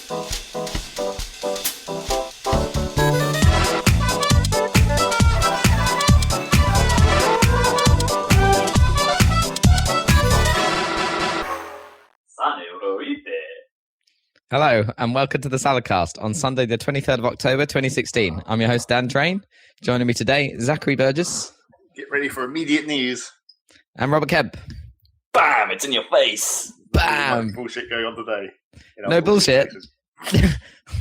Hello, and welcome to the Saladcast on Sunday, the 23rd of October, 2016. I'm your host, Dan Train. Joining me today, Zachary Burgess. Get ready for immediate news. And Robert Kemp. Bam! It's in your face. Bam! Bullshit going on today. No bullshit.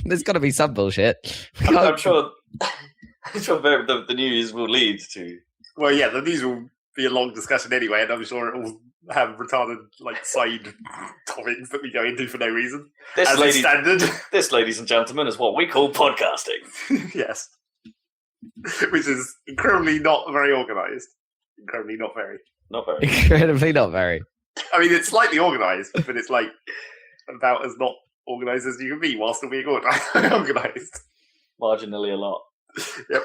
There's got to be some bullshit. I'm sure the news will lead to... Well, yeah, the news will be a long discussion anyway, and I'm sure it will have retarded side topics that we go into for no reason. Standard. This, ladies and gentlemen, is what we call podcasting. Yes. Which is incredibly not very organised. Incredibly not very. Not very. Incredibly not very. I mean, it's slightly organised, but it's about as not organised as you can be while still being organised. Marginally a lot. Yep.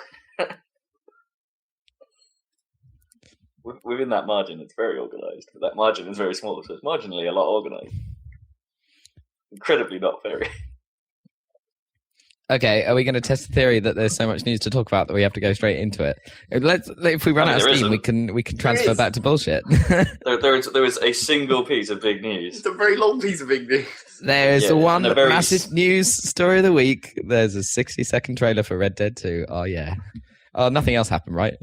Within that margin, it's very organised, but that margin is very small, so it's marginally a lot organised. Incredibly not very. Okay, are we going to test the theory that there's so much news to talk about that we have to go straight into it? If we run out of steam, we can transfer back to bullshit. there is a single piece of big news. It's a very long piece of big news. There's one massive news story of the week. There's a 60-second trailer for Red Dead 2. Oh, yeah. Oh, nothing else happened, right?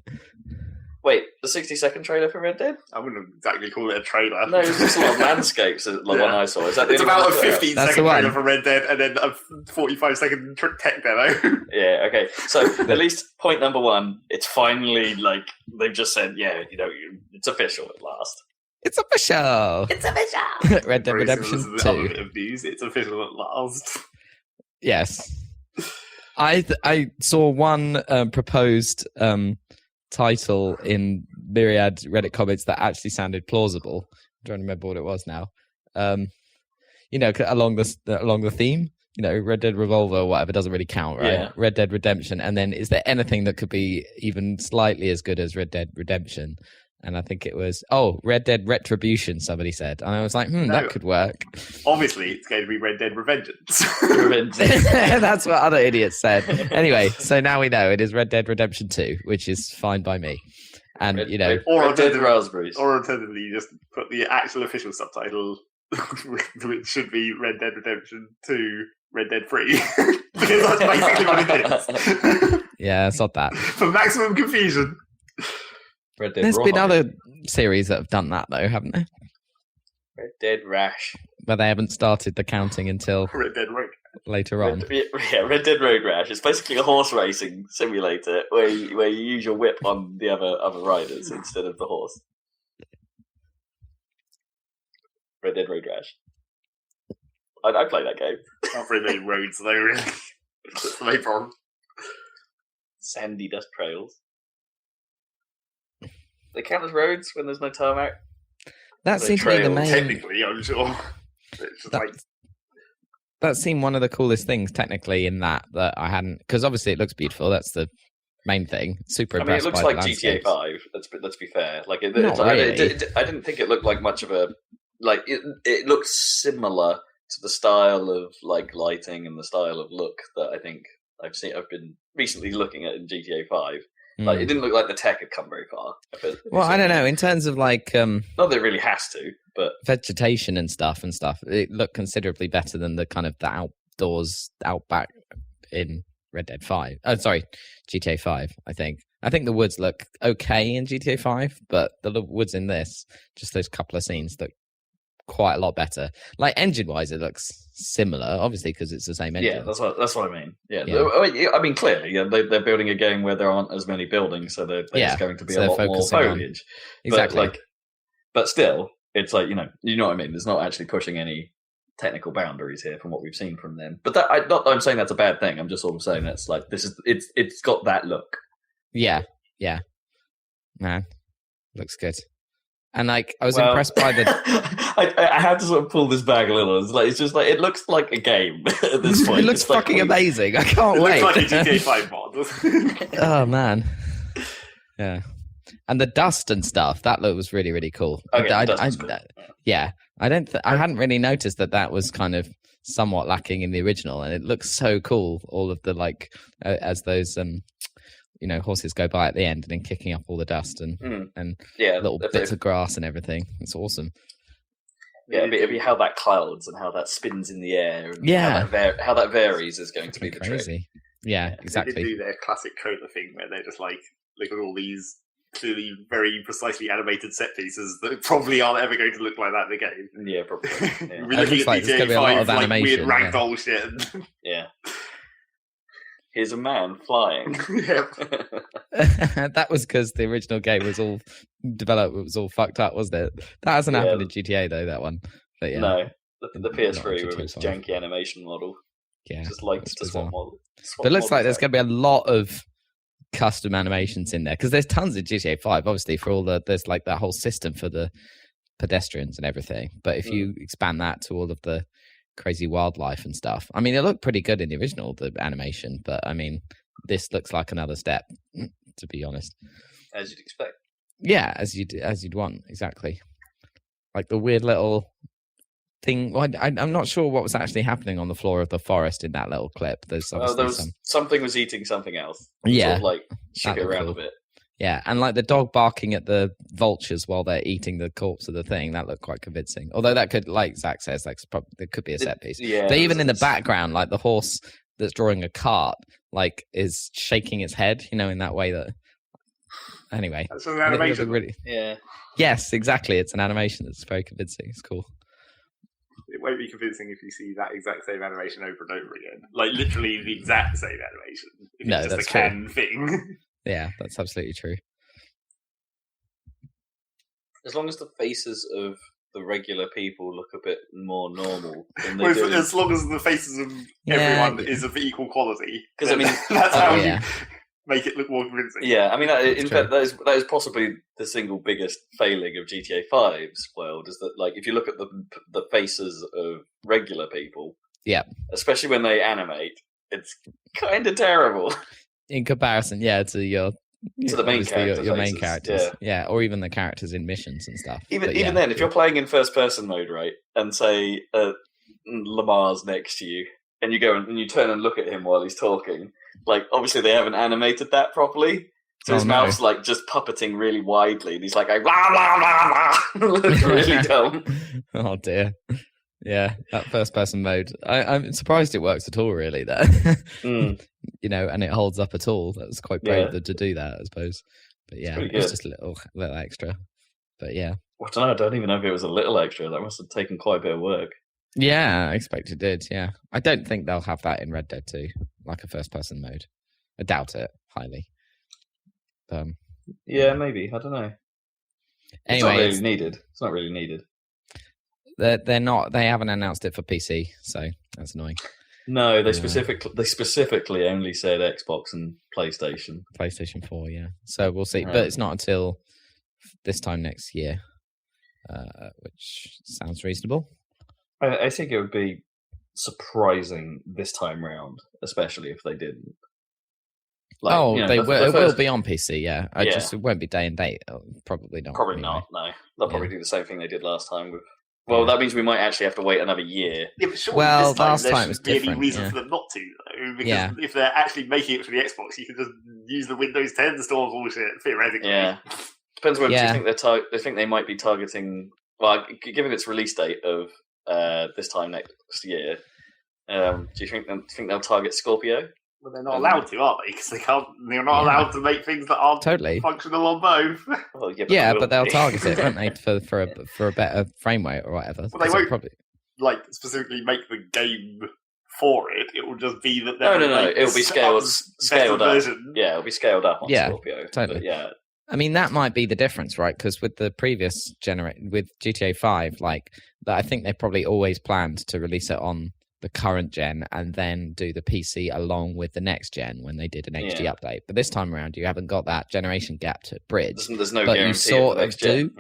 Wait, the 60-second trailer for Red Dead? I wouldn't exactly call it a trailer. No, it's just a lot of landscapes, one I saw. Is that it's about a 15-second trailer for Red Dead and then a 45-second tech demo. Yeah, okay. So, at least point number one, it's finally, they've just said, it's official at last. It's official! It's official! Red Dead Redemption 2. Of news, it's official at last. Yes. I saw one proposed... title in myriad Reddit comments that actually sounded plausible. I'm trying to remember what it was now. Along the theme, Red Dead Revolver or whatever doesn't really count, right? Yeah. Red Dead Redemption, and then is there anything that could be even slightly as good as Red Dead Redemption? And I think it was Red Dead Retribution. Somebody said, and I was like, no, that could work. Obviously, it's going to be Red Dead Revengeance. That's what other idiots said. Anyway, so now we know it is Red Dead Redemption 2, which is fine by me. And or Red Dead Raspberries, or alternatively, you just put the actual official subtitle, which should be Red Dead Redemption 2, Red Dead 3, because that's basically what it is. Yeah, it's not that. For maximum confusion. There's been other series that have done that, though, haven't there? Red Dead Rash. But they haven't started the counting until Red Dead Road later on. Red Dead Road Rash. It's basically a horse racing simulator where you use your whip on the other riders instead of the horse. Red Dead Road Rash. I play that game. Not very many roads, though, really. That's the main problem. Sandy dust trails. They count as roads when there's no tarmac? That seems to be the main... Technically, I'm sure. That seemed one of the coolest things, technically, in that I hadn't... Because obviously it looks beautiful, that's the main thing. Super impressed by it looks like GTA 5, let's be fair. I didn't think it looked like much of a... It looks similar to the style of lighting and the style of look that I think I've been recently looking at in GTA 5. It didn't look like the tech had come very far. I don't know. In terms of not that it really has to, but vegetation and stuff, it looked considerably better than the kind of the outdoors outback in Red Dead 5. Oh, sorry, GTA 5. I think the woods look okay in GTA 5, but the woods in this, just those couple of scenes, look quite a lot better. Engine-wise, it looks similar, obviously, because it's the same engine. Yeah, that's what I mean. Yeah. I mean, clearly, they're building a game where there aren't as many buildings, so there's going to be a lot more foliage. Exactly. But still, it's you know what I mean. There's not actually pushing any technical boundaries here from what we've seen from them. But not that I'm saying that's a bad thing. I'm just sort of saying that's it's got that look. Yeah. Man, looks good. And I was impressed by the. I have to sort of pull this back a little. It's just it looks like a game at this point. It looks fucking amazing. I can't wait. It looks like a GTA 5 mod. Oh man, yeah. And the dust and stuff that was really really cool. Okay, I hadn't really noticed that was kind of somewhat lacking in the original, and it looks so cool. All of the like as those horses go by at the end and then kicking up all the dust and little bits of grass and everything. It's awesome. Yeah, it'd be how that clouds and how that spins in the air. And how that varies is going to be the crazy. trick. Yeah, exactly. They do their classic Coda thing where they're just like, look at all these clearly very precisely animated set pieces that probably aren't ever going to look like that in the game. Yeah, probably. Yeah. We're looking at GTA 5 like weird ragdoll shit. Yeah. Here's a man flying. That was because the original game was all developed. It was all fucked up, wasn't it? That hasn't happened in GTA though. That one, but yeah. No, the PS3 with its janky animation model. Yeah, just like the swap model. But it looks like there's going to be a lot of custom animations in there because there's tons of GTA 5. Obviously, for all there's like that whole system for the pedestrians and everything. But if you expand that to all of the crazy wildlife and stuff, I mean, it looked pretty good in the original, the animation. But I mean, this looks like another step, to be honest. As you'd expect. Yeah, as you'd want, exactly. Like the weird little thing. Well, I'm not sure what was actually happening on the floor of the forest in that little clip. There's something was eating something else. Yeah, sort of like shook it around a bit. Yeah, and like the dog barking at the vultures while they're eating the corpse of the thing, that looked quite convincing. Although that could, like Zach says, like there could be a set piece. Yeah, but even in the background, like the horse that's drawing a cart, like is shaking its head, in that way that. Anyway, that's an animation. Yeah. Yes, exactly. It's an animation that's very convincing. It's cool. It won't be convincing if you see that exact same animation over and over again. Like literally the exact same animation. If it's just a Ken thing. Yeah, that's absolutely true. As long as the faces of the regular people look a bit more normal than as long as the faces of everyone is of equal quality. Because I mean, that's how you make it look more convincing. Yeah, I mean, in fact, that is possibly the single biggest failing of GTA 5's world, is that like if you look at the faces of regular people, especially when they animate, it's kind of terrible. In comparison, to the main characters, your main characters, or even the characters in missions and stuff. Even then, if you're playing in first person mode, right, and say Lamar's next to you, and you go and you turn and look at him while he's talking, like obviously they haven't animated that properly, so his mouth's like just puppeting really widely, and he's like blah blah blah blah. Looks really dumb. Oh dear. Yeah, that first person mode. I'm surprised it works at all, really, there. And it holds up at all. That was quite brave to do that, I suppose. But yeah, it was just a little extra. But yeah. I don't know. I don't even know if it was a little extra. That must have taken quite a bit of work. Yeah, I expect it did, yeah. I don't think they'll have that in Red Dead 2, like a first person mode. I doubt it, highly. Yeah, maybe. I don't know. Anyway, it's not really needed. They're not. They haven't announced it for PC, so that's annoying. No, they specifically only said Xbox and PlayStation. PlayStation 4, yeah. So we'll see, but it's not until this time next year, which sounds reasonable. I think it would be surprising this time round, especially if they didn't. Like, it will be on PC, yeah. It won't be day and date. Probably not. Probably not. No, they'll probably do the same thing they did last time with. Well, that means we might actually have to wait another year. Yeah, but surely last time it was different. Any reason for them not to, though? Because if they're actually making it for the Xbox, you can just use the Windows 10 store bullshit, theoretically. Yeah. Depends when do you think they think they might be targeting. Well, given its release date of this time next year, do you think they'll target Scorpio? Well, they're not allowed to, are they? Because they're not allowed to make things that aren't functional on both. Well, but they'll target it, won't they, for a better frame rate or whatever? Well, they won't probably specifically make the game for it. It will just be that they're no. It'll be scaled up. Version. Yeah, it'll be scaled up on Scorpio. Totally. But, yeah. I mean, that might be the difference, right? Because with the previous with GTA 5, I think they probably always planned to release it on the current gen and then do the PC along with the next gen when they did an HD update. But this time around, you haven't got that generation gap to bridge. There's no but guarantee you sort of do.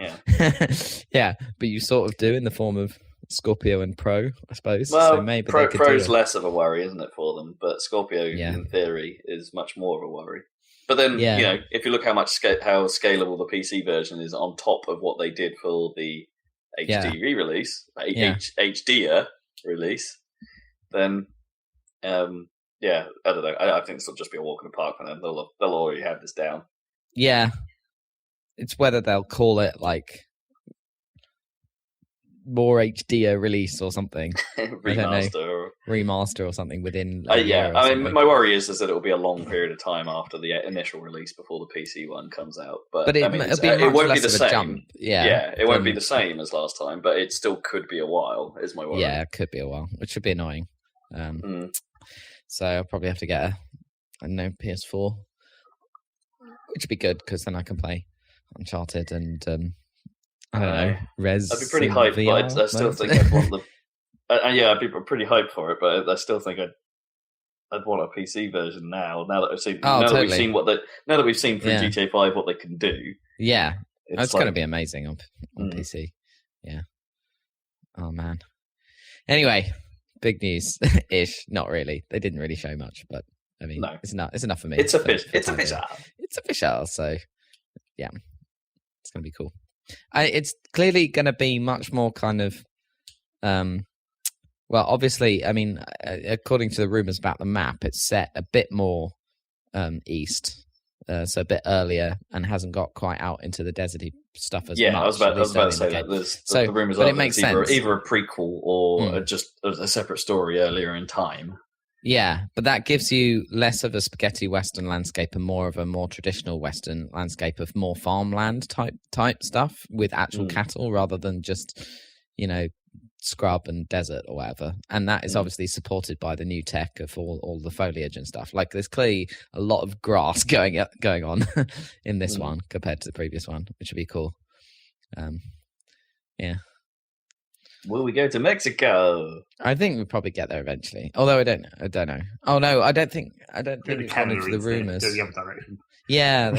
Yeah. But you sort of do in the form of Scorpio and Pro, I suppose. Well, so maybe Pro's less of a worry, isn't it, for them? But Scorpio, in theory, is much more of a worry. But then, if you look how scalable the PC version is on top of what they did for the HD re-release, HDer release, then yeah, I don't know. I think this will just be a walk in the park for them. They'll already have this down. Yeah, it's whether they'll call it like more HD release or something, remaster or something within. Yeah, I mean, my worry is that it will be a long period of time after the initial release before the PC one comes out. But it won't be the same. Jump. Yeah, it won't be the same as last time, but it still could be a while. Is my worry? Yeah, it could be a while, which would be annoying. So I'll probably have to get a PS4, which would be good because then I can play Uncharted and I don't know, Res. I'd be pretty hyped, but I still think I'd want the. I'd be pretty hyped for it, but I still think I'd want a PC version now. Now that I've seen, that we've seen now that we've seen through GTA 5 what they can do. Yeah, it's going to be amazing on PC. Yeah. Oh man. Anyway. Big news ish. Not really. They didn't really show much, but I mean, it's enough for me. It's official. It's official. So yeah, it's gonna be cool. It's clearly gonna be much more kind of, well, obviously, I mean, according to the rumors about the map, it's set a bit more east, so a bit earlier, and hasn't got quite out into the deserty stuff as much. Yeah, I was about to say that. The rumors are it makes sense. Either a prequel or just a separate story earlier in time. Yeah, but that gives you less of a spaghetti western landscape and more of a more traditional western landscape of more farmland type stuff with actual cattle rather than just, scrub and desert or whatever. And that is obviously supported by the new tech of all the foliage and stuff. Like there's clearly a lot of grass going on in this one compared to the previous one, which would be cool. Yeah. Will we go to Mexico? I think we'll probably get there eventually. Although I don't know. Oh no, I don't think it's one of the rumors. Go the other direction. Yeah,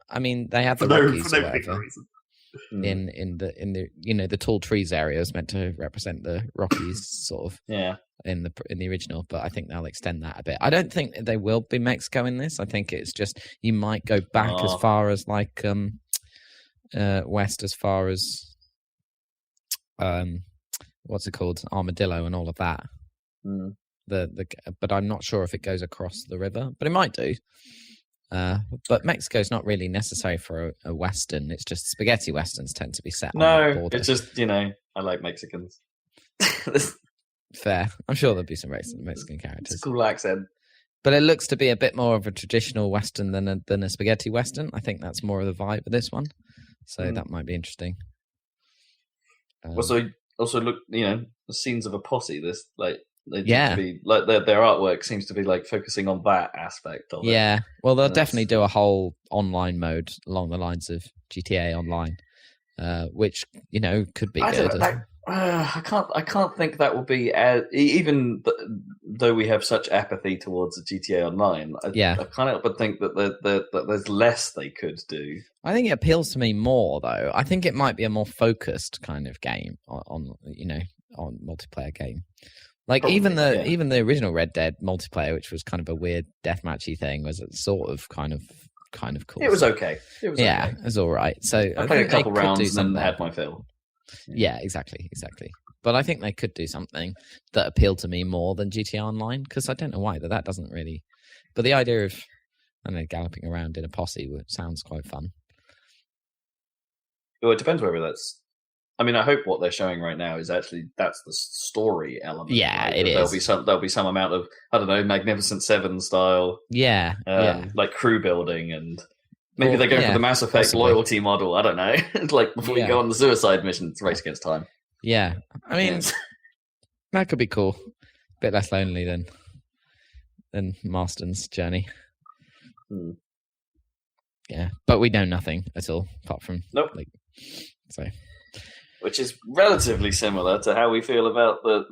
I mean they have the Rockies or whatever. In the the tall trees area is meant to represent the Rockies, sort of. Yeah. In the original, but I think they'll extend that a bit. I don't think they will be Mexico in this. I think it's just you might go back as far as like west as far as what's it called, Armadillo and all of that. But I'm not sure if it goes across the river, but it might do. But Mexico's not really necessary for a western. It's just spaghetti westerns tend to be set on that border. It's just I like Mexicans. Fair. I'm sure there'll be some Mexican characters. It's a cool accent. But it looks to be a bit more of a traditional western than a spaghetti western. I think that's more of the vibe of this one. So that might be interesting. Also look, the scenes of a posse. This they seem to be like their artwork seems to be like focusing on that aspect of it. Yeah, well, they'll definitely do a whole online mode along the lines of GTA Online, which could be good. I can't think that will be even though we have such apathy towards the GTA Online. I can't help but think that there's less they could do. I think it appeals to me more, though. I think it might be a more focused kind of game on multiplayer game. Like probably, even the original Red Dead multiplayer, which was kind of a weird deathmatchy thing, was sort of kind of cool. It was okay. It was all right. So I played a couple rounds and had my fill. Yeah, exactly. But I think they could do something that appealed to me more than GTA Online, because I don't know why that doesn't really. But the idea of galloping around in a posse sounds quite fun. Well, it depends whether that's. I mean, I hope what they're showing right now is actually that's the story element. Yeah, right? it is. There'll be some amount of Magnificent Seven style. Yeah, like crew building and. Maybe they go for the Mass Effect loyalty model. I don't know. Like before you go on the suicide mission, it's race against time. Yeah, I mean that could be cool. A bit less lonely than Marston's journey. Yeah, but we know nothing at all apart from which is relatively similar to how we feel about the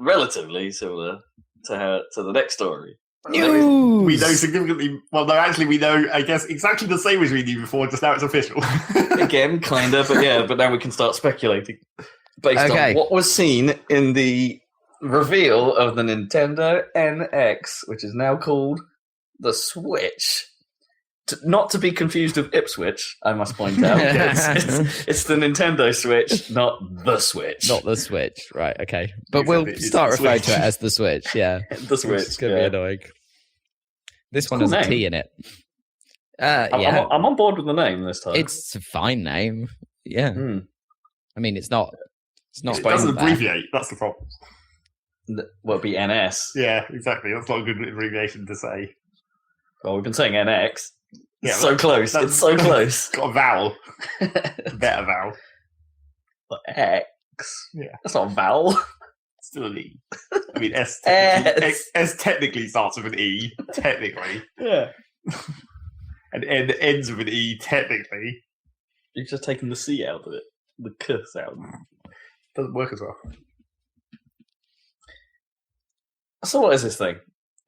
next story. News! We know significantly. Well, no, actually, we know, I guess, exactly the same as we knew before, just now it's official. Again, kind of, but now we can start speculating based on what was seen in the reveal of the Nintendo NX, which is now called the Switch. not to be confused with Ipswich, I must point out. It's the Nintendo Switch, not the Switch. Not the Switch, right? Okay, but we'll start referring to it as the Switch. Yeah, the Switch. It's gonna be annoying. This one Cool has a name. T in it. I'm on board with the name this time. It's a fine name. Yeah, I mean, it's not. It doesn't abbreviate. That's the problem. Well, it'd be NS. Yeah, exactly. That's not a good abbreviation to say. Well, we've been saying NX. Yeah, so close. It's so close. Got a vowel. Better vowel. But X. Yeah, that's not a vowel. Still an E. I mean, S technically starts with an E. Technically. Yeah. And N ends with an E. Technically. You've just taken the C out of it. The K sound. Doesn't work as well. So what is this thing?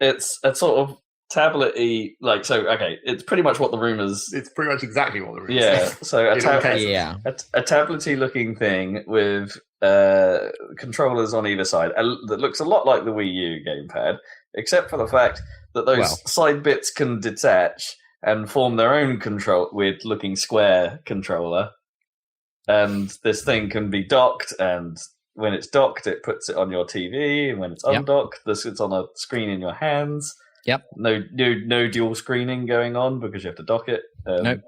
It's a sort of tablet-y, it's pretty much what the rumours... It's pretty much exactly what the rumours Yeah, so a tablet-y looking thing with controllers on either side that looks a lot like the Wii U gamepad, except for the fact that those side bits can detach and form their own weird-looking square controller. And this thing can be docked, and when it's docked, it puts it on your TV, and when it's undocked, this sits on a screen in your hands. Yep. No dual screening going on because you have to dock it. Nope.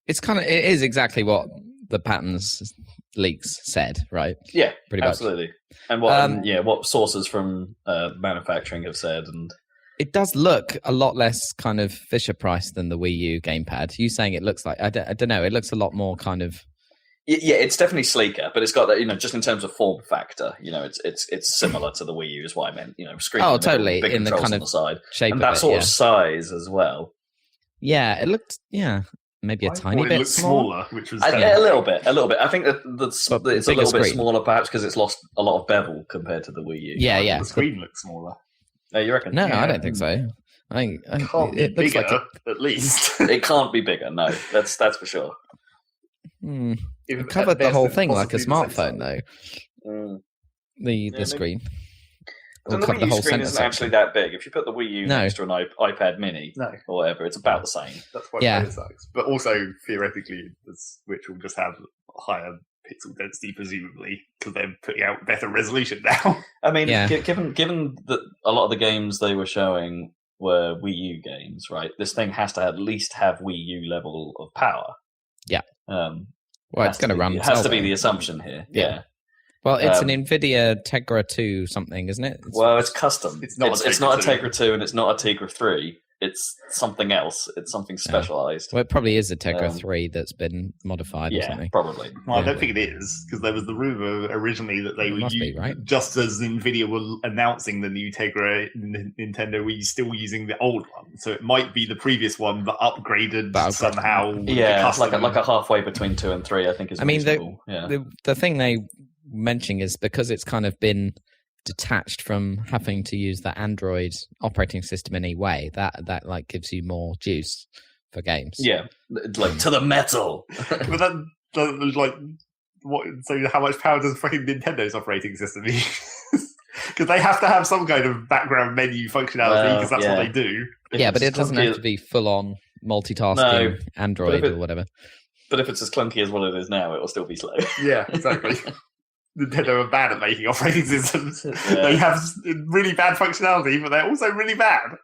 It is exactly what the patents leaks said, right? Yeah, pretty much. Absolutely. And what sources from manufacturing have said, and it does look a lot less kind of Fisher Price than the Wii U gamepad. You saying it looks like I don't know. It looks a lot more kind of. Yeah, it's definitely sleeker, but it's got that, just in terms of form factor, it's similar to the Wii U is what I meant, screen. Oh, totally. Big in the kind on of the side, shape and that of it, sort of size as well. Yeah, it looked, maybe a tiny bit smaller, which was a little bit. I think that it's a little bit smaller, perhaps because it's lost a lot of bevel compared to the Wii U. Yeah. The screen looks smaller. Oh, you reckon? No, I don't think so. It can't be bigger, at least. It can't be bigger. No, that's for sure. It covered the whole thing like a smartphone, though. The screen. But the Wii U screen isn't actually that big. If you put the Wii U next to an iPad Mini or whatever, it's about the same. That's why it sucks. But also, theoretically, the Switch will just have higher pixel density, presumably, because they're putting out better resolution now. I mean, given that a lot of the games they were showing were Wii U games, right? This thing has to at least have Wii U level of power. Yeah. It's going to run. It has to be the assumption here. Yeah. Well, it's an NVIDIA Tegra 2 something, isn't it? It's custom. It's not a Tegra 2 and it's not a Tegra 3. It's something else. It's something specialized. Well, it probably is a Tegra 3 that's been modified or something. Probably. Well, I don't think it is, because there was the rumor originally that they would use, right? Just as NVIDIA were announcing the new Tegra Nintendo, we're still using the old one. So it might be the previous one, but upgraded somehow. Yeah, like a halfway between 2 and 3, I think is reasonable. The thing they mentioning is because it's kind of been detached from having to use the Android operating system in any way, that like gives you more juice for games. Yeah, like to the metal. But that like what? So how much power does fucking Nintendo's operating system use? Because they have to have some kind of background menu functionality because that's what they do. But it doesn't have to be full on multitasking Android or whatever. But if it's as clunky as what it is now, it will still be slow. Yeah, exactly. Nintendo are bad at making operating systems. They have really bad functionality, but they're also really bad.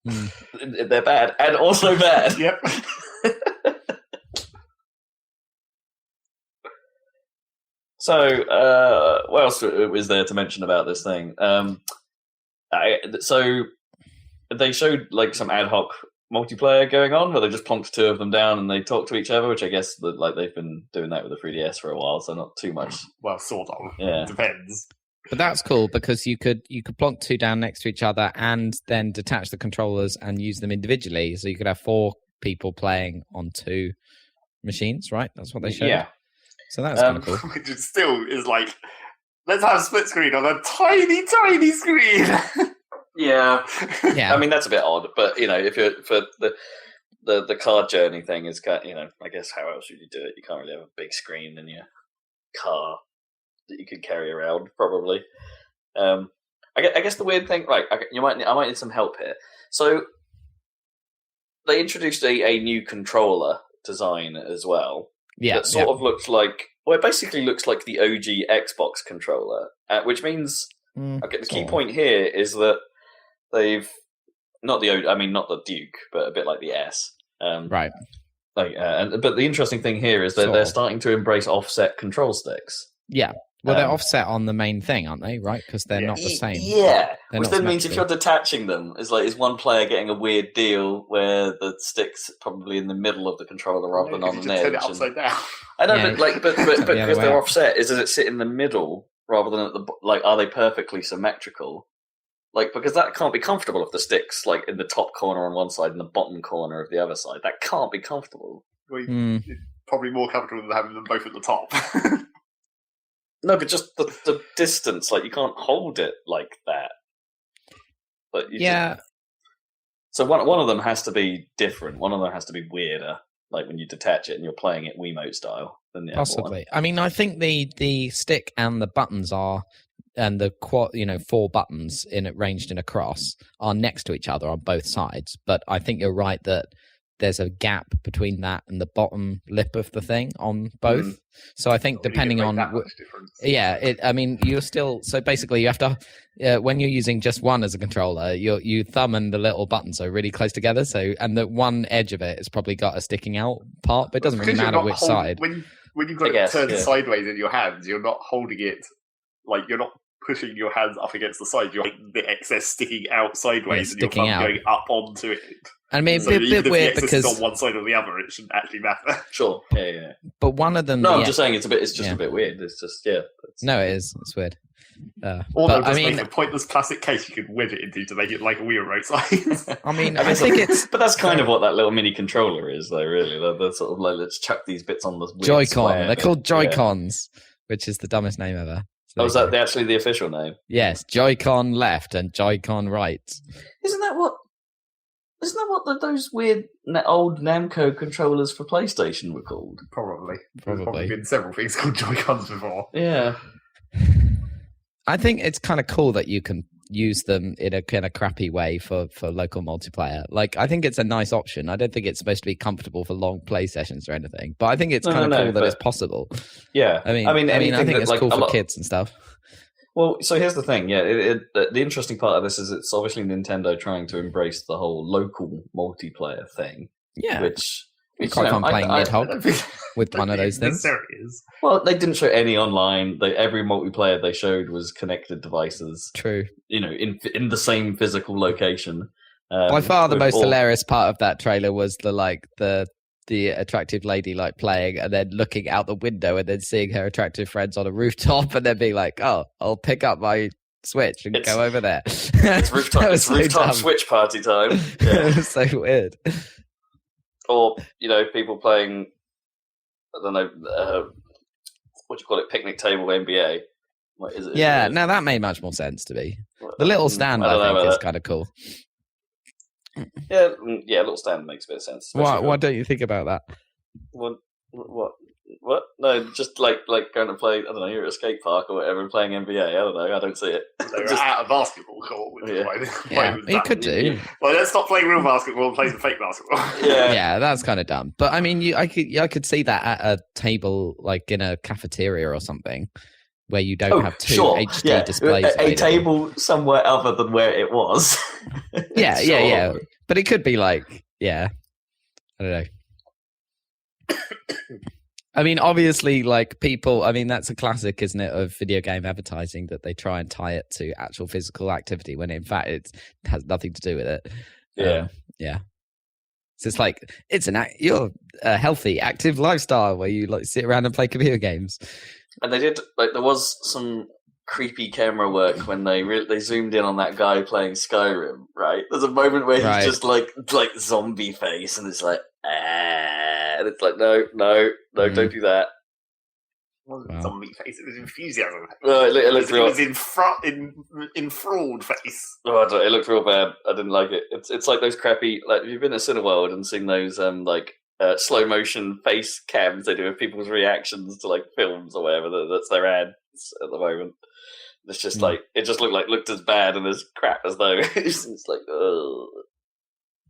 They're bad and also bad. Yep. So, what else was there to mention about this thing? So they showed like some ad hoc multiplayer going on where they just plonked 2 of them down and they talk to each other, which I guess they've been doing that with the 3DS for a while, so not too much. Well, sort of. Yeah, depends. But that's cool because you could plonk 2 down next to each other and then detach the controllers and use them individually. So you could have 4 people playing on 2 machines, right? That's what they showed. Yeah. So that's kind of cool. Which still is like, let's have a split screen on a tiny, tiny screen. Yeah. I mean, that's a bit odd, but if you're for the car journey thing is kind of, I guess how else would you do it? You can't really have a big screen in your car that you could carry around, probably. I guess the weird thing, right? I might need some help here. So they introduced a new controller design as well. Yeah, that sort of looks like. Well, it basically looks like the OG Xbox controller, which means the key point here is that they've not the Duke, but a bit like the S. Right. But the interesting thing here is that they're starting to embrace offset control sticks. Yeah. Well, they're offset on the main thing, aren't they? Right, because they're not the same. Yeah, which then means if you're detaching them, is one player getting a weird deal where the stick's probably in the middle of the controller rather than on an edge. Turn it upside down. I know, but because they're offset, does it sit in the middle rather than at the are they perfectly symmetrical? Because that can't be comfortable if the stick's in the top corner on one side and the bottom corner of the other side. That can't be comfortable. Well, it's probably more comfortable than having them both at the top. No, but just the distance, you can't hold it like that. But so one of them has to be different. One of them has to be weirder, when you detach it and you're playing it Wiimote style. Than the Possibly. Other one. I mean, I think the stick and the buttons and the 4 buttons ranged in a cross are next to each other on both sides. But I think you're right that there's a gap between that and the bottom lip of the thing on both. So I think depending on you're still so basically you have to when you're using just one as a controller, you thumb and the little buttons are really close together. So and the one edge of it has probably got a sticking out part, but it doesn't really matter which side. When you've got it turned sideways in your hands, you're not holding it you're not pushing your hands up against the side. You're the excess sticking out sideways and your thumb going up onto it. I mean, so a bit weird because on one side or the other, it shouldn't actually matter. Sure, yeah. But one of them. No, I'm just saying it's just a bit weird. It's just No, it is. It's weird. Or they'll just make a pointless plastic case you can wedge it into to make it like a Wiimote size. I mean, I think it's. But that's kind of what that little mini controller is, though. Really, they're sort of let's chuck these bits on the Joy-Con. They're called Joy-Cons, which is the dumbest name ever. So is that actually the official name? Yes, Joy-Con left and Joy-Con right. Isn't that what those weird old Namco controllers for PlayStation were called? Probably. There's probably been several things called Joy-Cons before. Yeah. I think it's kind of cool that you can use them in a kind of crappy way for local multiplayer. I think it's a nice option. I don't think it's supposed to be comfortable for long play sessions or anything, but I think it's kind of cool that it's possible. Yeah. I think it's cool for kids and stuff. Well, so here's the thing. Yeah, the interesting part of this is it's obviously Nintendo trying to embrace the whole local multiplayer thing. Yeah. Which quite fun playing Nidhogg with one of those things. Well, they didn't show any online. Every multiplayer they showed was connected devices. True. In the same physical location. By far, the most hilarious part of that trailer was the attractive lady playing and then looking out the window and then seeing her attractive friends on a rooftop and then being like, "Oh, I'll pick up my Switch and go over there." It's rooftop Switch party time. Yeah. It was so weird. Or, people playing, I don't know, what do you call it, picnic table NBA. Now that made much more sense to me. The little stand, I think, is kind of cool. Yeah, little stand makes a bit of sense. Why don't you think about that? What? No, just like going to play, I don't know, you're at a skate park or whatever and playing NBA. I don't know, I don't see it. They're at a basketball court. You could do. Well, let's stop playing real basketball and play some fake basketball. Yeah, that's kind of dumb. But I mean, I could see that at a table, in a cafeteria or something, where you don't have two HD displays. A table somewhere other than where it was. Yeah. But it could be I don't know. I mean, obviously, people, I mean, that's a classic, isn't it, of video game advertising that they try and tie it to actual physical activity when in fact it has nothing to do with it. Yeah. So it's you're a healthy, active lifestyle where you sit around and play computer games. And they did, there was some creepy camera work when they zoomed in on that guy playing Skyrim, right? There's a moment where he's just like zombie face and it's and it's no, don't do that. It wasn't zombie face, it was enthusiasm. It was enthralled face. Oh, I don't know, it looked real bad. I didn't like it. It's like those crappy, you've been to Cineworld and seen those slow motion face cams they do of people's reactions to films or whatever. That's their ads at the moment. It's just it just looked as bad and as crap as though it's ugh.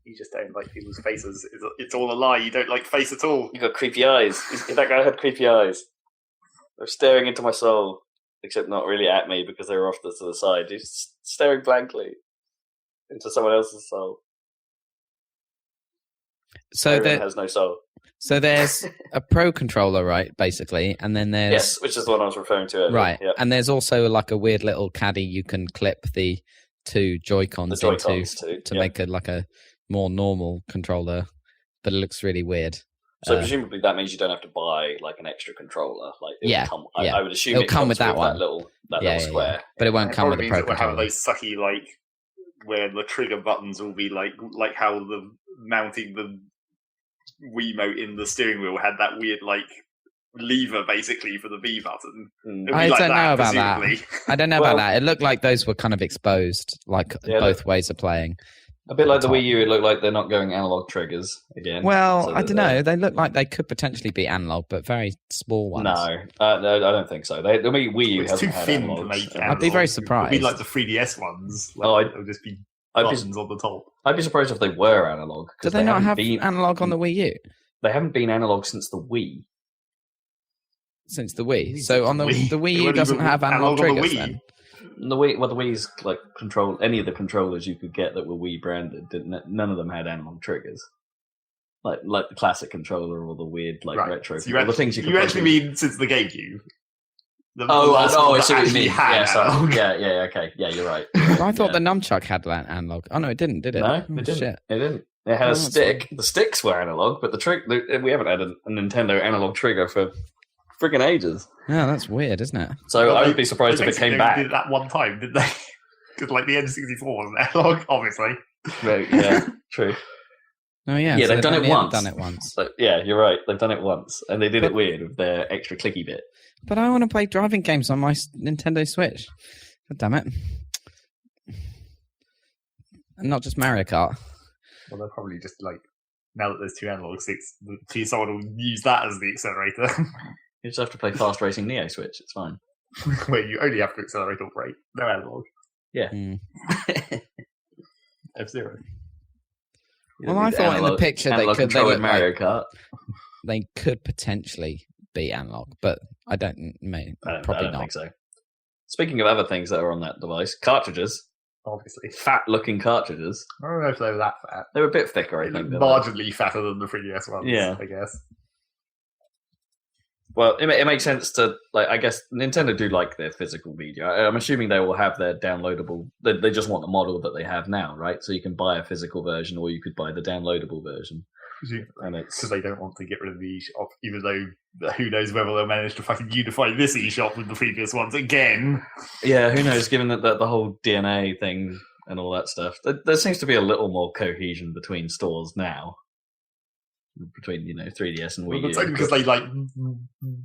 You just don't like people's faces. It's all a lie. You don't like face at all. You got creepy eyes. That guy had creepy eyes. They're staring into my soul, except not really at me because they were off to the side. He's staring blankly into someone else's soul. So there has no soul. So there's a Pro controller, right, basically, and then there's... Yes, which is the one I was referring to earlier. Right, yep. And there's also like a weird little caddy you can clip the two Joy-Cons into to make it like a more normal controller, but it looks really weird. So presumably that means you don't have to buy like an extra controller. Like I would assume it'll come with that one. That little square. Yeah. But it won't come with the Pro controller. Have those sucky like where the trigger buttons will be like how the mounting the Wiimote in the steering wheel had that weird like lever basically for the B button. I don't know about that. I don't know about that. It looked like those were kind of exposed, like both ways of playing. A bit like the Wii U, it looked like they're not going analog triggers again. Well, I don't know. They look like they could potentially be analog, but very small ones. No, I don't think so. The Wii U hasn't had thin analog. To make analog. I'd be very surprised. It'd be like the 3DS ones. Like, it'll just be buttons on the top. I'd be surprised if they were analog. Do they not have analog on the Wii U? They haven't been analog since the Wii. Since the Wii? So on the Wii U doesn't have analog triggers then? The Wii's like control. Any of the controllers you could get that were Wii branded, none of them had analog triggers. Like the classic controller or the weird retro. So you actually mean since the GameCube? I see what you mean. Yeah, okay. Yeah, you're right. Well, I thought the nunchuck had analog. Oh no, it didn't, did it? No, it didn't. Shit. It didn't. It had a stick. The sticks were analog, but we haven't had a Nintendo analog trigger for friggin' ages. Yeah, that's weird, isn't it? So I would be surprised if it came back. They did that one time, didn't they? Because like the N64 wasn't analog, obviously. Right, yeah, true. Oh yeah, yeah, they've done it once. Done it once. So, yeah, you're right. They've done it once, and they did it weird with their extra clicky bit. But I want to play driving games on my Nintendo Switch. God damn it! And not just Mario Kart. Well, they're probably just like now that there's two analog sticks, someone will use that as the accelerator. You just have to play Fast Racing Neo Switch. It's fine. Where you only have to accelerate or brake, no analog. Yeah. F-Zero. Well, I thought in the picture they could Mario Kart. They could potentially be analog, but I don't probably not. Think so. Speaking of other things that are on that device, cartridges. Obviously, fat-looking cartridges. I don't know if they were that fat. They were a bit thicker, I think. Marginally fatter than the 3DS ones. Yeah, I guess. Well, it makes sense to I guess Nintendo do like their physical media. I'm assuming they will have their downloadable. They just want the model that they have now, right? So you can buy a physical version, or you could buy the downloadable version. And it's because they don't want to get rid of the eShop, even though who knows whether they'll manage to fucking unify this eShop with the previous ones again. Yeah, who knows? Given that the whole DNA thing and all that stuff, there seems to be a little more cohesion between stores now. Between 3DS and Wii U. It's only because they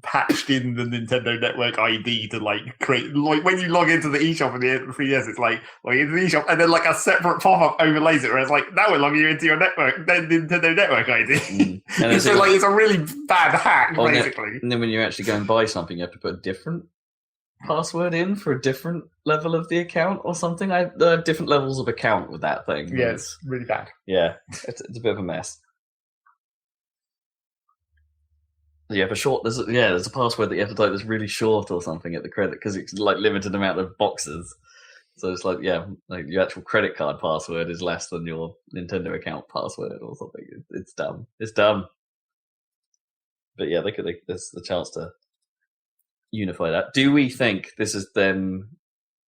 patched in the Nintendo Network ID to create when you log into the eShop in the 3DS, it's log into the eShop and then a separate pop-up overlays it where it's now we're logging you into your network, then Nintendo Network ID. And so it's a really bad hack basically. And then when you actually go and buy something, you have to put a different password in for a different level of the account or something. There are different levels of account with that thing. Yeah, it's really bad. Yeah, it's a bit of a mess. You have there's a password that you have to type that's really short or something at the credit because it's limited amount of boxes. So it's your actual credit card password is less than your Nintendo account password or something. It's dumb. It's dumb. But yeah, there's the chance to unify that. Do we think this is then?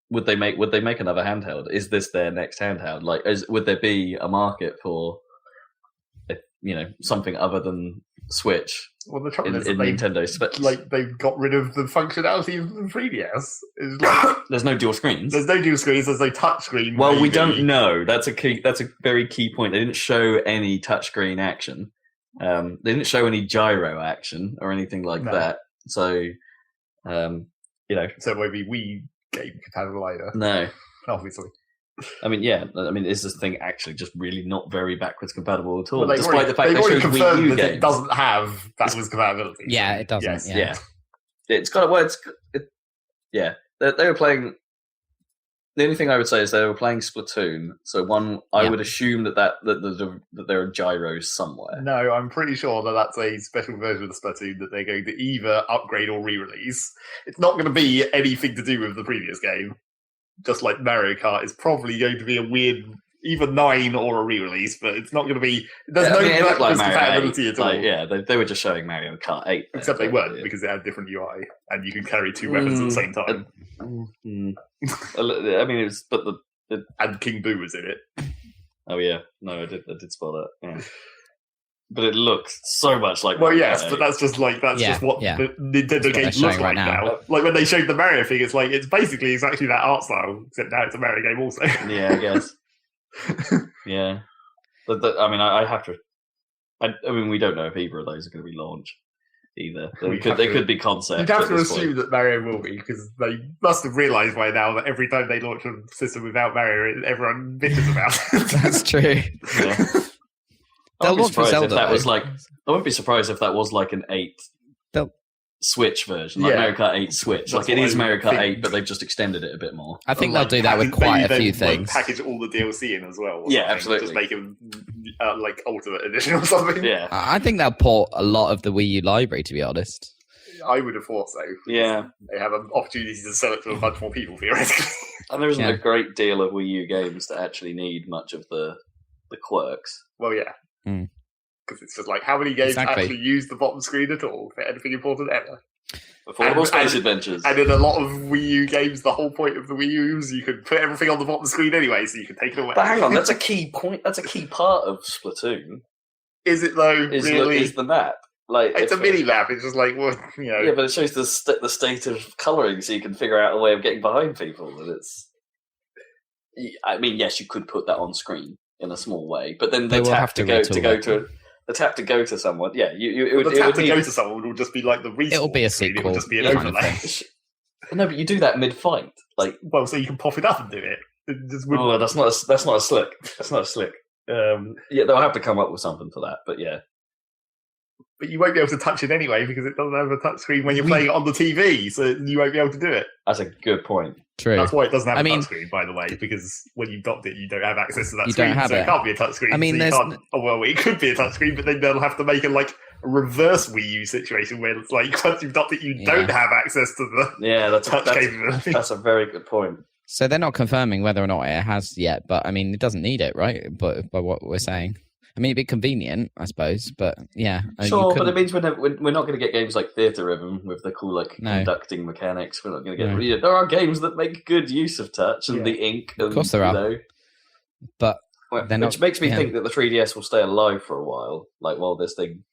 Would they make another handheld? Is this their next handheld? Would there be a market for something other than Switch? Well, the trouble is Nintendo Switch. They've got rid of the functionality of the 3DS. There's no dual screens. There's no dual screens. There's no touch screen. Well, we don't know. That's a very key point. They didn't show any touchscreen action. They didn't show any gyro action or anything like that. So, so it won't be Wii game compatible either. No, obviously. Is this thing actually just really not very backwards compatible at all? Well, despite the fact they showed Wii U games. It doesn't have backwards compatibility. Yeah, it doesn't. Yes. Yeah. It's got a word. Yeah, they were playing. The only thing I would say is they were playing Splatoon, so I would assume that there are gyros somewhere. No, I'm pretty sure that's a special version of the Splatoon that they're going to either upgrade or re-release. It's not going to be anything to do with the previous game. Just like Mario Kart, it's probably going to be a weird, either 9 or a re-release, but it's not going to be. There's no backwards compatibility at all. They were just showing Mario Kart 8. Except they weren't, because it had different UI, and you can carry 2 weapons at the same time. I mean, it was, but and King Boo was in it. Oh yeah, no, I did spell that. Yeah. But it looks so much like. Well, yes, but that's just what the Nintendo games look like now. Like when they showed the Mario thing, it's basically exactly that art style, except now it's a Mario game also. Yeah, I guess. Yeah, but I mean, I have to. I mean, we don't know if either of those are going to be launched either. They could be concepts. You'd have to assume that Mario will be, because they must have realised by now that every time they launch a system without Mario, everyone bitches about it. That's true. Yeah. I wouldn't be surprised if that was like an 8 Switch version, like Mario Kart 8 Switch. That's like it is Mario Kart 8, but they've just extended it a bit more. I think they'll do that with quite a few things. Package all the DLC in as well. Yeah, absolutely. Just make them like Ultimate Edition or something. Yeah, I think they'll port a lot of the Wii U library, to be honest. I would have thought so. Yeah, they have an opportunity to sell it to a bunch more people theoretically. And there isn't a great deal of Wii U games that actually need much of the quirks. Well, yeah. Because it's just like, how many games actually use the bottom screen at all for anything important ever? Affordable Space Adventures. And in a lot of Wii U games, the whole point of the Wii U is you could put everything on the bottom screen anyway, so you can take it away. But hang on, that's a key point. That's a key part of Splatoon. Is it though? Really? Is the map? Like it's a mini map. It's just like, well, you know. Yeah, but it shows the state of colouring, so you can figure out a way of getting behind people. And it's. I mean, yes, you could put that on screen in a small way, but then the tap to go to someone. Yeah, the tap to go to someone will just be like the respawn. It'll be a sequel. It will just be an overlay. No, but you do that mid-fight, like. Well, so you can pop it up and do it. That's not a slick. That's not a slick. Yeah, they'll have to come up with something for that, but yeah. But you won't be able to touch it anyway because it doesn't have a touch screen when you're playing it on the TV, so you won't be able to do it. That's a good point. True. That's why it doesn't have a touch screen, by the way, because when you docked it, you don't have access to that screen, so it can't be a touch screen. I mean, it could be a touch screen, but then they'll have to make a reverse Wii U situation where it's like once you've docked it, you don't have access to the touch capability. That's a very good point. So they're not confirming whether or not it has yet, but I mean, it doesn't need it, right? But by what we're saying. I mean, it'd be convenient, I suppose, but yeah. Sure, but it means we're not going to get games like Theatre Rhythm with the cool conducting mechanics. We're not going to get. There are games that make good use of touch and the ink. And, of course, there are. But which makes me think that the 3DS will stay alive for a while, like while this thing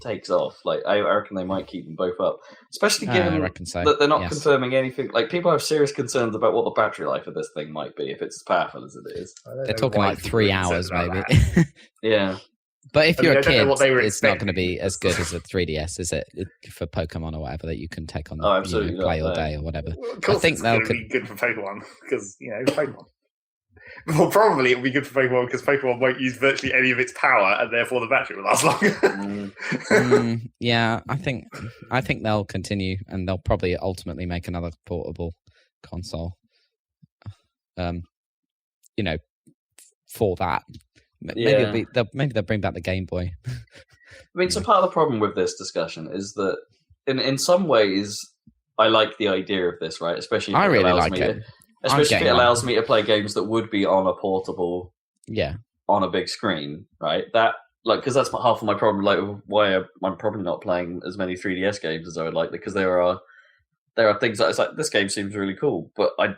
takes off. Like I reckon they might keep them both up, especially given that they're not confirming anything. Like people have serious concerns about what the battery life of this thing might be if it's as powerful as it is. They're talking like 3 hours, maybe. Yeah, but if you're a kid, it's not going to be as good as a 3DS, is it? For Pokemon or whatever that you can take on the play all day or whatever. Well, of course, I think they'll be good for Pokemon because Pokemon. Well, probably it'll be good for Pokemon because Pokemon won't use virtually any of its power, and therefore the battery will last longer. Yeah, I think they'll continue, and they'll probably ultimately make another portable console. For that, maybe they'll bring back the Game Boy. I mean, so part of the problem with this discussion is that, in some ways, I like the idea of this, right? Especially if I really like it. Especially if it allows me to play games that would be on a portable, on a big screen, right? That because that's half of my problem. Like why I'm probably not playing as many 3DS games as I would like, because there are things that it's like this game seems really cool, but I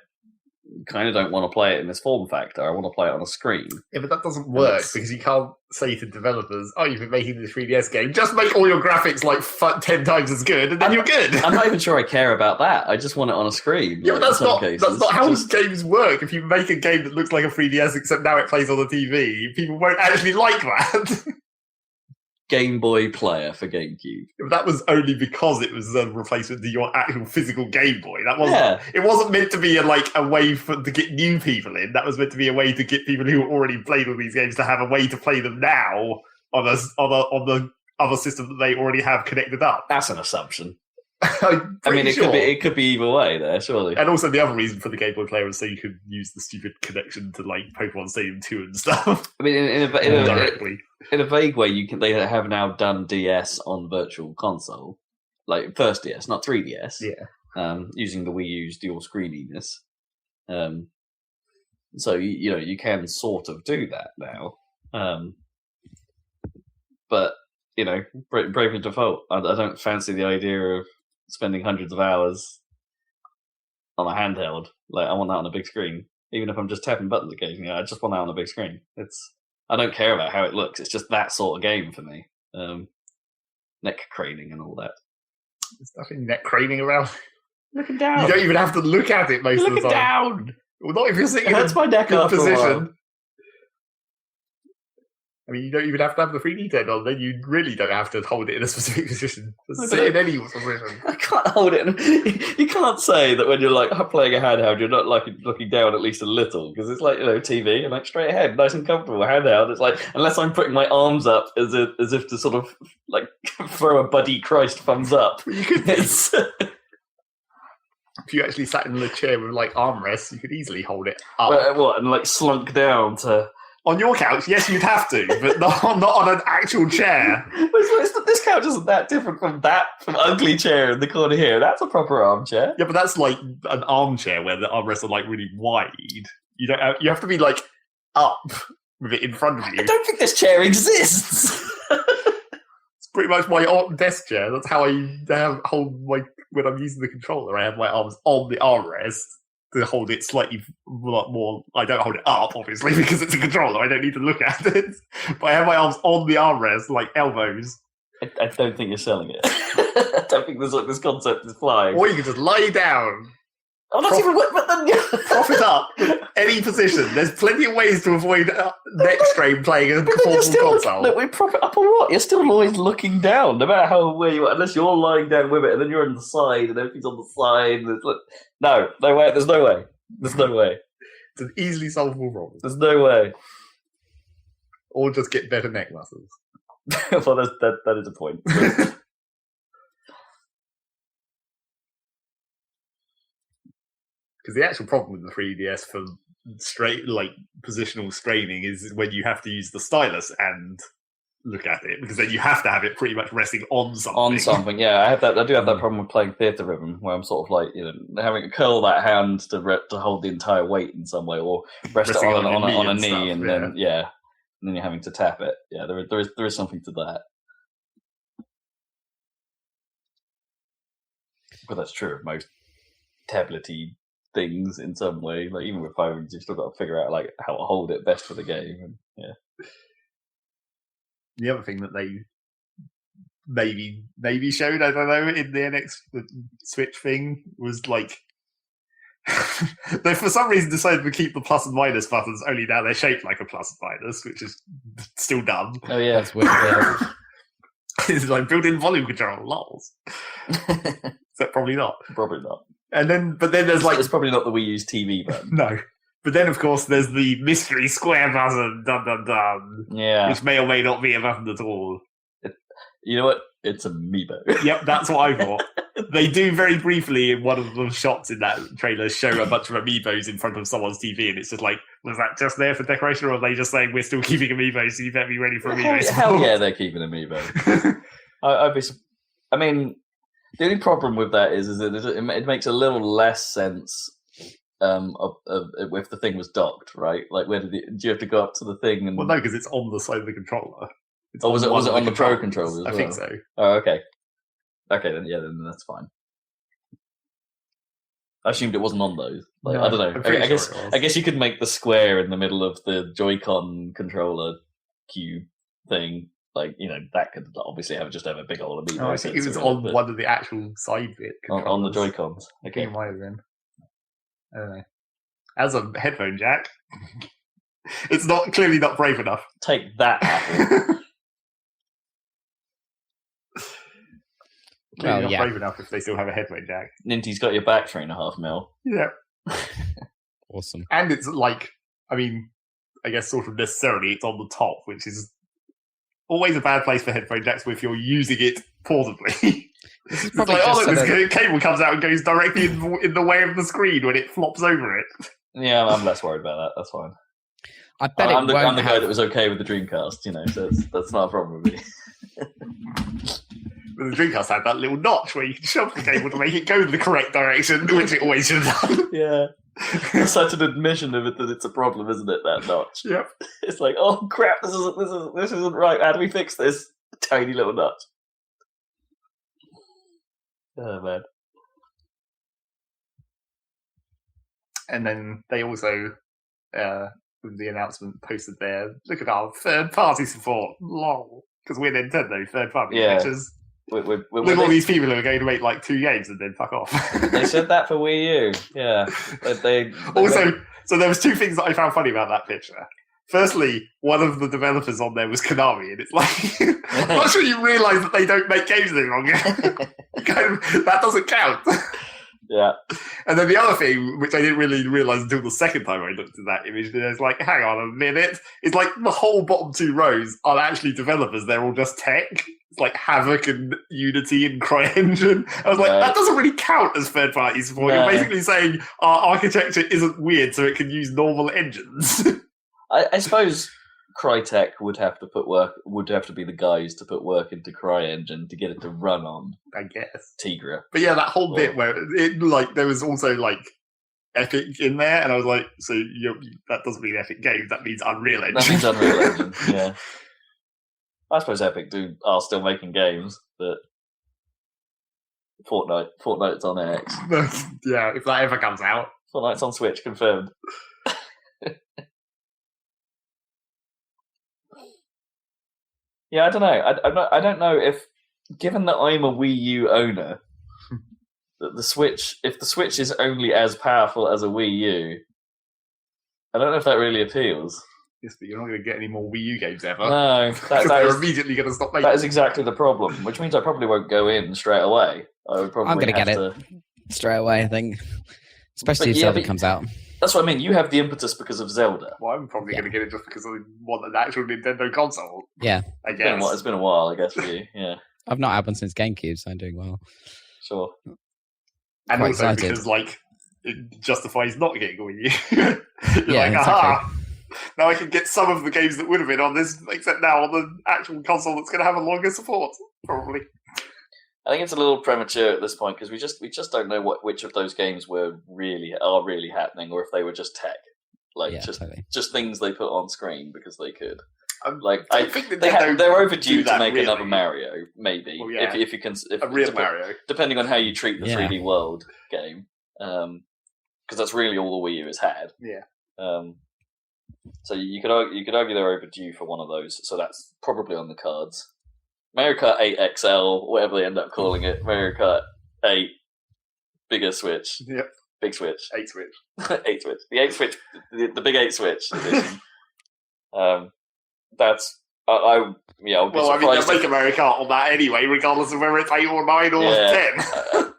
kind of don't want to play it in this form factor. I want to play it on a screen. Yeah, but that doesn't work because you can't say to developers, "Oh, you've been making this 3DS game. Just make all your graphics like 10 times as good, and then you're good." I'm not even sure I care about that. I just want it on a screen. Yeah, but that's not how games work. If you make a game that looks like a 3DS, except now it plays on the TV, people won't actually like that. Game Boy player for GameCube. That was only because it was a replacement to your actual physical Game Boy. That wasn't. It wasn't meant to be a way to get new people in. That was meant to be a way to get people who already played all these games to have a way to play them now on the other system that they already have connected up. That's an assumption. It could be either way there, surely. And also the other reason for the Game Boy Player was so you could use the stupid connection to like Pokemon Stadium 2 and stuff. I mean, directly. In a vague way, they have now done DS on Virtual Console, like first DS, not 3DS. Yeah. Using the Wii U's dual screeniness. So you can sort of do that now. But Bravely Default, I don't fancy the idea of spending hundreds of hours on a handheld. Like, I want that on a big screen. Even if I'm just tapping buttons occasionally, I just want that on a big screen. I don't care about how it looks. It's just that sort of game for me. Neck craning and all that. There's nothing neck craning around. Looking down. You don't even have to look at it most of the time. Down. Well, not if you're sitting in That's my neck good after a while. position. I mean, you don't even have to have the 3D turned on. Then you really don't have to hold it in a specific position. Just sit in any position. I can't hold it. You can't say that when you're like playing a handheld, you're not like looking down at least a little, because it's like TV and like straight ahead, nice and comfortable. Handheld, it's like unless I'm putting my arms up as if to sort of like throw a buddy Christ thumbs up. You could. If you actually sat in the chair with like armrests, you could easily hold it up. What, and like slunk down to. On your couch, yes, you'd have to, but not on an actual chair. This couch isn't that different from ugly chair in the corner here. That's a proper armchair. Yeah, but that's like an armchair where the armrests are like really wide. You have to be like up with it in front of you. I don't think this chair exists. It's pretty much my desk chair. That's how I hold when I'm using the controller. I have my arms on the armrest to hold it slightly more. I don't hold it up, obviously, because it's a controller. I don't need to look at it. But I have my arms on the armrest, like elbows. I don't think you're selling it. I don't think this concept is flying. Or you can just lie down. Oh, that's even worse. But then prop it up, any position. There's plenty of ways to avoid neck strain playing a portable console. Look, we prop it up or what? You're still always looking down, no matter how where you are, unless you're lying down with it, and then you're on the side, and everything's on the side. No way. There's no way. There's no way. It's an easily solvable problem. There's no way. Or just get better neck muscles. Well, that is a point. Because the actual problem with the 3DS for positional straining is when you have to use the stylus and look at it, because then you have to have it pretty much resting on something. On something, yeah. I do have that problem with playing Theatre Rhythm, where I'm sort of like, having to curl that hand to hold the entire weight in some way, or rest it on a knee, and then you're having to tap it. Yeah, there is something to that. But that's true of most tablet-y things in some way. Like even with phones, you've still got to figure out like how to hold it best for the game. And, yeah. The other thing that they maybe showed, I don't know, in the NX Switch thing was like they for some reason decided to keep the plus and minus buttons, only now they're shaped like a plus and minus, which is still dumb. Oh yeah, that's weird. It's like built-in volume control, lols. So probably not. Probably not. But then there's like it's probably not the Wii U's TV button. No. But then of course there's the mystery square button, dun dun dun. Yeah. Which may or may not be a button at all. You know what? It's Amiibo. Yep, that's what I thought. They do very briefly in one of the shots in that trailer show a bunch of Amiibos in front of someone's TV, and it's just like, was that just there for decoration, or are they just saying we're still keeping Amiibos, so you better be ready for Amiibos? Hell yeah, they're keeping Amiibo. I mean, the only problem with that is that it makes a little less sense if the thing was docked, right? Like, do you have to go up to the thing? And... Well, no, because it's on the side of the controller. Was it on the Pro controller as well? I think so. Oh, okay. Okay, then that's fine. I assumed it wasn't on those. Like, no, I don't know. I guess you could make the square in the middle of the Joy-Con controller cube thing. Like, that could obviously have a big old Amiibo. I think it was on one of the actual side bit controllers. On the Joy-Cons. Okay. I think it might have been. I don't know. As a headphone jack, it's clearly not brave enough. Take that, Apple. Not brave enough if they still have a headphone jack. Ninty's got your back 3.5 mil. Yeah. Awesome. And it's like, I guess sort of necessarily it's on the top, which is always a bad place for headphone jacks if you're using it portably. This is It's probably like, just this sort of- cable comes out and goes directly in the way of the screen when it flops over it. Yeah, I'm less worried about that. That's fine. I bet I'm it the won't guy have. that was okay with the Dreamcast, so that's not a problem with me. But the Dreamcast had that little notch where you can shove the cable to make it go the correct direction, which it always should have done. Yeah. It's such an admission of it that it's a problem, isn't it, that notch? Yep. It's like, oh crap, this isn't right. How do we fix this? Tiny little notch. Oh man. And then they also, with the announcement, posted there, look at our third-party support. Lol. Because we're Nintendo, third-party features. Look at all these people who are going to make like 2 games and then fuck off. They said that for Wii U. Yeah. They also, so there was 2 things that I found funny about that picture. Firstly, one of the developers on there was Konami, and it's like, I'm not sure you realise that they don't make games any longer. That doesn't count. Yeah. And then the other thing, which I didn't really realise until the second time I looked at that image, it's like, hang on a minute. It's like the whole bottom 2 rows are actually developers. They're all just tech. It's like Havoc and Unity and CryEngine. I was like, that doesn't really count as third-party support. No. You're basically saying our architecture isn't weird, so it can use normal engines. I suppose Crytek would have to be the guys to put work into CryEngine to get it to run on, I guess. Tegra. But yeah, that whole bit where it like there was also like Epic in there, and I was like, so that doesn't mean Epic Games, that means Unreal Engine. That means Unreal Engine, yeah. I suppose Epic are still making games, but Fortnite's on X. Yeah, if that ever comes out. Fortnite's on Switch, confirmed. Yeah, I don't know. I don't know if, given that I'm a Wii U owner, that if the Switch is only as powerful as a Wii U, I don't know if that really appeals. Yes, but you're not going to get any more Wii U games ever. No, they're immediately going to stop making. That is exactly the problem, which means I probably won't go in straight away. I'm going to get it straight away, I think. Especially if Zelda comes out. That's what I mean. You have the impetus because of Zelda. Well, I'm probably going to get it just because I want an actual Nintendo console. Yeah. I guess. It's been a while, I guess, for you. Yeah. I've not had one since GameCube, so I'm doing well. Sure. And quite also excited. because, like, it justifies not getting a Wii U. You're Yeah, like, exactly. aha! Now I can get some of the games that would have been on this, except now on the actual console that's going to have a longer support, probably. I think it's a little premature at this point because we just don't know which of those games are really happening, or if they were just tech, just things they put on screen because they could. I think they're overdue to make really. another Mario, maybe. Well, yeah. If you can, A real Mario, depending on how you treat the 3D World game, because that's really all the Wii U has had. Yeah. So you could argue they're overdue for one of those. So that's probably on the cards. Mario Kart 8 XL, whatever they end up calling it, Mario Kart 8, bigger Switch, Yep. Big Switch, 8 Switch, 8 Switch, the 8 Switch, the big 8 Switch edition. That's I'll be surprised. Well, I mean, they'll make a Mario Kart on that anyway, regardless of whether it's 8 or 9 or 10.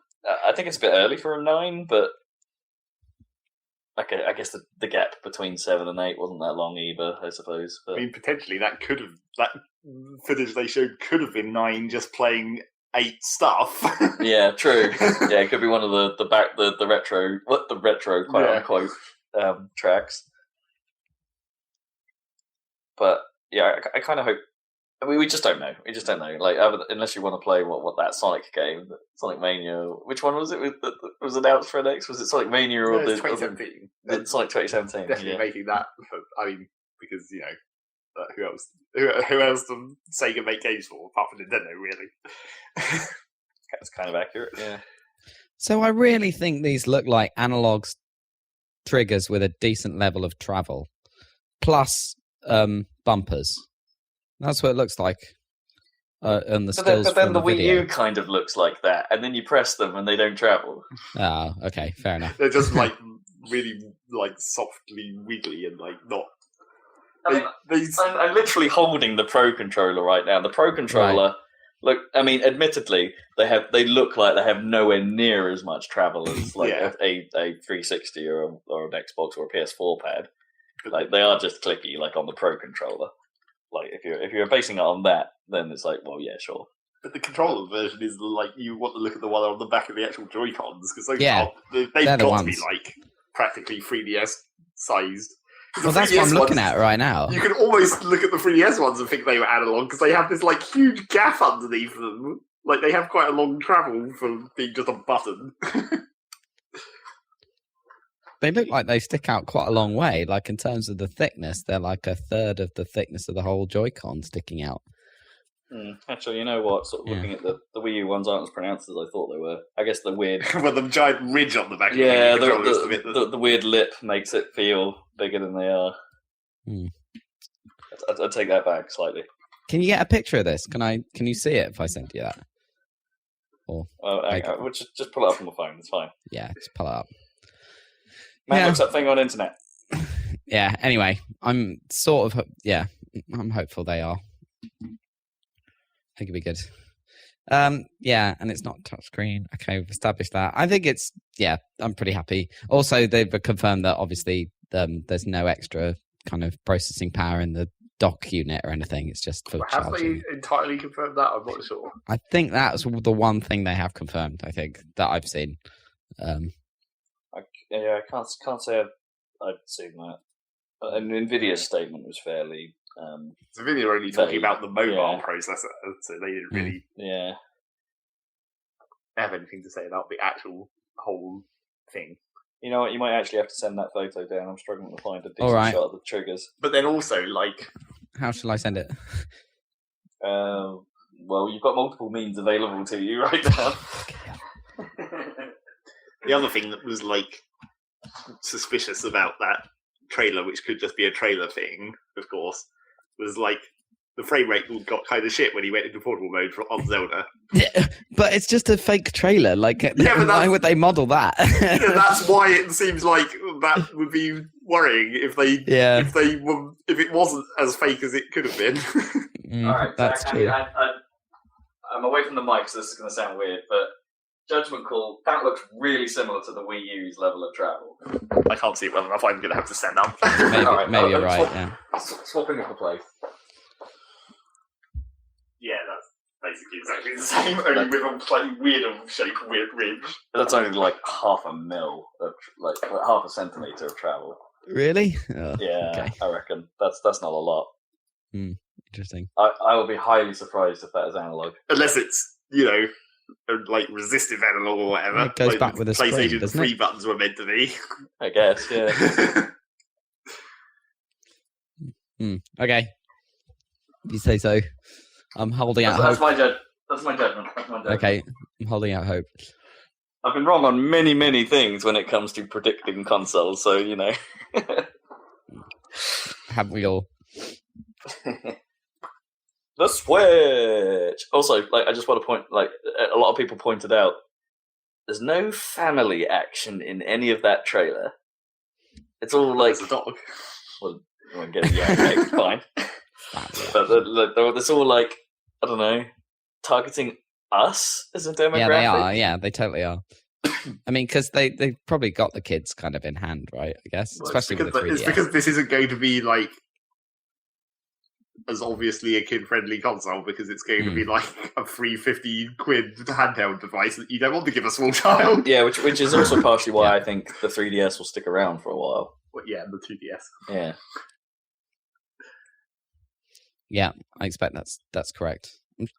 I think it's a bit early for a 9, but I guess the gap between 7 and 8 wasn't that long either, I suppose. But I mean, potentially that footage they showed could have been 9 just playing 8 stuff. Yeah, true. Yeah, it could be one of the retro quote unquote tracks. But yeah, I kind of hope. I mean, we just don't know. We just don't know. Like, unless you want to play what that Sonic game, Sonic Mania. Which one was it? That was announced for NX? Was it Sonic Mania or the 2017? Sonic 2017? Definitely making that. I mean, because who else? Who else does Sega make games for apart from Nintendo? Really? That's kind of accurate. Yeah. So I really think these look like analog triggers with a decent level of travel, plus bumpers. That's what it looks like on the stills. But then from the Wii video. U kind of looks like that, and then you press them and they don't travel. Oh, okay, fair enough. They're just like really like softly wiggly and like not. I'm literally holding the Pro Controller right now. The Pro Controller, look. I mean, admittedly, they look like they have nowhere near as much travel as like a 360 or an Xbox or a PS4 pad. Like they are just clicky, like on the Pro Controller. Like if you're basing it on that, then it's like, well, yeah, sure. But the controller version is like you want to look at the one on the back of the actual Joy-Cons because they've they're the got ones. to be like practically 3DS sized. Well, that's what I'm looking at right now. You can almost look at the 3DS ones and think they were analog because they have this like huge gaff underneath them. Like they have quite a long travel from being just a button. They look like they stick out quite a long way. Like in terms of the thickness, they're like a third of the thickness of the whole Joy-Con sticking out. Actually, you know what? Sort of looking at the Wii U ones aren't as pronounced as I thought they were. I guess the weird... Well, the giant ridge on the back yeah, of the weird lip makes it feel bigger than they are. I'd take that back slightly. Can you get a picture of this? Can you see it if I send you that? Or we'll just pull it up on the phone. It's fine. Yeah, just pull it up. Man looks up thing on internet. Yeah. Anyway, I'm I'm hopeful they are. I think it'll be good. Yeah, and it's not touchscreen. Okay, we've established that. I think I'm pretty happy. Also, they've confirmed that obviously there's no extra kind of processing power in the dock unit or anything. It's just for charging. Have they entirely confirmed that? I'm not sure. I think that's the one thing they have confirmed. I think that I've seen. I can't say I've seen that. And Nvidia's statement was fairly. Nvidia are only talking about the mobile processor, so they didn't really have anything to say about the actual whole thing. You know what? You might actually have to send that photo down. I'm struggling to find a decent shot of the triggers. But then also, like, how shall I send it? Well, you've got multiple means available to you right now. The other thing that was like suspicious about that trailer, which could just be a trailer thing, of course, was like the frame rate got kind of shit when he went into portable mode on Zelda. Yeah, but it's just a fake trailer. Like, why would they model that? That's why it seems like that would be worrying if it wasn't as fake as it could have been. All right, that's true. I'm away from the mic, so this is going to sound weird, but judgment call, that looks really similar to the Wii U's level of travel. I can't see it well enough. I'm going to have to stand up. Maybe you're right. Swapping of the place. Yeah, that's basically exactly the same, only with a slightly weirder shape, weird ridge. That's only like half a mil, half a centimetre of travel. Really? Oh, yeah, okay. I reckon that's not a lot. Interesting. I will be highly surprised if that is analog, unless it's like resistive analog or whatever. It goes back with a PlayStation spring, 3 buttons were meant to be. I guess, yeah. Okay. You say so. I'm holding out hope. That's my judgment. Okay, I'm holding out hope. I've been wrong on many, many things when it comes to predicting consoles, so, you know. Haven't we all? The Switch! Also, I just want to point, a lot of people pointed out, there's no family action in any of that trailer. It's all like... There's a dog. Well, I'm getting okay, fine. But it's all like, I don't know, targeting us as a demographic. Yeah, they are. Yeah, they totally are. I mean, because they've probably got the kids kind of in hand, right? I guess, especially with the 3DS. It's because this isn't going to be like as obviously a kid-friendly console, because it's going to be like a free £50 handheld device that you don't want to give a small child. Yeah, which is also partially why I think the 3DS will stick around for a while. Well, yeah, the 2DS. Yeah. Yeah, I expect that's correct.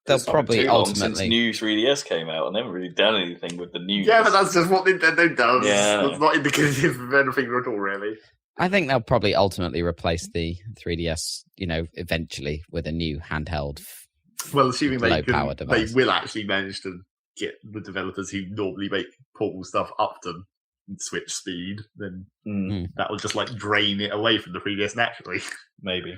They'll probably ultimately. Since new 3DS came out, and they haven't really done anything with the new. Yeah, but that's just what Nintendo does. Yeah, that's not indicative of anything at all, really. I think they'll probably ultimately replace the 3DS, eventually with a new handheld. Well, assuming low-power device. They will actually manage to get the developers who normally make portable stuff up to Switch speed, then that will just drain it away from the 3DS naturally. Maybe.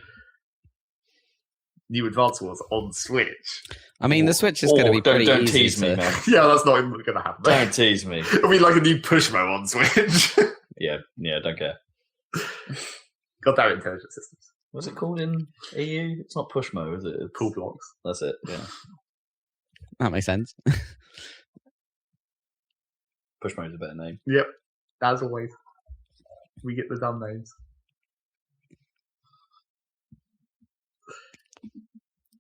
New Advance Wars on Switch. I mean, the Switch is going to be pretty easy. Don't tease me, man. Yeah, that's not even going to happen. Don't tease me. It'll be like a new Pushmo on Switch. Yeah, don't care. God damn it, Intelligent Systems. What's it called in EU? It's not Pushmo, is it? It's Cool Blocks. That's it, yeah. That makes sense. Pushmo's a better name. Yep, as always. We get the dumb names.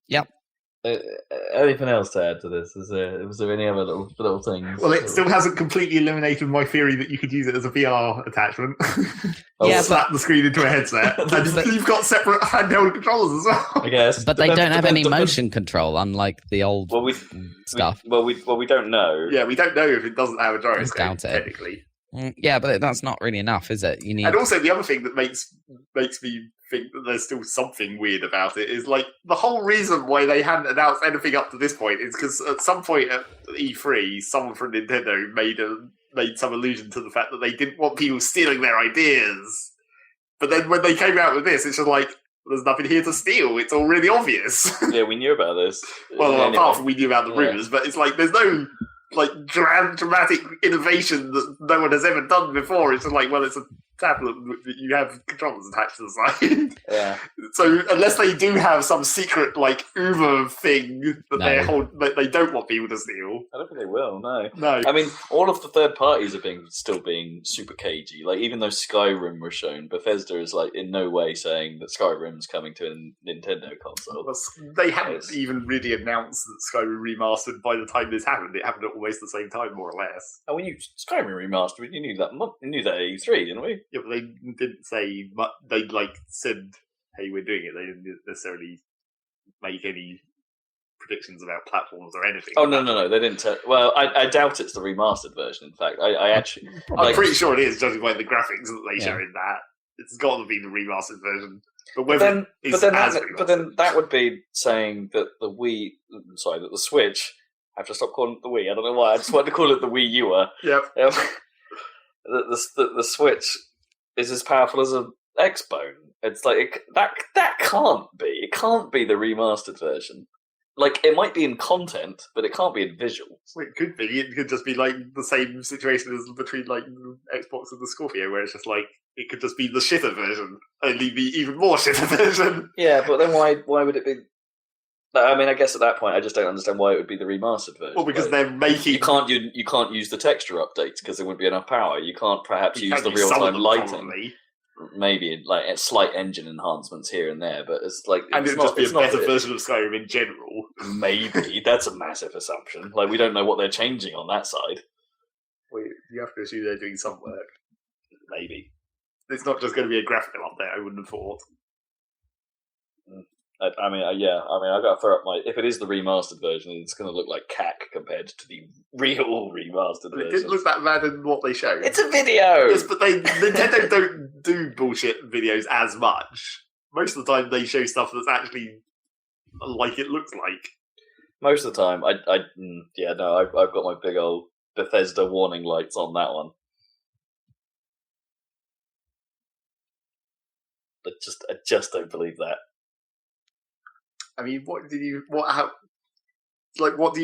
Yep. Anything else to add to this? Was there any other little things? Well, it still hasn't completely eliminated my theory that you could use it as a VR attachment. Slap the screen into a headset, and you've got separate handheld controllers as well. I guess, but they don't have any motion control, unlike the old stuff. We don't know. Yeah, we don't know if it doesn't have a gyroscope. Doubt it. Technically. Yeah, but that's not really enough, is it? You need. And also, the other thing that makes me think that there's still something weird about it is like the whole reason why they hadn't announced anything up to this point is because at some point at E3, someone from Nintendo made some allusion to the fact that they didn't want people stealing their ideas. But then when they came out with this, it's just like, there's nothing here to steal. It's already obvious. Yeah, we knew about this. Well, anyway. Apart from we knew about the rumours, but it's like there's no like dramatic innovation that no one has ever done before. It's just like, well, it's a tablet that you have controllers attached to the side. Yeah. So unless they do have some secret like Uber thing that they don't want people to steal, I don't think they will. No. No. I mean, all of the third parties are still being super cagey. Like even though Skyrim was shown, Bethesda is like in no way saying that Skyrim's coming to a Nintendo console. They haven't even really announced that Skyrim remastered by the time this happened. It happened at almost the same time, more or less. Oh, we knew Skyrim remastered. You knew that. We knew that at E3, didn't we? Yeah, but they didn't say much. They said, "Hey, we're doing it." They didn't necessarily make any predictions about platforms or anything. Oh no, they didn't. Well, I doubt it's the remastered version. In fact, I actually, I'm pretty sure it is, judging by the graphics that they show in that. It's got to be the remastered version. But then that would be saying that that the Switch. I have to stop calling it the Wii. I don't know why. I just want to call it the Wii U. Yep. The Switch is as powerful as an Xbone. It's like that can't be. It can't be the remastered version. Like it might be in content, but it can't be in visual. Well, it could be. It could just be like the same situation as between like the Xbox and the Scorpio, where it's just like it could just be the shitter version, only the even more shitter version. Yeah, but then why would it be? I mean, I guess at that point, I just don't understand why it would be the remastered version. Well, because they're making you can't use the texture updates because there wouldn't be enough power. You can't perhaps use the real time lighting. Probably. Maybe like slight engine enhancements here and there, but it's like and it'd just be a better version of Skyrim in general. Maybe that's a massive assumption. Like we don't know what they're changing on that side. Well, you have to assume they're doing some work. Maybe it's not just going to be a graphical update. I wouldn't have thought. I mean, I got to throw up if it is the remastered version, it's going to look like cack compared to the real remastered version. It didn't look that bad in what they showed. It's a video! Yes, but Nintendo don't do bullshit videos as much. Most of the time they show stuff that's actually like it looks like. Most of the time, I've got my big old Bethesda warning lights on that one. I just don't believe that. I mean, what do you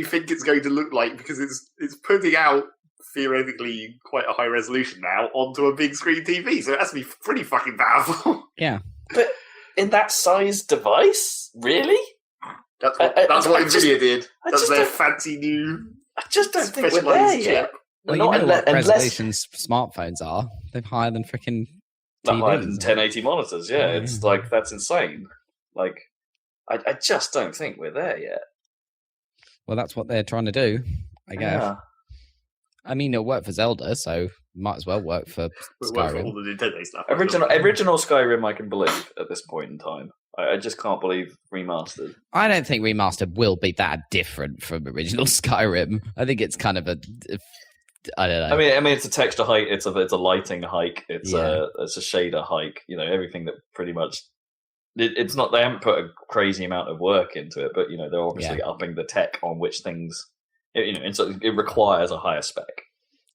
think it's going to look like? Because it's putting out theoretically quite a high resolution now onto a big screen TV, so it has to be pretty fucking powerful. Yeah, but in that size device, really? That's what Nvidia did. That's their fancy new. I just don't think we're there yet. Well, you know what resolutions smartphones are? They're higher than freaking. Higher than 1080 monitors. Yeah, it's like that's insane. Like. I just don't think we're there yet. Well, that's what they're trying to do, I guess. Yeah. I mean, it'll work for Zelda, so might as well work for Skyrim. Work for all the Nintendo stuff. Original Skyrim, I can believe at this point in time. I just can't believe remastered. I don't think remastered will be that different from original Skyrim. I think it's kind of I don't know. I mean, it's a texture hike. It's a lighting hike. It's a shader hike. You know, everything that pretty much. It's not. They haven't put a crazy amount of work into it, but you know they're obviously upping the tech on which things. And so it requires a higher spec.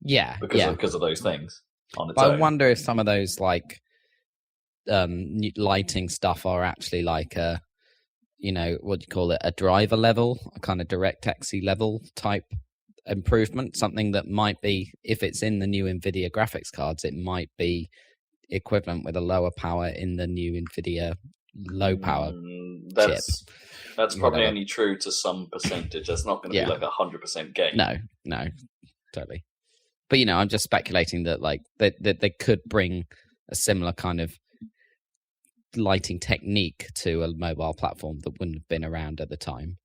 Yeah, because of those things. On its own. I wonder if some of those like lighting stuff are actually like a, what do you call it, a driver level, a kind of DirectXy level type improvement. Something that might be, if it's in the new NVIDIA graphics cards, it might be equivalent with a lower power in the new NVIDIA low power chip. That's probably only true to some percentage. That's not going to be like 100% gain. No, totally. But I'm just speculating that like they could bring a similar kind of lighting technique to a mobile platform that wouldn't have been around at the time.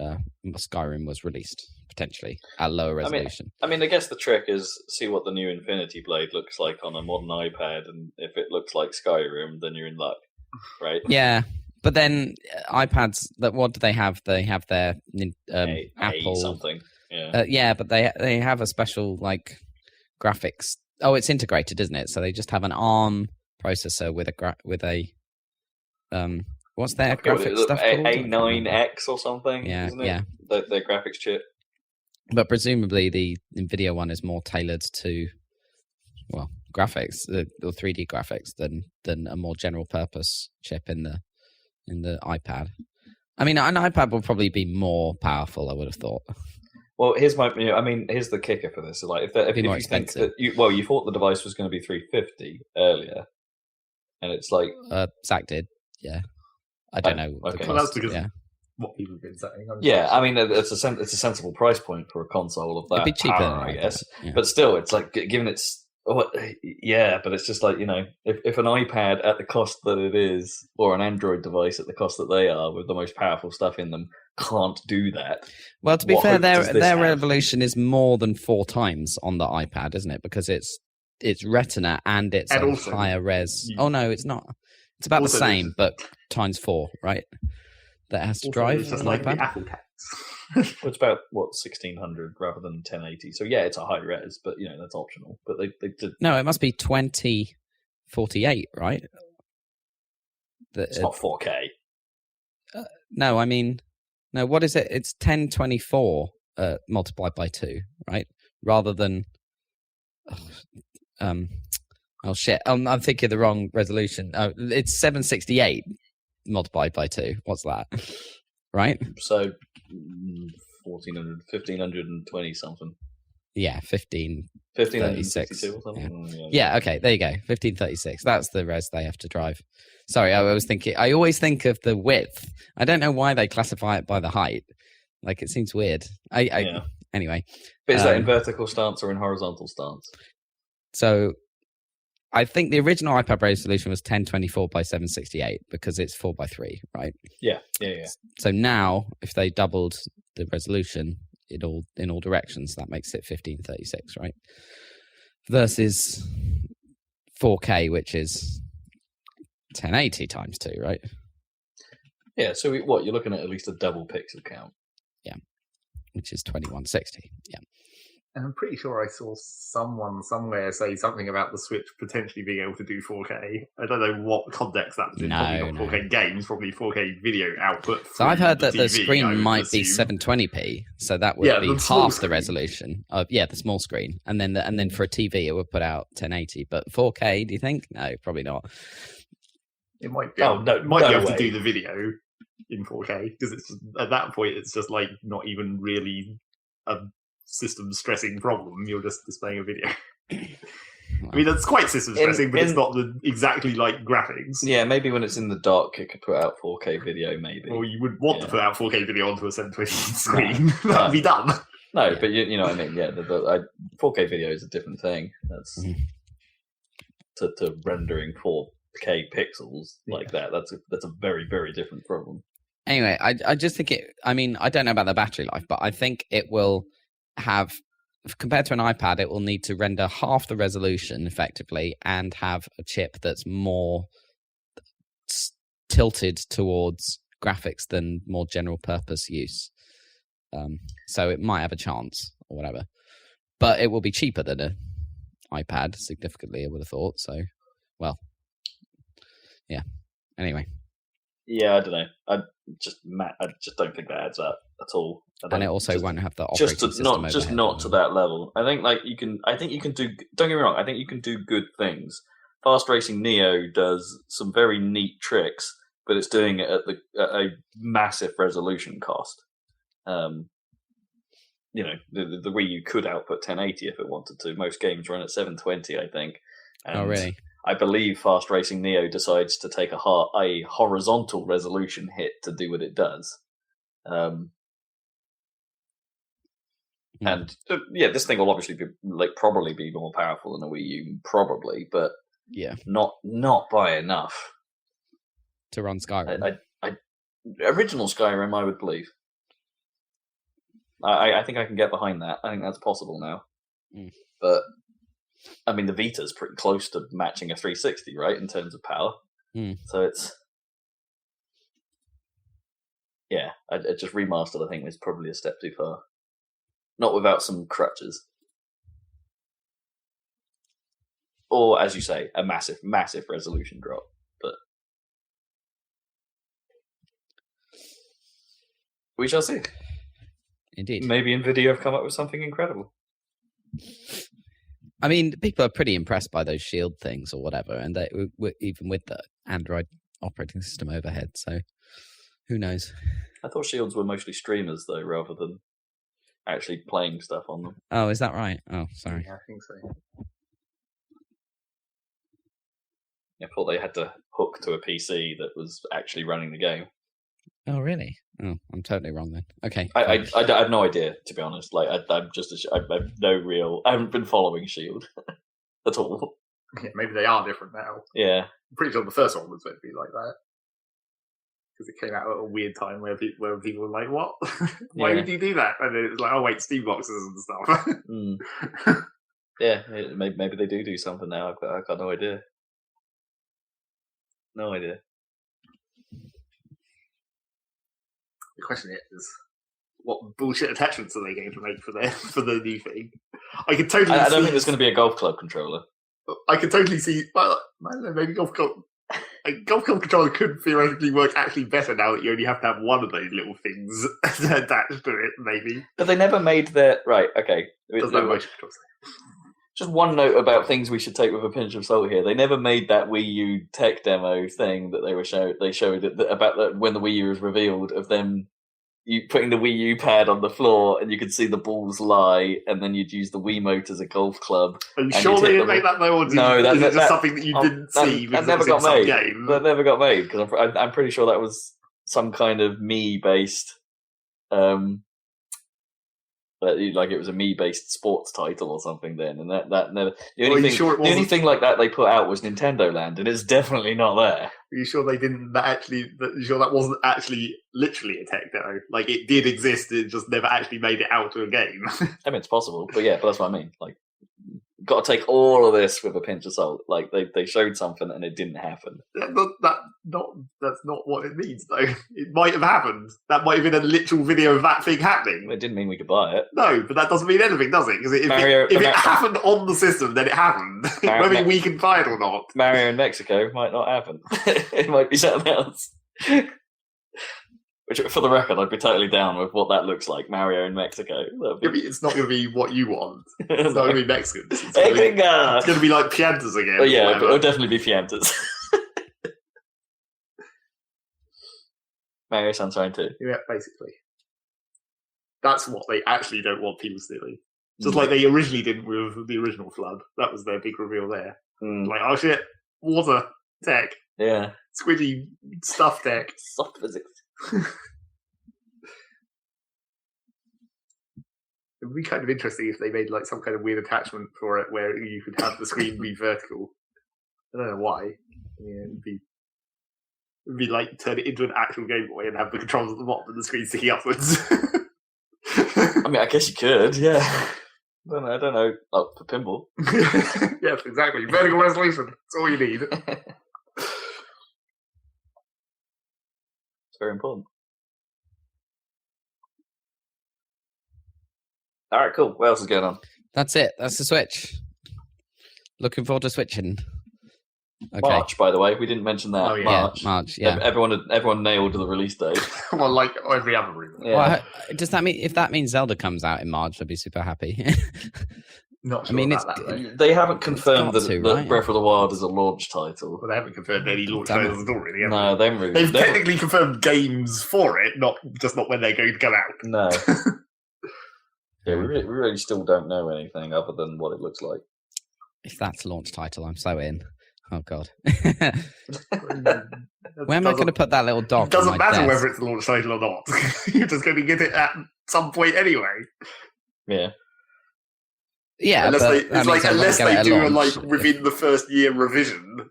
Skyrim was released, potentially at lower resolution. I guess the trick is see what the new Infinity Blade looks like on a modern iPad, and if it looks like Skyrim, then you're in luck, right? Yeah, but then iPads, what do they have? They have their Apple something. Yeah, yeah, but they have a special like graphics. Oh, it's integrated, isn't it? So they just have an ARM processor with a what's their graphics stuff called? A9X or something. Yeah, isn't it? yeah. Their graphics chip. But presumably the NVIDIA one is more tailored to, well, graphics or 3D graphics than a more general purpose chip in the iPad. I mean, an iPad will probably be more powerful, I would have thought. Well, here's the kicker for this. Like, if you think that you thought the device was going to be $350 earlier, and it's like Zach did, yeah. I don't know. Okay. Well, that's because what people have been saying. I mean, it's a sensible price point for a console of that. It'd be cheaper, power, I guess. Yeah. But still, it's like given its. But it's just like, if an iPad at the cost that it is, or an Android device at the cost that they are, with the most powerful stuff in them, can't do that. Well, to be fair, their revolution is more than 4 times on the iPad, isn't it? Because it's Retina and it's a higher res. Oh no, it's not. It's about the same, but times 4, right? That has to drive. It's just like the Apple tax. Well, it's about 1600 rather than 1080. So yeah, it's a high res, but that's optional. But they did. No, it must be 2048, right? It's not 4K. No, I mean, no. What is it? It's 1024 multiplied by 2, right? Rather than. Oh shit! I'm thinking the wrong resolution. Oh, it's 768 multiplied by 2. What's that? Right? So 1520 something. Yeah, 1536 or something. Yeah, okay, there you go. 1536. That's the res they have to drive. Sorry, I always think of the width. I don't know why they classify it by the height. Like, it seems weird. Anyway. But is that in vertical stance or in horizontal stance? So I think the original iPad resolution was 1024 by 768 because it's 4:3, right? Yeah. So now, if they doubled the resolution in all directions, that makes it 1536, right? Versus 4K, which is 1080 times 2, right? Yeah. So you're looking at least a double pixel count. Yeah, which is 2160. Yeah. And I'm pretty sure I saw someone somewhere say something about the Switch potentially being able to do 4K. I don't know what context that was in. Probably not 4K games, probably 4K video output. So I've heard that the screen might be 720p, so that would be half the resolution of the small screen, and then for a TV it would put out 1080. But 4K, do you think? No, probably not. It might be. Be able to do the video in 4K because it's at that point it's just like not even really a system stressing problem. You're just displaying a video. I mean, that's quite system stressing, but it's not exactly like graphics. Yeah, maybe when it's in the dock, it could put out 4K video, maybe. Well, you would want to put out 4K video onto a 720 screen. That would be dumb. No, but you know what I mean. Yeah, the 4K video is a different thing. That's to rendering 4K pixels like that. That's a very, very different problem. Anyway, I just think I mean, I don't know about the battery life, but I think it will have, compared to an iPad, it will need to render half the resolution effectively and have a chip that's more tilted towards graphics than more general purpose use. So it might have a chance or whatever, but it will be cheaper than an iPad significantly, I would have thought. So, well, yeah. Anyway. Yeah, I don't know. I just don't think that adds up at all. And it also won't have the operating system overhead. Not to that level. I think you can do. Don't get me wrong. I think you can do good things. Fast Racing Neo does some very neat tricks, but it's doing it at a massive resolution cost. The Wii U could output 1080 if it wanted to. Most games run at 720, I think. And oh, really? I believe Fast Racing Neo decides to take a horizontal resolution hit to do what it does. And this thing will obviously be probably be more powerful than a Wii U, probably, but not by enough to run Skyrim. Original Skyrim, I would believe. I think I can get behind that. I think that's possible now. But I mean, the Vita's pretty close to matching a 360, right, in terms of power. So it's I just remastered. I think was probably a step too far. Not without some crutches, or as you say, a massive resolution drop. But we shall see. Indeed. Maybe NVIDIA have come up with something incredible. I mean, people are pretty impressed by those Shield things or whatever, and they even with the Android operating system overhead. So, who knows? I thought Shields were mostly streamers, though, rather than actually playing stuff on them. Oh, is that right? Oh, sorry. Yeah, I think so. I thought they had to hook to a PC that was actually running the game. Oh, really? Oh, I'm totally wrong then. Okay. I have no idea, to be honest. Like, I have no real. I haven't been following Shield at all. Yeah, maybe they are different now. Yeah, I'm pretty sure the first one was meant to be like that because it came out at a weird time where people were like, "What? Why would you do that?" And it was like, "Oh wait, Steam boxes and stuff." Yeah, maybe they do something now. I've got no idea. No idea. The question is, what bullshit attachments are they going to make for the new thing? I could totally. I don't think there's going to be a golf club controller. I could totally see. Well, I don't know. Maybe golf club controller could theoretically work actually better now that you only have to have one of those little things attached to it. Maybe. But they never made that right. Okay. Does that motion control say? Just one note about things we should take with a pinch of salt here. They never made that Wii U tech demo thing that they showed about when the Wii U was revealed of them putting the Wii U pad on the floor and you could see the balls lie, and then you'd use the Wiimote as a golf club. Are you sure they didn't make that though? Or no, is it just something that you didn't see? That never got made. That never got made because I'm pretty sure that was some kind of me-based. Like it was a me-based sports title or something then, and that never. The only thing like that they put out was Nintendo Land, and it's definitely not there. Are you sure they didn't actually? You sure that wasn't actually literally a tech demo? Like it did exist, it just never actually made it out to a game. I mean, it's possible, but that's what I mean. Like, got to take all of this with a pinch of salt. Like they showed something and it didn't happen. That's not what it means, though. It might have happened. That might have been a literal video of that thing happening. It didn't mean we could buy it. No, but that doesn't mean anything, does it? Because if it happened on the system, then it happened. Whether we can buy it or not. Mario in Mexico might not happen. It might be something else. Which, for the record, I'd be totally down with what that looks like, Mario in Mexico. It's not going to be what you want. It's not going to be Mexican. It's going to be like Piantas again. Oh, yeah, but it'll definitely be Piantas. Mario Sunshine 2. Yeah, basically. That's what they actually don't want people stealing. Just like they originally did with the original Flood. That was their big reveal there. Like, oh shit, water tech. Yeah. Squidgy stuff tech. Soft physics. It would be kind of interesting if they made like some kind of weird attachment for it where you could have the screen be vertical. I don't know why. Yeah, it'd be like turn it into an actual Game Boy and have the controls at the bottom and the screen sticking upwards. I mean, I guess you could, yeah. I don't know. Oh, for pinball. Yes, exactly. Vertical resolution. That's all you need. Very important. All right, cool. What else is going on? That's it. That's the Switch. Looking forward to switching. Okay. March, by the way, we didn't mention that. Oh, yeah. March. Yeah. Everyone nailed the release date. Well, like every other rumor. Yeah. Well, does that mean if that means Zelda comes out in March, I'd be super happy. Not sure about that, though. They haven't confirmed that right? Breath of the Wild is a launch title. Well, they haven't confirmed any launch titles at all, really. No, they haven't really. They've technically confirmed games for it, not when they're going to come out. No. Yeah, we really still don't know anything other than what it looks like. If that's launch title, I'm so in. Oh god. Where am I going to put that little dock? It doesn't matter desk? whether it's a launch title or not. You're just going to get it at some point anyway. Yeah. Yeah, unless they do a within the first year revision,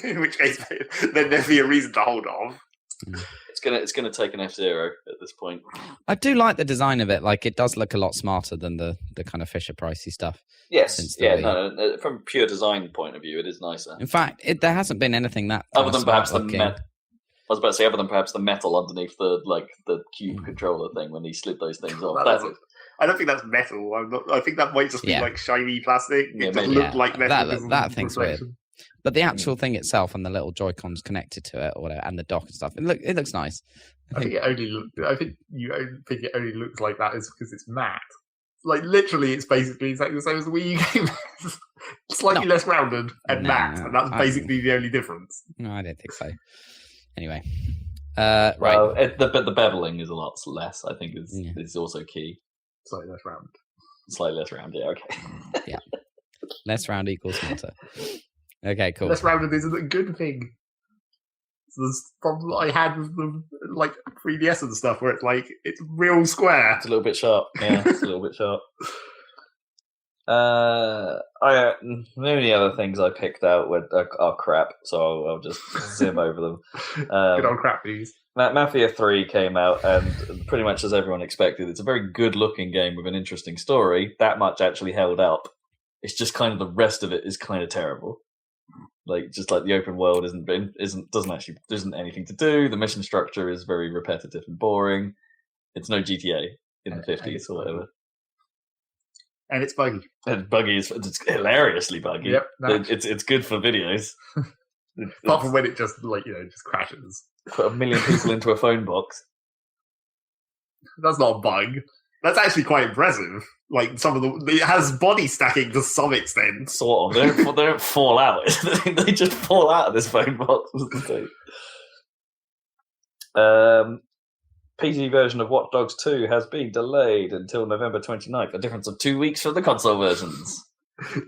in which case then there'd be a reason to hold off. gonna take an F-Zero at this point. I do like the design of it. Like, it does look a lot smarter than the kind of Fisher-Pricey stuff. Yes, no, from a pure design point of view, it is nicer. In fact, there hasn't been anything that other than perhaps the I was about to say, other than perhaps the metal underneath the cube controller thing when he slid those things off. I don't think that's metal. I think that might just be like shiny plastic. It doesn't look like metal. That thing's weird. But the actual thing itself and the little Joy-Cons connected to it, or whatever, and the dock and stuff, it looks nice. I think you think it only looks like that is because it's matte. Like, literally, it's basically exactly the same as the Wii U game. Slightly less rounded and matte, and that's basically the only difference. No, I don't think so. Anyway, right. But the beveling is a lot less. I think is also key. Slightly less round. Slightly less round. Yeah. Okay. Yeah. Less round equals smarter. Okay, cool. Less rounded isn't a good thing. So the problem I had with the 3DS and stuff, where it's real square. It's a little bit sharp. Yeah, it's a little bit sharp. Many other things I picked out are crap, so I'll just zim over them. Good old crap these. Mafia 3 came out, and pretty much as everyone expected, it's a very good-looking game with an interesting story. That much actually held up. It's just kind of the rest of it is kind of terrible. The open world isn't anything to do. The mission structure is very repetitive and boring. It's no GTA in the 50s or whatever. And it's buggy. And buggy it's hilariously buggy. Yep, it's good for videos. Apart from when it just just crashes. Put 1 million people into a phone box. That's not a bug. That's actually quite impressive. Like, it has body stacking to some extent. Sort of. They don't fall out. They just fall out of this phone box. Was the thing. PC version of Watch Dogs 2 has been delayed until November 29th. A difference of 2 weeks for the console versions.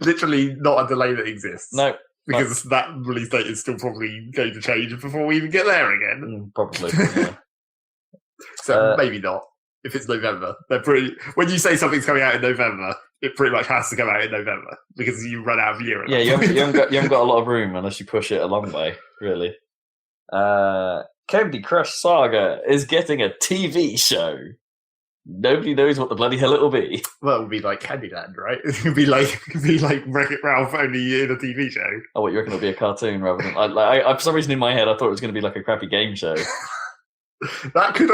Literally not a delay that exists. No. Because that release date is still probably going to change before we even get there again. Probably, yeah. So maybe not. If it's November, when you say something's coming out in November, it pretty much has to come out in November because you run out of year. Yeah, you haven't got a lot of room unless you push it a long way, really. Candy Crush Saga is getting a TV show. Nobody knows what the bloody hell it'll be. Well, it would be like Candyland, right? It would be like Wreck-It Ralph only in a TV show. Oh, what, you reckon it'll be a cartoon rather than... I for some reason in my head, I thought it was going to be like a crappy game show. That could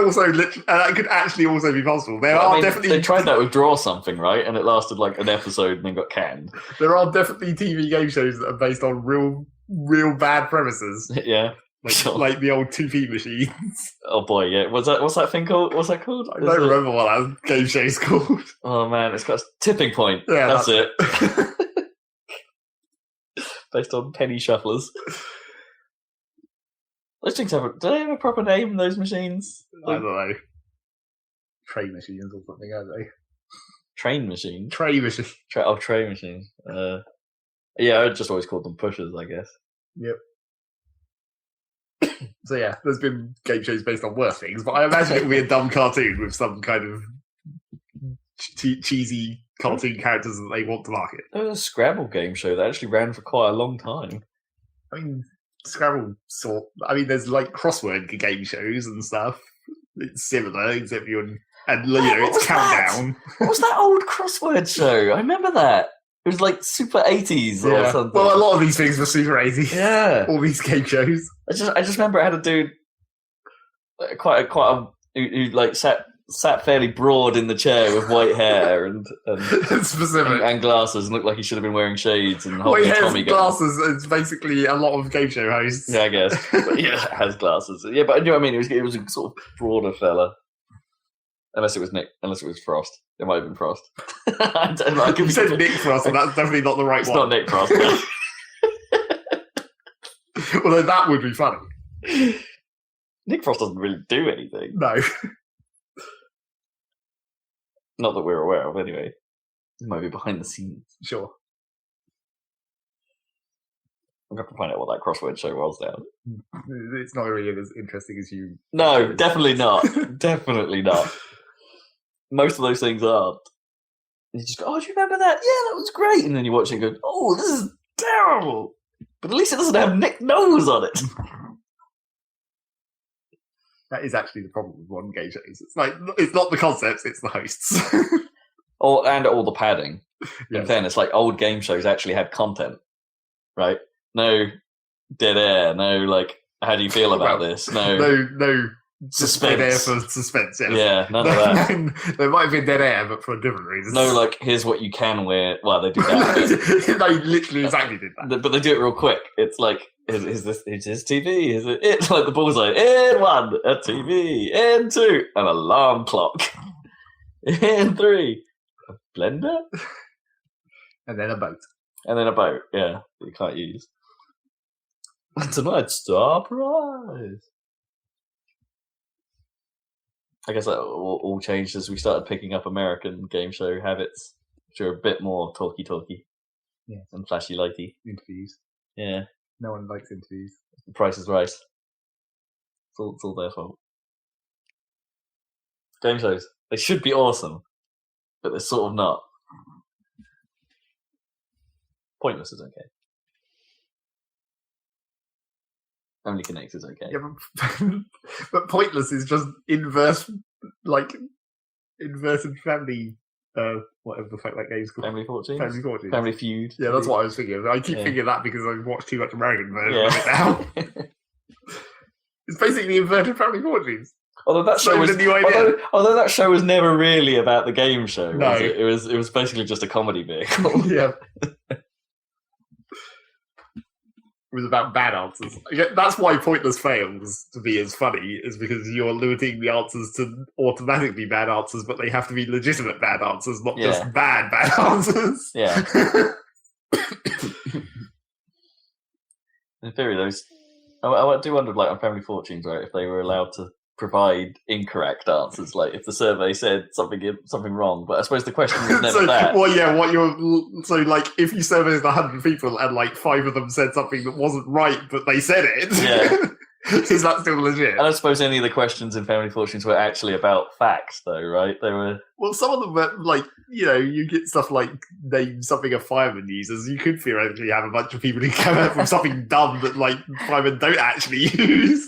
actually also be possible. They tried that with Draw Something, right? And it lasted like an episode and then got canned. There are definitely TV game shows that are based on real bad premises. Yeah. Like the old 2P machines. Oh boy, yeah. What's that thing called? What's that called? I don't remember what that game show's called. Oh man, it's got a tipping point. Yeah, that's it. Based on penny shufflers. Those things do they have a proper name, those machines? I don't know. Train machines or something, aren't they? Train machine? Tray machine. Tray machine. Yeah, I just always called them pushers, I guess. Yep. So yeah, there's been game shows based on worse things, but I imagine it will be a dumb cartoon with some kind of cheesy cartoon characters that they want to market. There was a Scrabble game show that actually ran for quite a long time. I mean, Scrabble there's like crossword game shows and stuff. It's similar, except it's Countdown. What was that old crossword show? I remember that. It was like super 80s or something. Well, a lot of these things were super 80s. Yeah. All these game shows. I just remember I had a dude who sat fairly broad in the chair with white hair and specific and glasses and looked like he should have been wearing shades and white hair and glasses. It's basically a lot of game show hosts. Yeah, I guess. But yeah, has glasses. Yeah, but you know what I mean. It was a sort of broader fella. Unless it was Frost. It might have been Frost. I don't know. You said Nick Frost, and that's definitely not the right it's one. It's not Nick Frost. No. Although that would be funny. Nick Frost doesn't really do anything. No. Not that we're aware of, anyway. He might be behind the scenes. Sure. I'm going to find out what that crossword show was now. It's not really as interesting as you... No, definitely not. Definitely not. Most of those things aren't. You just go, oh, do you remember that? Yeah, that was great. And then you watch it and go, oh, this is terrible. But at least it doesn't have Nick Nose on it. That is actually the problem with modern game shows. It's like it's not the concepts, it's the hosts. And all the padding. Yes. In fairness, like old game shows actually had content, right? No dead air. No, like, how do you feel about this? No suspense. Dead air for suspense. Yes. Yeah, none of that. There might have been dead air, but for different reasons. No, like, here's what you can wear. Well, they do that. They literally exactly did that. But they do it real quick. It's like, is this TV? Is it? It's like the bullseye. In 1, a TV. In 2, an alarm clock. In 3, a blender. And then a boat. Yeah, that you can't use. Tonight's star prize. I guess that all changed as we started picking up American game show habits, which are a bit more talky, yeah, and flashy lighty. Interviews. Yeah, no one likes interviews. The Price is Right. It's all their fault. Game shows, they should be awesome, but they're sort of not. Pointless is okay. Family Connect is okay. Yeah, but Pointless is just inverted family. Whatever the fuck that game's called. Family Fortunes. Family Feud. Yeah, that's what I was thinking. I keep thinking that because I've watched too much American version of it now. It's basically inverted Family Fortunes. Although that show was, although that show was never really about the game show. No, was it? It was basically just a comedy vehicle. Yeah. It was about bad answers. That's why Pointless fails to be as funny, is because you're limiting the answers to automatically bad answers, but they have to be legitimate bad answers, not just bad answers. Yeah. In theory, those. I do wonder, like, on Family Fortunes, right, if they were allowed to provide incorrect answers, like if the survey said something wrong, but I suppose the question was never that. Well, yeah, like if you surveyed 100 people and like 5 of them said something that wasn't right, but they said it, is that still legit? And I suppose any of the questions in Family Fortunes were actually about facts, though, right? They were. Well, some of them were like, you get stuff like name something a fireman uses. You could theoretically have a bunch of people who come up with something dumb that like firemen don't actually use.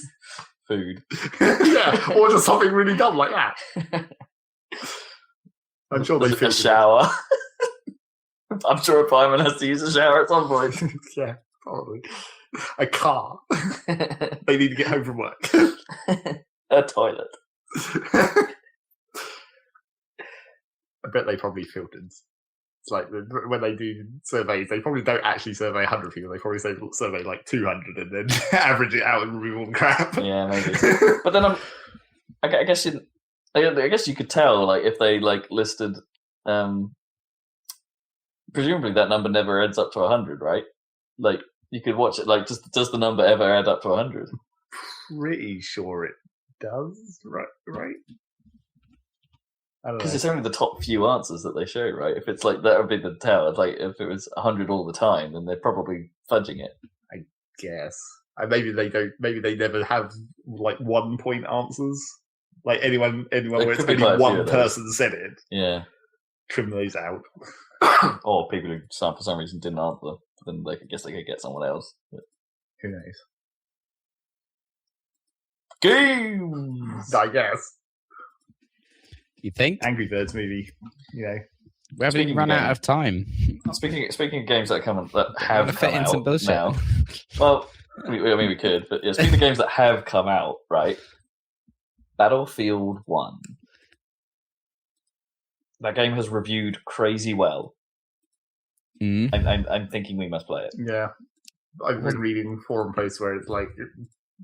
Food. Yeah, or just something really dumb like that. I'm sure they a shower. I'm sure a fireman has to use a shower at some point. Yeah, probably. A car. They need to get home from work. A toilet. I bet they probably filtered. It's like when they do surveys, they probably don't actually survey 100 people. They probably survey like 200 and then average it out and remove all the crap. Yeah, maybe. But then I guess you could tell, like, if they like listed. Presumably, that number never adds up to 100, right? Like, you could watch it. Like, does the number ever add up to 100? Pretty sure it does. Right. Because it's only the top few answers that they show, right? If it's like that would be the tell. It's like if it was 100 all the time, then they're probably fudging it. I guess. Maybe they don't. Maybe they never have like 1 point answers. Like anyone where it's only one person said it. Yeah. Trim those out. Or people who for some reason didn't answer. Then they could get someone else. But who knows? Games. I guess. You think? Angry Birds movie, We haven't run out of time. Speaking of games that have fit in some bullshit now. Well, we could, but yeah, speaking of games that have come out, right? Battlefield 1. That game has reviewed crazy well. I'm thinking we must play it. Yeah. I've been reading forum posts where it's like,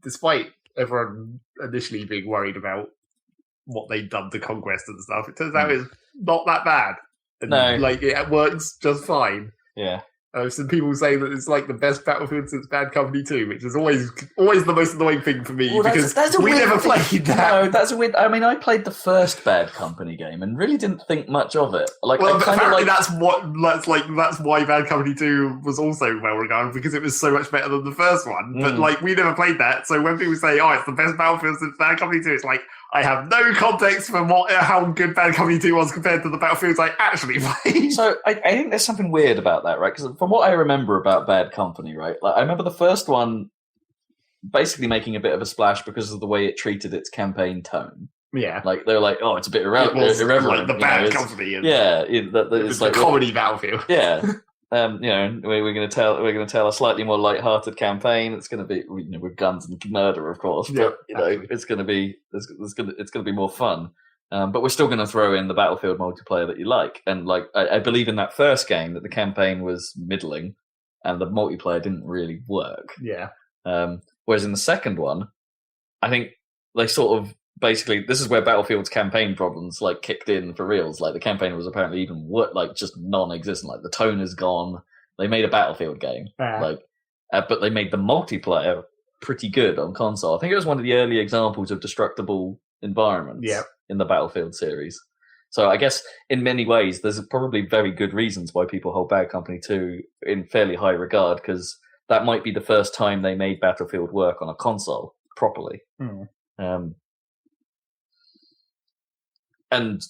despite everyone initially being worried about what they've done to Conquest and stuff, it turns out it's not that bad. And like, it works just fine. Yeah. Some people say that it's like the best Battlefield since Bad Company 2, which is always the most annoying thing for me, because we never played that. No, that's a weird. I mean, I played the first Bad Company game and really didn't think much of it. Like, well, apparently that's why Bad Company 2 was also well regarded, because it was so much better than the first one. But like, we never played that, so when people say, "Oh, it's the best Battlefield since Bad Company 2," it's like, I have no context for how good Bad Company 2 was compared to the Battlefields I actually played. So I think there's something weird about that, right? Because from what I remember about Bad Company, right, like I remember the first one basically making a bit of a splash because of the way it treated its campaign tone. Yeah, like they're like, oh, it's a bit irreverent. Like the bad company. And It's like the comedy battlefield. Yeah, we're going to tell a slightly more light-hearted campaign. It's going to be with guns and murder, of course. But it's going to be it's going to be more fun. But we're still going to throw in the Battlefield multiplayer that you like. And like I believe in that first game that the campaign was middling, and the multiplayer didn't really work. Yeah. Whereas in the second one, I think they sort of basically this is where Battlefield's campaign problems like kicked in for reals. Like the campaign was apparently even just non-existent. Like the tone is gone. They made a Battlefield game, but they made the multiplayer pretty good on console. I think it was one of the early examples of destructible environments in the Battlefield series. So I guess in many ways, there's probably very good reasons why people hold Bad Company 2 in fairly high regard, because that might be the first time they made Battlefield work on a console properly. And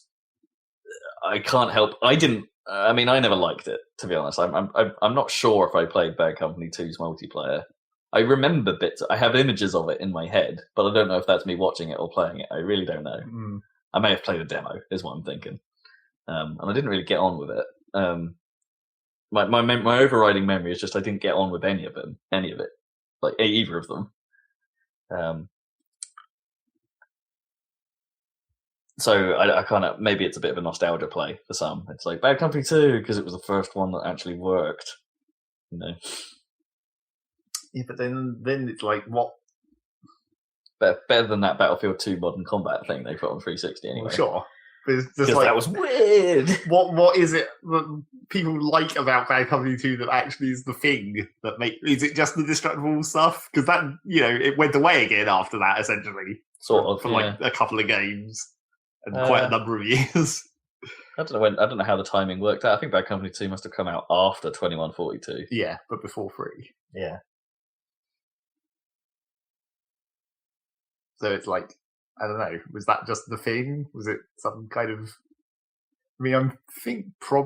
I can't help. I never liked it, to be honest. I'm not sure if I played Bad Company 2's multiplayer. I remember bits. I have images of it in my head, but I don't know if that's me watching it or playing it. I really don't know. I may have played a demo, is what I'm thinking. And I didn't really get on with it. My overriding memory is just I didn't get on with any of it, like either of them. So I kind of, maybe it's a bit of a nostalgia play for some. It's like Bad Company 2 because it was the first one that actually worked. Yeah, but then it's like what? Better than that Battlefield 2 Modern Combat thing they put on 360 anyway. Well, sure. But it's just that was weird. What is it that people like about Bad Company 2 that actually is the thing that is it just the destructible stuff? Because that, it went away again after that, essentially. For like a couple of games and quite a number of years. I don't know how the timing worked out. I think Bad Company 2 must have come out after 2142. Yeah, but before 3. Yeah. So it's like, I don't know, was that just the thing? Was it some kind of... I mean, I think I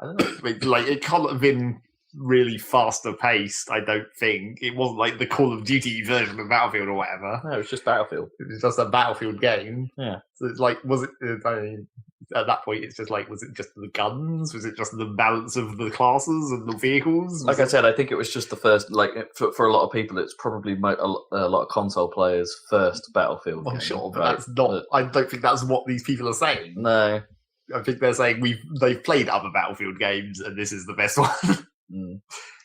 don't know. Like, it can't have been really faster paced, I don't think. It wasn't like the Call of Duty version of Battlefield or whatever. No, it was just Battlefield. It was just a Battlefield game. Yeah. So it's like, was it... I mean, at that point, it's just like, was it just the guns? Was it just the balance of the classes and the vehicles? Like I said, I think it was just the first, like, for a lot of people, it's probably a lot of console players' first Battlefield game. Sure, but that's not... I don't think that's what these people are saying. No. I think they're saying they've played other Battlefield games, and this is the best one.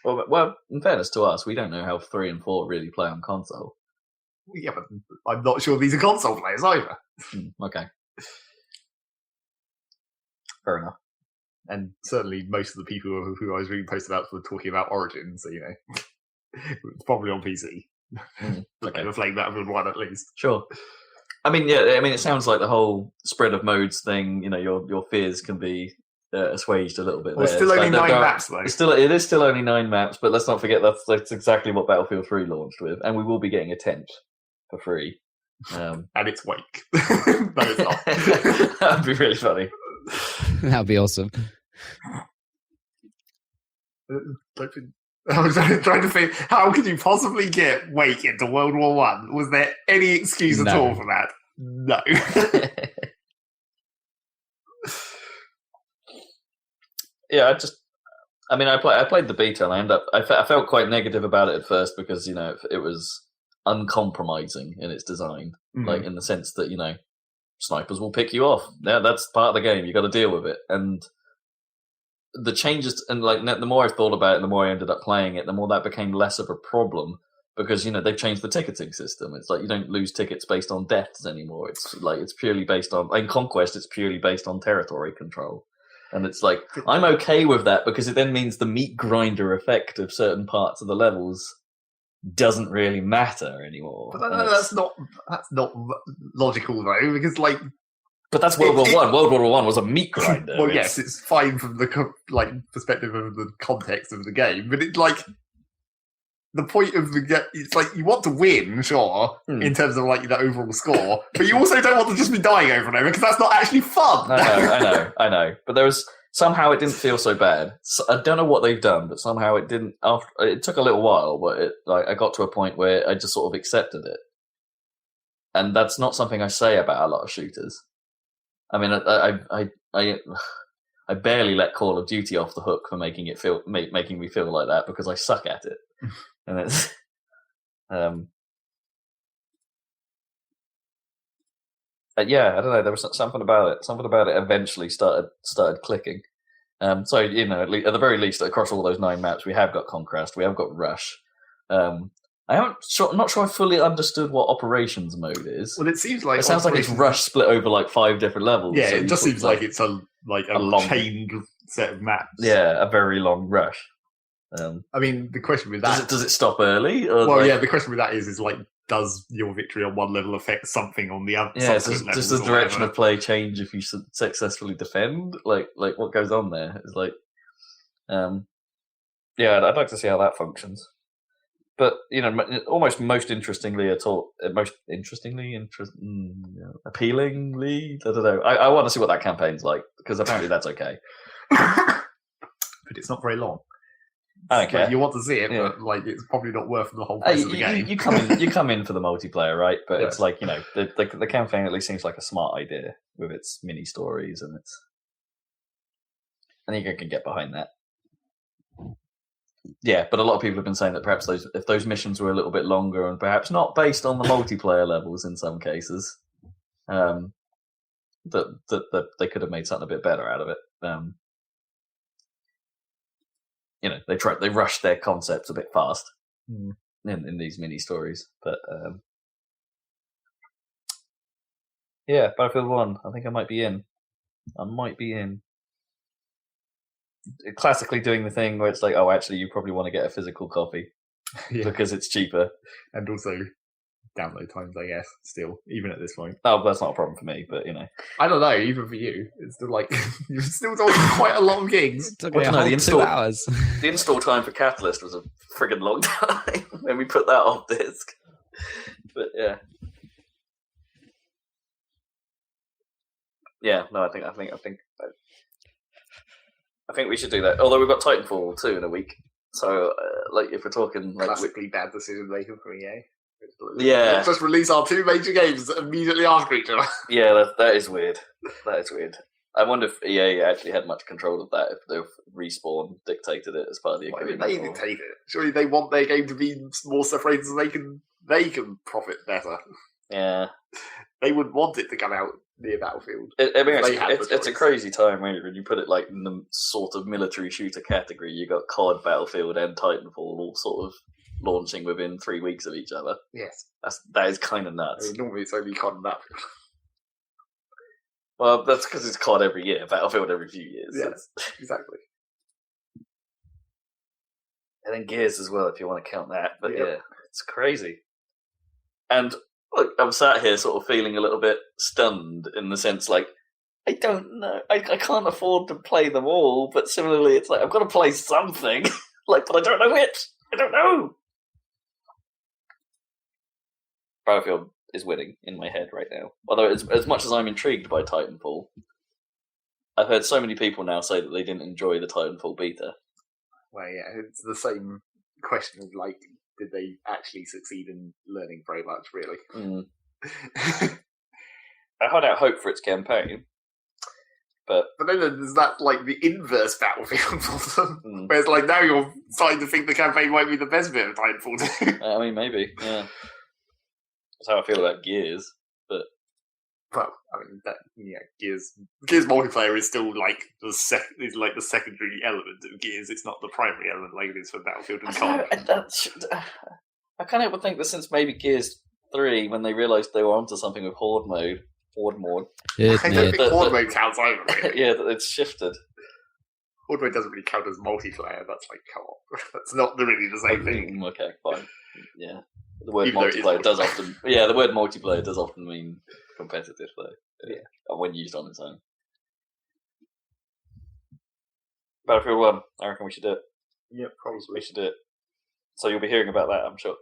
Well, in fairness to us, we don't know how 3 and 4 really play on console. Yeah, but I'm not sure these are console players either. Okay. Fair enough. And certainly most of the people who I was reading posts about were talking about Origin, so, it's probably on PC. Okay. They were playing Battlefield 1 at least. Sure. I mean, it sounds like the whole spread of modes thing, your fears can be assuaged a little bit. Well, it's still only 9 maps, though. It is still only 9 maps, but let's not forget that's exactly what Battlefield 3 launched with, and we will be getting a tent for free. And it's Wake. No, it's not. That'd be really funny. That'd be awesome. I was trying to think, how could you possibly get Wake into World War One? Was there any excuse at all for that? No. Yeah, I played the beta and I felt quite negative about it at first because, it was uncompromising in its design, like in the sense that, snipers will pick you off. Yeah, that's part of the game. You got to deal with it. And the changes, and like the more I thought about it, the more I ended up playing it, the more that became less of a problem because they've changed the ticketing system. It's like you don't lose tickets based on deaths anymore. It's like it's purely based on in Conquest. It's purely based on territory control, and it's like I'm okay with that because it then means the meat grinder effect of certain parts of the levels doesn't really matter anymore. But that's not logical though, because like. But that's World War One. World War One was a meat grinder. Well, yes, it's fine from the perspective of the context of the game, but it's like the point of the game. It's like you want to win, sure, in terms of like the overall score, but you also don't want to just be dying over and over because that's not actually fun. I know. But there was somehow it didn't feel so bad. So, I don't know what they've done, but somehow it didn't. After it took a little while, but I got to a point where I just sort of accepted it, and that's not something I say about a lot of shooters. I mean, I barely let Call of Duty off the hook for making me feel like that because I suck at it, and it's yeah, I don't know. There was something about it. Something about it eventually started clicking. So at the very least, across all those 9 maps, we have got Conquest, we have got Rush. I'm not sure I fully understood what Operations mode is. Well, it seems like it sounds like it's Rush split over like 5 different levels. Yeah, so it just seems like it's a long chained set of maps. Yeah, a very long Rush. I mean, the question with that does it stop early? Or the question with that is like, does your victory on one level affect something on the other? Yeah, does the direction of play change if you successfully defend? Like what goes on there? It's like, yeah, I'd like to see how that functions. But almost most interestingly, appealingly, I don't know. I want to see what that campaign's like because apparently that's okay. But it's not very long. I don't care. Like, you want to see it, but it's probably not worth the whole price of the game. You come in for the multiplayer, right? But it's like the campaign at least seems like a smart idea with its mini stories and I think I can get behind that. Yeah, but a lot of people have been saying that perhaps if those missions were a little bit longer and perhaps not based on the multiplayer levels in some cases, that they could have made something a bit better out of it. They rushed their concepts a bit fast in these mini stories, but yeah, Battlefield 1. I think I might be in. Classically doing the thing where it's like, oh, actually, you probably want to get a physical copy because it's cheaper, and also download times, I guess. Still, even at this point. Oh, that's not a problem for me, but I don't know. Even for you, it's still like you're still talking quite a lot of gigs. It took me the install 2 hours. The install time for Catalyst was a friggin' long time when we put that on disc. But yeah. No, I think we should do that. Although we've got Titanfall 2 in a week, so if we're talking classically bad decision making for EA. Yeah, let's just release our 2 major games immediately after each other. Yeah, that is weird. That is weird. I wonder if EA actually had much control of that. If the Respawn dictated it as part of the agreement. They dictate it. Surely they want their game to be more separated so they can profit better. Yeah, they would want it to come out near Battlefield. It's a crazy time really when you put it like in the sort of military shooter category. You got COD, Battlefield, and Titanfall all sort of launching within 3 weeks of each other. Yes, that is kind of nuts. I mean, normally it's only COD and Battlefield. Well, that's because it's COD every year, Battlefield every few years. Yes, exactly. And then Gears as well, if you want to count that. But yeah, it's crazy. And look, I'm sat here sort of feeling a little bit stunned in the sense like, I don't know. I can't afford to play them all, but similarly, it's like, I've got to play something. But I don't know which. I don't know. Battlefield is winning in my head right now. Although, as much as I'm intrigued by Titanfall, I've heard so many people now say that they didn't enjoy the Titanfall beta. Well, yeah, it's the same question of did they actually succeed in learning very much, really? I hold out hope for its campaign. But then there's that, the inverse Battlefield for them. Where it's now you're starting to think the campaign might be the best bit of Titanfall 2. I mean, maybe, yeah. That's how I feel about Gears, but... Well, I mean, Gears multiplayer is still, the secondary element of Gears. It's not the primary element like it is for Battlefield and COD. I kind of would think that since maybe Gears 3, when they realised they were onto something with Horde mode, I don't think Horde mode counts either. Really. Yeah, it's shifted. Horde mode doesn't really count as multiplayer. That's co-op. That's not really the same thing. Okay, fine. Yeah, the word multiplayer does often. Yeah, the word multiplayer does often mean competitive, though. Yeah, when used on its own. Battlefield 1. I reckon we should do it. Yeah, probably we should do it. So you'll be hearing about that, I'm sure.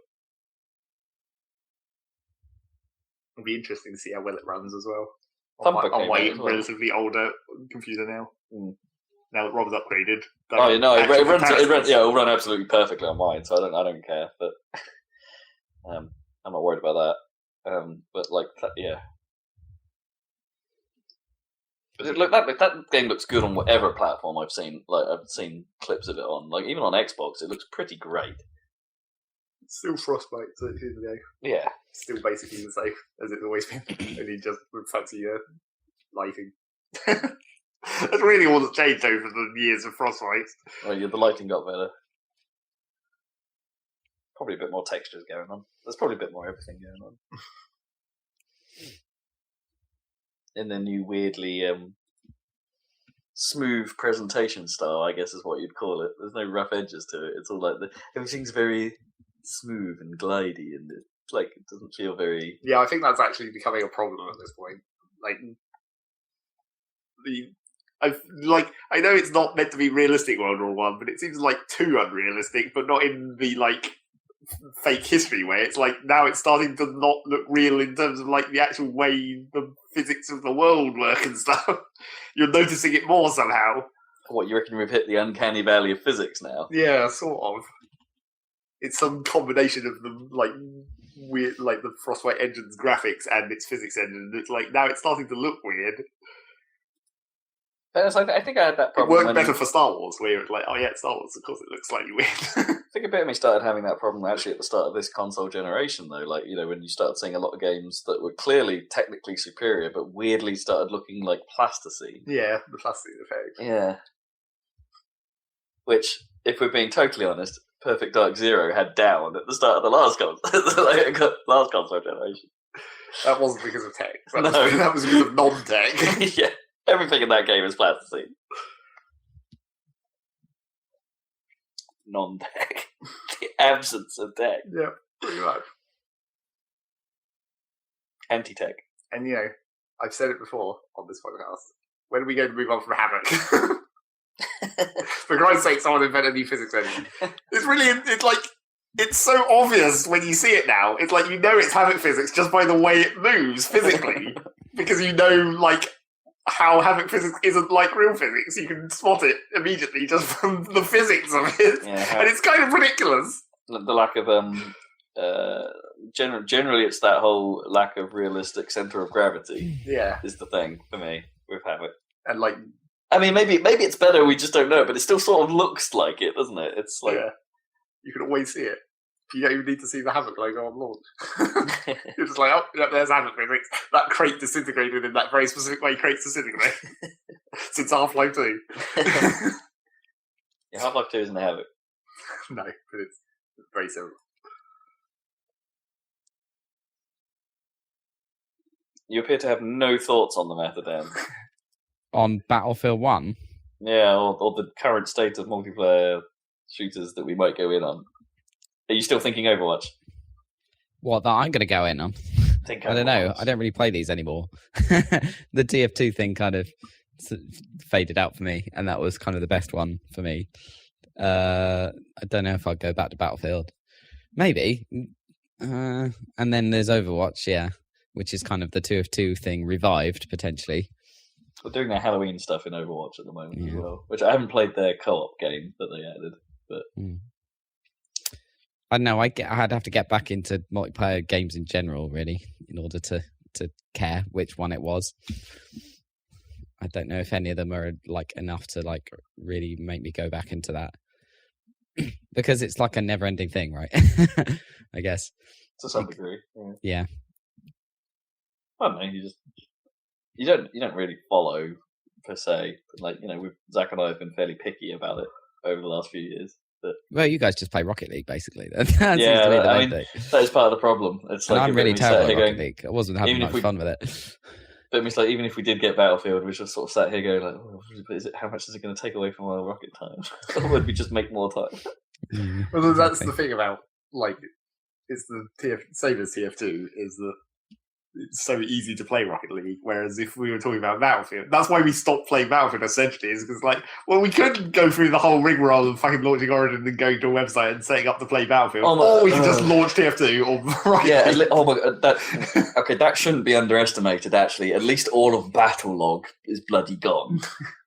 It'll be interesting to see how well it runs as well. Thumper on my as well. relatively older computer now. now that Rob's upgraded. Oh, you know, it runs. comparisons. It'll run absolutely perfectly on mine, so I don't care. But I'm not worried about that. But like, yeah. But look, that game looks good on whatever platform I've seen. Like I've seen clips of it on. Like even on Xbox, it looks pretty great. It's still Frostbite, so it's the game. Yeah, Still basically the same as it's always been. Only just with fancy lighting. That's really all that's changed over the years of Frostbite. well, yeah, the lighting got better. Probably a bit more textures going on. There's probably a bit more everything going on. In the new weirdly smooth presentation style, I guess is what you'd call it. There's no rough edges to it. It's all like everything's very smooth and glidey, and it's like it doesn't feel very. Yeah, I think that's actually becoming a problem at this point. I know it's not meant to be realistic World War One, but it seems like too unrealistic, but not in the fake history way. It's like now it's starting to not look real in terms of like the actual way the physics of the world work and stuff. You're noticing it more somehow. What, you reckon we've hit the uncanny valley of physics now? Yeah, sort of. It's some combination of the weird, like the Frostbite engine's graphics and its physics engine. It's like now it's starting to look weird. I think I had that It problem. worked better for Star Wars, where it's like, oh yeah, it's Star Wars. Of course, it looks slightly weird. I think a bit of me started having that problem actually at the start of this console generation, though. Like, you know, when you started seeing a lot of games that were clearly technically superior, but weirdly started looking like plasticine. Yeah, the plastic effect. Yeah. Which, if we're being totally honest, Perfect Dark Zero had down at the start of the last console generation. That wasn't because of tech. No. That was because of non-tech. Yeah. Everything in that game is plasticine. Non-tech. The absence of tech. Yeah, pretty much. Anti-tech. And I've said it before on this podcast. When are we going to move on from Havoc? For Christ's sake, someone invented a new physics engine. It's so obvious when you see it now. It's like it's Havoc physics just by the way it moves physically. Because how Havoc physics isn't like real physics. You can spot it immediately just from the physics of it. Yeah, and it's kind of ridiculous. The lack of generally it's that whole lack of realistic center of gravity. Yeah, is the thing for me with Havoc. And I mean, maybe it's better. We just don't know, but it still sort of looks like it, doesn't it? It's like you can always see it. You don't even need to see the Havoc logo on launch. You're just like, oh, yeah, there's Havoc physics. That crate disintegrated in that very specific way crates disintegrate. Since Half-Life 2. Yeah, Half-Life 2 isn't a Havoc. No, but it's very similar. You appear to have no thoughts on the matter, Dan. On Battlefield 1? Yeah, or the current state of multiplayer shooters that we might go in on. Are you still thinking Overwatch? What, that I'm going to go in on? I don't know. I don't really play these anymore. The TF2 thing kind of faded out for me, and that was kind of the best one for me. I don't know if I'd go back to Battlefield. Maybe. And then there's Overwatch, yeah, which is kind of the TF2 thing revived, potentially. We're doing their Halloween stuff in Overwatch at the moment as well, which I haven't played their co-op game that they added, but... I don't know. I'd have to get back into multiplayer games in general, really, in order to care which one it was. I don't know if any of them are enough to really make me go back into that, because it's like a never-ending thing, right? I guess to some degree. Yeah. I don't know. You don't really follow per se. Zach and I have been fairly picky about it over the last few years. Well, you guys just play Rocket League, basically. That that is part of the problem. It's I'm really terrible at Rocket League. I wasn't having much fun with it. But it's like, even if we did get Battlefield, we just sort of sat here going, how much is it going to take away from our rocket time? Or would we just make more time? Well, that's the thing about, it's the same as TF2, is that it's so easy to play Rocket League, whereas if we were talking about Battlefield, that's why we stopped playing Battlefield, essentially, is because, we couldn't go through the whole rigmarole of fucking launching Origin and going to a website and setting up to play Battlefield, or we could just launch TF2 or Rocket League. Oh my god, that shouldn't be underestimated, actually. At least all of Battlelog is bloody gone.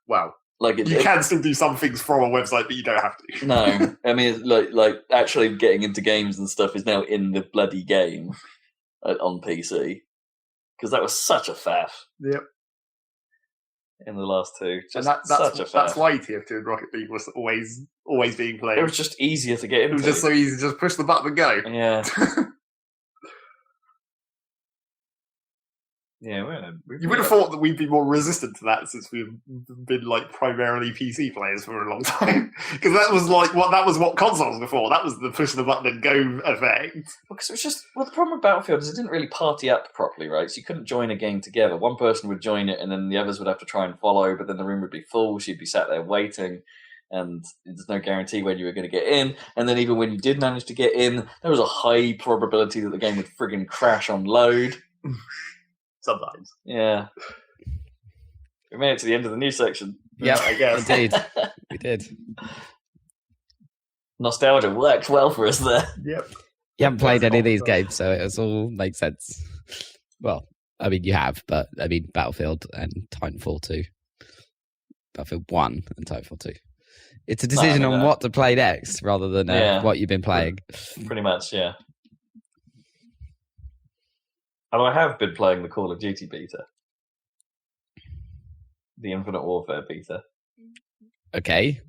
Well, Like you can still do some things from a website, but you don't have to. No, I mean, like actually getting into games and stuff is now in the bloody game on PC, because that was such a faff. Yep. In the last two, just that's such a faff. That's why TF2 and Rocket League was always being played. It was just easier to get into. It was just so easy to just push the button and go. Yeah. Yeah, you would have thought that we'd be more resistant to that since we've been like primarily PC players for a long time. Because that was what consoles before. That was the push the button and go effect. Because it was just the problem with Battlefield is it didn't really party up properly, right? So you couldn't join a game together. One person would join it, and then the others would have to try and follow. But then the room would be full. So you'd be sat there waiting, and there's no guarantee when you were going to get in. And then even when you did manage to get in, there was a high probability that the game would friggin' crash on load. Sometimes. Yeah. We made it to the end of the news section. Yeah, I guess. Indeed. We did. Nostalgia worked well for us there. Yep. You haven't played any of these games, so it all makes sense. Well, I mean, you have, but I mean, Battlefield and Titanfall 2. Battlefield 1 and Titanfall 2. It's a decision on what to play next rather than what you've been playing. Pretty much, yeah. And I have been playing the Call of Duty beta. The Infinite Warfare beta. Okay.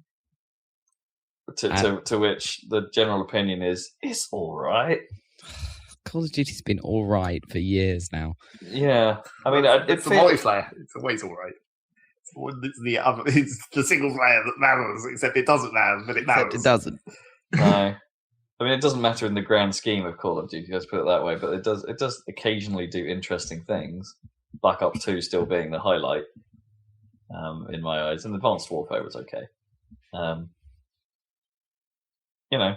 To which the general opinion is, it's alright. Call of Duty's been alright for years now. Yeah. I mean, it's the multiplayer. It's always alright. It's the single player that matters, except it doesn't matter, but it matters. Except it doesn't. No. I mean, it doesn't matter in the grand scheme of Call of Duty, let's put it that way, but it does occasionally do interesting things. Black Ops 2 still being the highlight, in my eyes, and Advanced Warfare was okay. You know,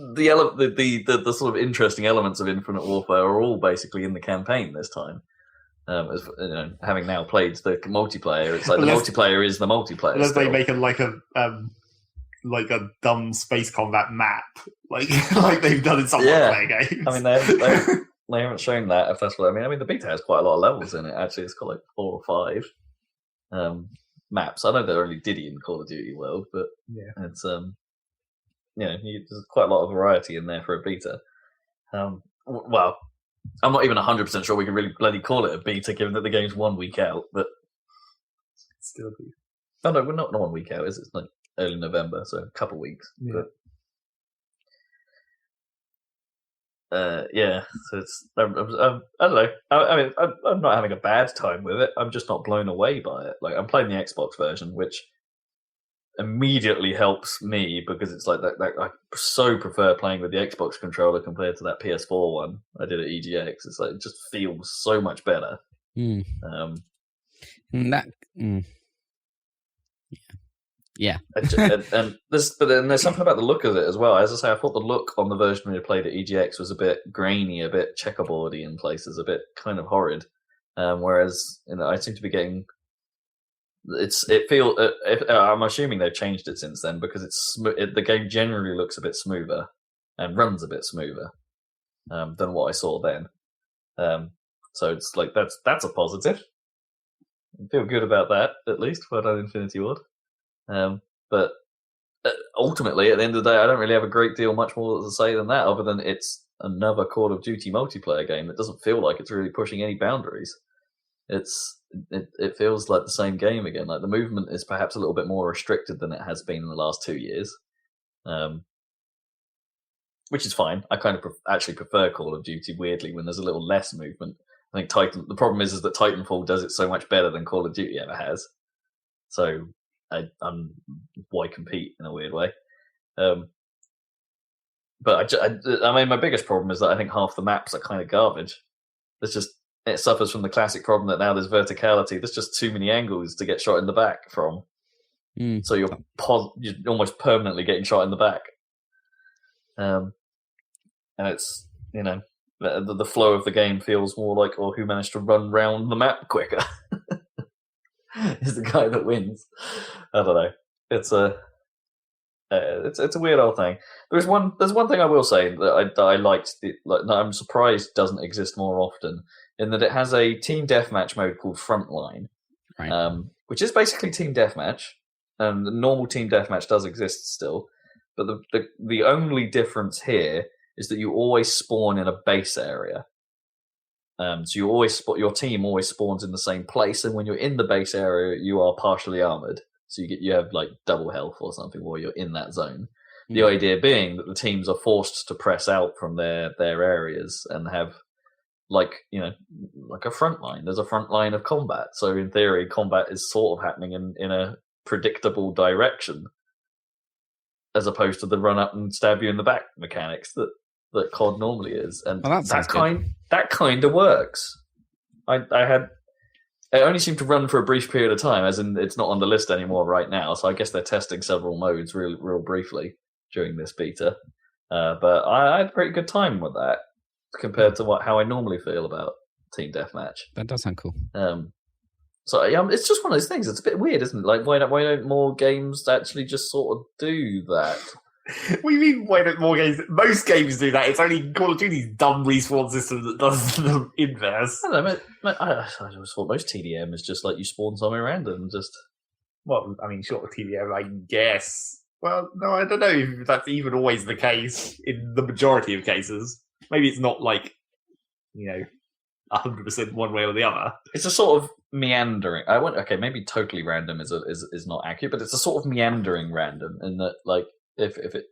the sort of interesting elements of Infinite Warfare are all basically in the campaign this time. As you know, having now played the multiplayer, it's like the multiplayer is the multiplayer. Unless they make like a dumb space combat map, like they've done in some multiplayer games. I mean, they haven't shown that. If that's what I mean. I mean, the beta has quite a lot of levels in it. Actually, it's got like 4 or 5 maps. I know they're only Diddy in Call of Duty world, but it's there's quite a lot of variety in there for a beta. Well, I'm not even 100% sure we can really bloody call it a beta, given that the game's 1 week out. But still a beta. Oh no, we're not 1 week out. It's like early November, so a couple weeks. Yeah. But, so it's I don't know. I mean, I'm not having a bad time with it. I'm just not blown away by it. Like, I'm playing the Xbox version, which immediately helps me because it's like that I so prefer playing with the Xbox controller compared to that PS4 one I did at EGX. It's like it just feels so much better. Yeah. And there's something about the look of it as well. As I say, I thought the look on the version we played at EGX was a bit grainy, a bit checkerboardy in places, a bit kind of horrid. Whereas I seem to be getting I'm assuming they've changed it since then because the game generally looks a bit smoother and runs a bit smoother than what I saw then. So it's like that's a positive. I feel good about that, at least. Well done, Infinity Ward. But ultimately, at the end of the day, I don't really have a great deal much more to say than that, other than it's another Call of Duty multiplayer game that doesn't feel like it's really pushing any boundaries. It feels like the same game again. Like the movement is perhaps a little bit more restricted than it has been in the last 2 years, which is fine. I kind of actually prefer Call of Duty weirdly when there's a little less movement. I think the problem is that Titanfall does it so much better than Call of Duty ever has. So why compete in a weird way? But I mean, my biggest problem is that I think half the maps are kind of garbage. It suffers from the classic problem that now there's verticality. There's just too many angles to get shot in the back from. So you're almost permanently getting shot in the back. And it's, the flow of the game feels more like, who managed to run round the map quicker is the guy that wins. I don't know. It's a weird old thing. There's one thing I will say that I liked. That I'm surprised doesn't exist more often, in that it has a team deathmatch mode called Frontline, Right. Which is basically team deathmatch. The normal team deathmatch does exist still, but the only difference here is that you always spawn in a base area. So you always your team always spawns in the same place, and when you're in the base area, you are partially armored. So you have like double health or something while you're in that zone. The idea being that the teams are forced to press out from their areas and have like a front line. There's a front line of combat. So in theory, combat is sort of happening in a predictable direction, as opposed to the run up and stab you in the back mechanics that COD normally is. And that kind of works. It only seemed to run for a brief period of time, as in it's not on the list anymore right now. So I guess they're testing several modes real briefly during this beta. But I had a pretty good time with that compared to how I normally feel about Team Deathmatch. That does sound cool. So yeah, it's just one of those things. It's a bit weird, isn't it? Like, why don't more games actually just sort of do that? What do you mean, why don't more games? Most games do that. It's only Call of Duty's dumb respawn system that does the inverse. I don't know. I always thought most TDM is just like you spawn somewhere random. Just well, I mean, short of TDM, I guess. Well, no, I don't know if that's even always the case in the majority of cases. Maybe it's not like 100% one way or the other. It's a sort of meandering. Maybe totally random is not accurate, but it's a sort of meandering random in that, like, if it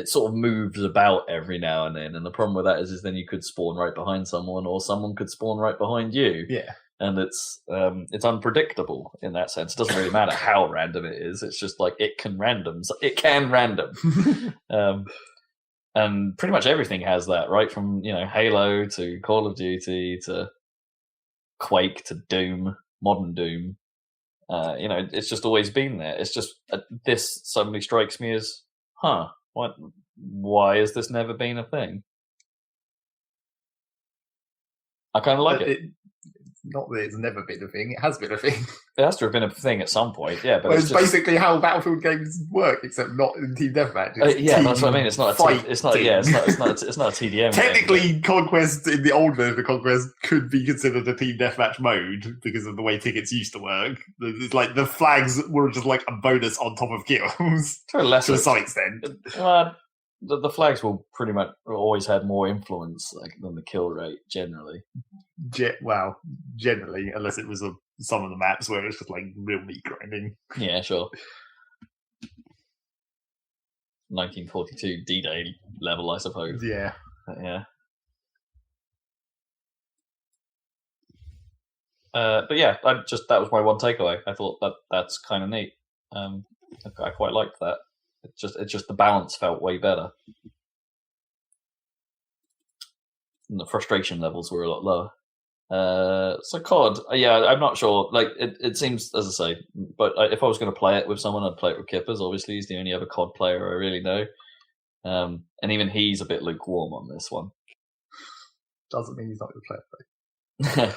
sort of moves about every now and then, and the problem with that is then you could spawn right behind someone, or someone could spawn right behind you. Yeah, and it's unpredictable in that sense. It doesn't really matter how random it is. It's just like it can random. And pretty much everything has that, right? From Halo to Call of Duty to Quake to Doom, modern Doom. It's just always been there. It's just this suddenly strikes me as, why has this never been a thing? I kind of like it. Not that it's never been a thing; it has been a thing. It has to have been a thing at some point, yeah. But it's basically how Battlefield games work, except not in team deathmatch. That's what I mean. It's not a TDM. Technically, game, Conquest in the old version of Conquest could be considered a team deathmatch mode because of the way tickets used to work. It's like the flags were just like a bonus on top of kills to some extent. The flags will pretty much always had more influence than the kill rate generally. Generally, unless it was some of the maps where it's just like real meat grinding. Yeah, sure. 1942 D-Day level, I suppose. Yeah. But yeah, that was my one takeaway. I thought that's kind of neat. I quite liked that. It's just the balance felt way better. And the frustration levels were a lot lower. So COD, I'm not sure. Like it seems, as I say, but if I was going to play it with someone, I'd play it with Kippers. Obviously, he's the only other COD player I really know, and even he's a bit lukewarm on this one. Doesn't mean he's not going to play it.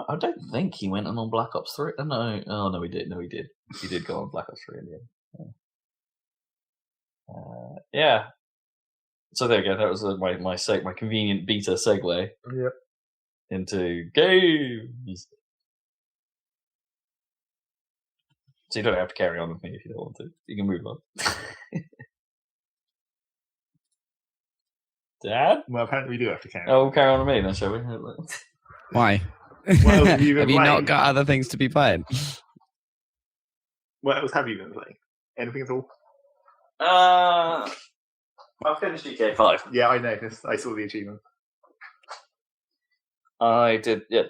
I don't think he went on Black Ops 3. No, he did. No, he did. He did go on Black Ops 3 in the end. Yeah. So there you go. That was my convenient beta segue. Yep. Into games. So you don't have to carry on with me if you don't want to. You can move on. Dad? Well, apparently we do have to carry on. Oh, we'll carry on with me then, shall we? Why? What else have you not got other things to be playing? What else have you been playing? Anything at all? I finished GTA 5. Yeah, I noticed. I saw the achievement. I did, yeah.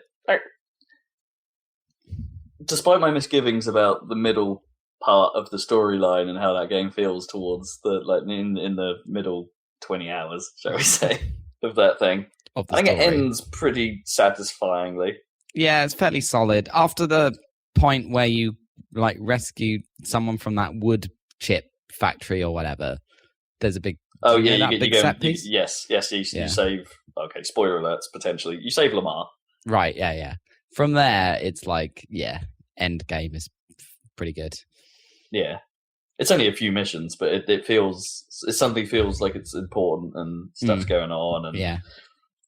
Despite my misgivings about the middle part of the storyline and how that game feels towards in the middle 20 hours, shall we say, of that thing. I think it ends pretty satisfyingly. Yeah, it's fairly solid. After the point where you rescue someone from that wood chip factory or whatever, there's a big set piece. Yes, you save. Okay, spoiler alerts potentially. You save Lamar. Right. Yeah. From there, it's end game is pretty good. Yeah, it's only a few missions, but it suddenly feels like it's important and stuff's going on. And, yeah.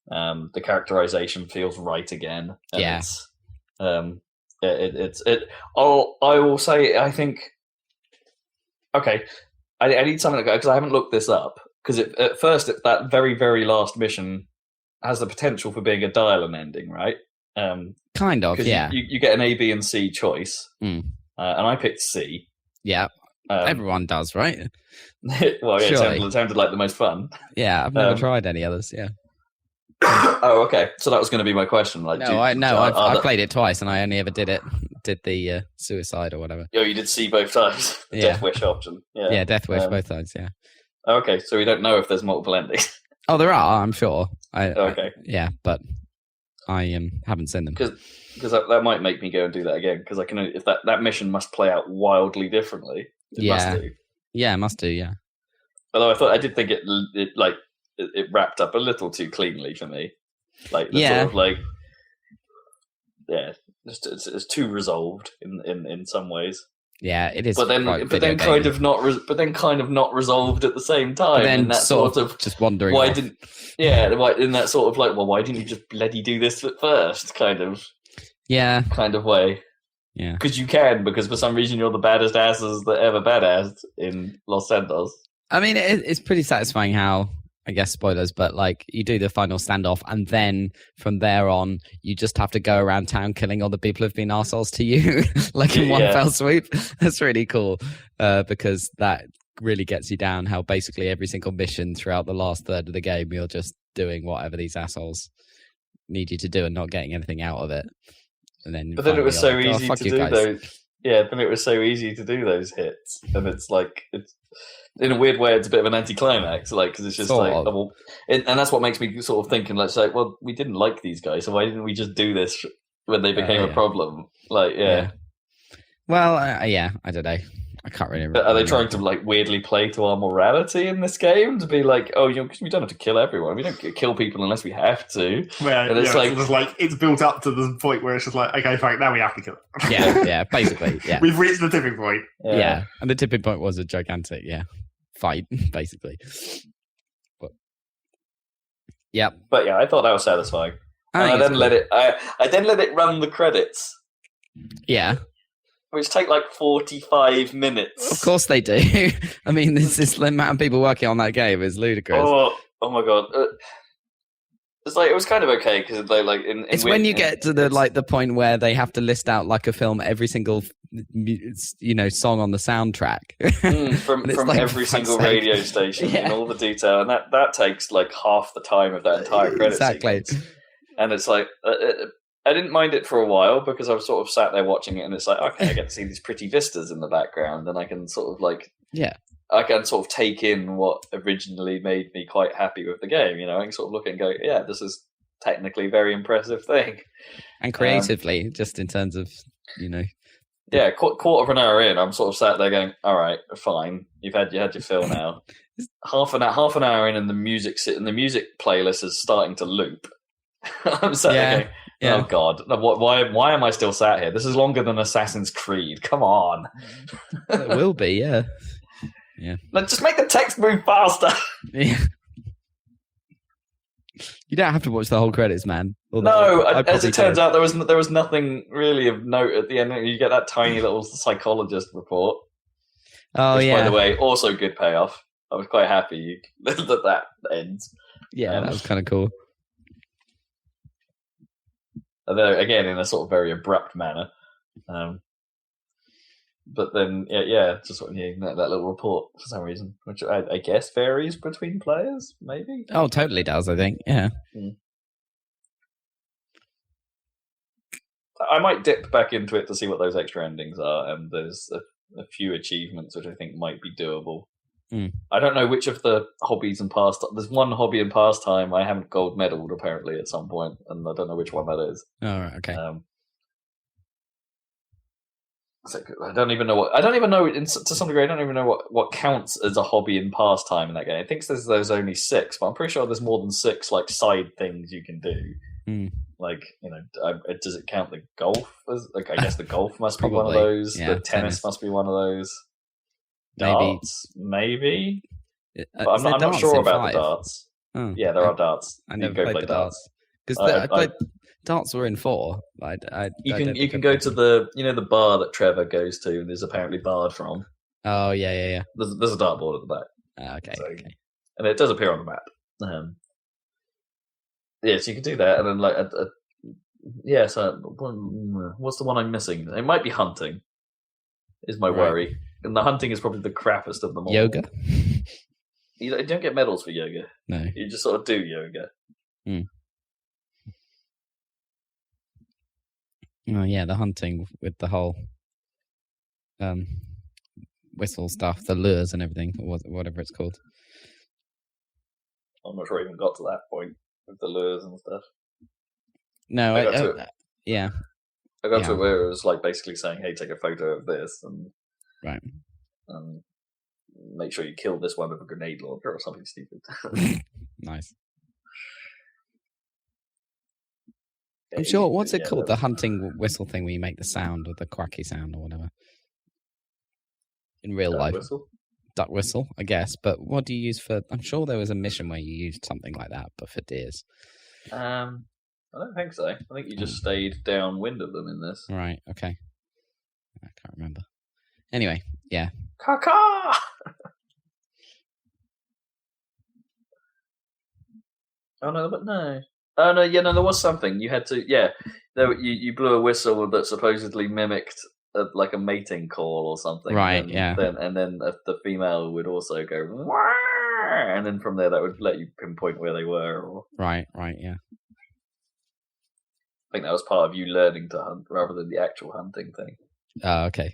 The characterization feels right again. And Yeah. I will say, I think. Okay, I need something to go because I haven't looked this up. Because at first, that very, very last mission has the potential for being a dial-in ending, right? Kind of, yeah. You get an A, B, and C choice, Mm. And I picked C. Yeah, everyone does, right? Well, yeah, it sounded like the most fun. Yeah, I've never tried any others. Yeah. Oh, okay. So that was going to be my question. Like, I played it twice, and I only ever did the suicide or whatever. Oh, you did C both times. Yeah. Death wish option. Yeah, Death wish both times. Yeah. Okay, so we don't know if there's multiple endings. Oh, there are. I'm sure. Okay. But I haven't seen them because that might make me go and do that again. Because I can, if that mission must play out wildly differently. It must do. Yeah, it must do. Yeah. Although I did think it wrapped up a little too cleanly for me. Like sort of like, yeah, it's too resolved in some ways. Yeah, it is. But then kind of not resolved at the same time. Then that sort of just wondering. Why didn't that sort of like, well, why didn't you just bloody do this at first? Kind of way. Yeah, because for some reason you're the baddest asses that ever badass in Los Santos. I mean, it's pretty satisfying how, I guess, spoilers, but like you do the final standoff, and then from there on, you just have to go around town killing all the people who've been arseholes to you, like in one fell swoop. That's really cool, because that really gets you down how basically every single mission throughout the last third of the game, you're just doing whatever these assholes need you to do and not getting anything out of it. And then, but then it was so easy to do those. Yeah, but it was so easy to do those hits, and it's like it's. In a weird way, it's a bit of an anticlimax, like because it's just and that's what makes me sort of thinking, let's say, well, we didn't like these guys, so why didn't we just do this when they became a problem? Like, yeah. Well, I don't know. I can't really remember. Are they trying to like weirdly play to our morality in this game to be like, oh, because we don't have to kill everyone, we don't kill people unless we have to. Well, and it's built up to the point where it's just like, okay, fine, now we have to kill it. Yeah, basically, yeah. We've reached the tipping point. Yeah, and the tipping point was a gigantic, fight, basically. But but I thought that was satisfying. I then let it run the credits. Yeah. Which take like 45 minutes. Of course they do. I mean, the amount of people working on that game is ludicrous. Oh my god! It's like it was kind of okay because they like. It's when you get to the point where they have to list out like a film every single song on the soundtrack from like, every single radio station and all the detail, and that takes like half the time of that entire credit sequence. And it's like. I didn't mind it for a while because I was sort of sat there watching it, and it's like, okay, I get to see these pretty vistas in the background, and I can sort of like, I can sort of take in what originally made me quite happy with the game. I can sort of look and go, yeah, this is technically a very impressive thing, and creatively, just in terms of Yeah, quarter of an hour in, I'm sort of sat there going, all right, fine, you had your fill now. half an hour in, and the music playlist is starting to loop. I'm sat there going. Yeah. Oh God! Why am I still sat here? This is longer than Assassin's Creed. Come on. It will be, yeah. Let's just make the text move faster. Yeah. You don't have to watch the whole credits, man. No, as it turns out, there was nothing really of note at the end. You get that tiny little psychologist report. Oh, which, by the way, also good payoff. I was quite happy that ends. Yeah, that was kind of cool. Again, in a sort of very abrupt manner. But then, just sort of that little report for some reason, which I guess varies between players, maybe? Oh, totally does, I think, yeah. I might dip back into it to see what those extra endings are, and there's a few achievements which I think might be doable. I don't know which of the hobbies and pastime. There's one hobby and pastime I haven't gold medaled apparently at some point, and I don't know which one that is. Oh, right, okay. I don't even know. To some degree, I don't even know what counts as a hobby and pastime in that game. I think there's only 6, but I'm pretty sure there's more than 6 like side things you can do. Like does it count the golf? I guess the golf must be one of those. Yeah, the tennis must be one of those. Darts, maybe. But I'm not sure about the darts. Oh, Yeah, there are darts. I You never can go played play the darts because I- I played darts were in 4. You can go to the bar that Trevor goes to and is apparently barred from. Oh yeah. There's a dartboard at the back. Okay, So- okay. And it does appear on the map. So you can do that, and then like so what's the one I'm missing? It might be hunting. Is my worry, and the hunting is probably the crappiest of them all. Yoga? You don't get medals for yoga. No. You just sort of do yoga. Oh yeah, the hunting with the whole whistle stuff, the lures and everything, or whatever it's called. I'm not sure I even got to that point with the lures and stuff. No, I got to it. Yeah. I got to it where it was like basically saying, "Hey, take a photo of this," and make sure you kill this one with a grenade launcher or something stupid. Nice. I'm sure. What's it called? The hunting whistle thing where you make the sound or the quacky sound or whatever. In real life, duck whistle, I guess. But what do you use for? I'm sure there was a mission where you used something like that, but for deers. I don't think so. I think you just stayed downwind of them in this. Right. Okay. I can't remember. Anyway, yeah. Caca! Oh no, but no. Oh no, yeah, no. There was something you had to. Yeah, you blew a whistle that supposedly mimicked like a mating call or something. Right. And yeah. Then the female would also go, "Wah!" And then from there that would let you pinpoint where they were. Or Right. Yeah. I think that was part of you learning to hunt rather than the actual hunting thing. Oh, okay.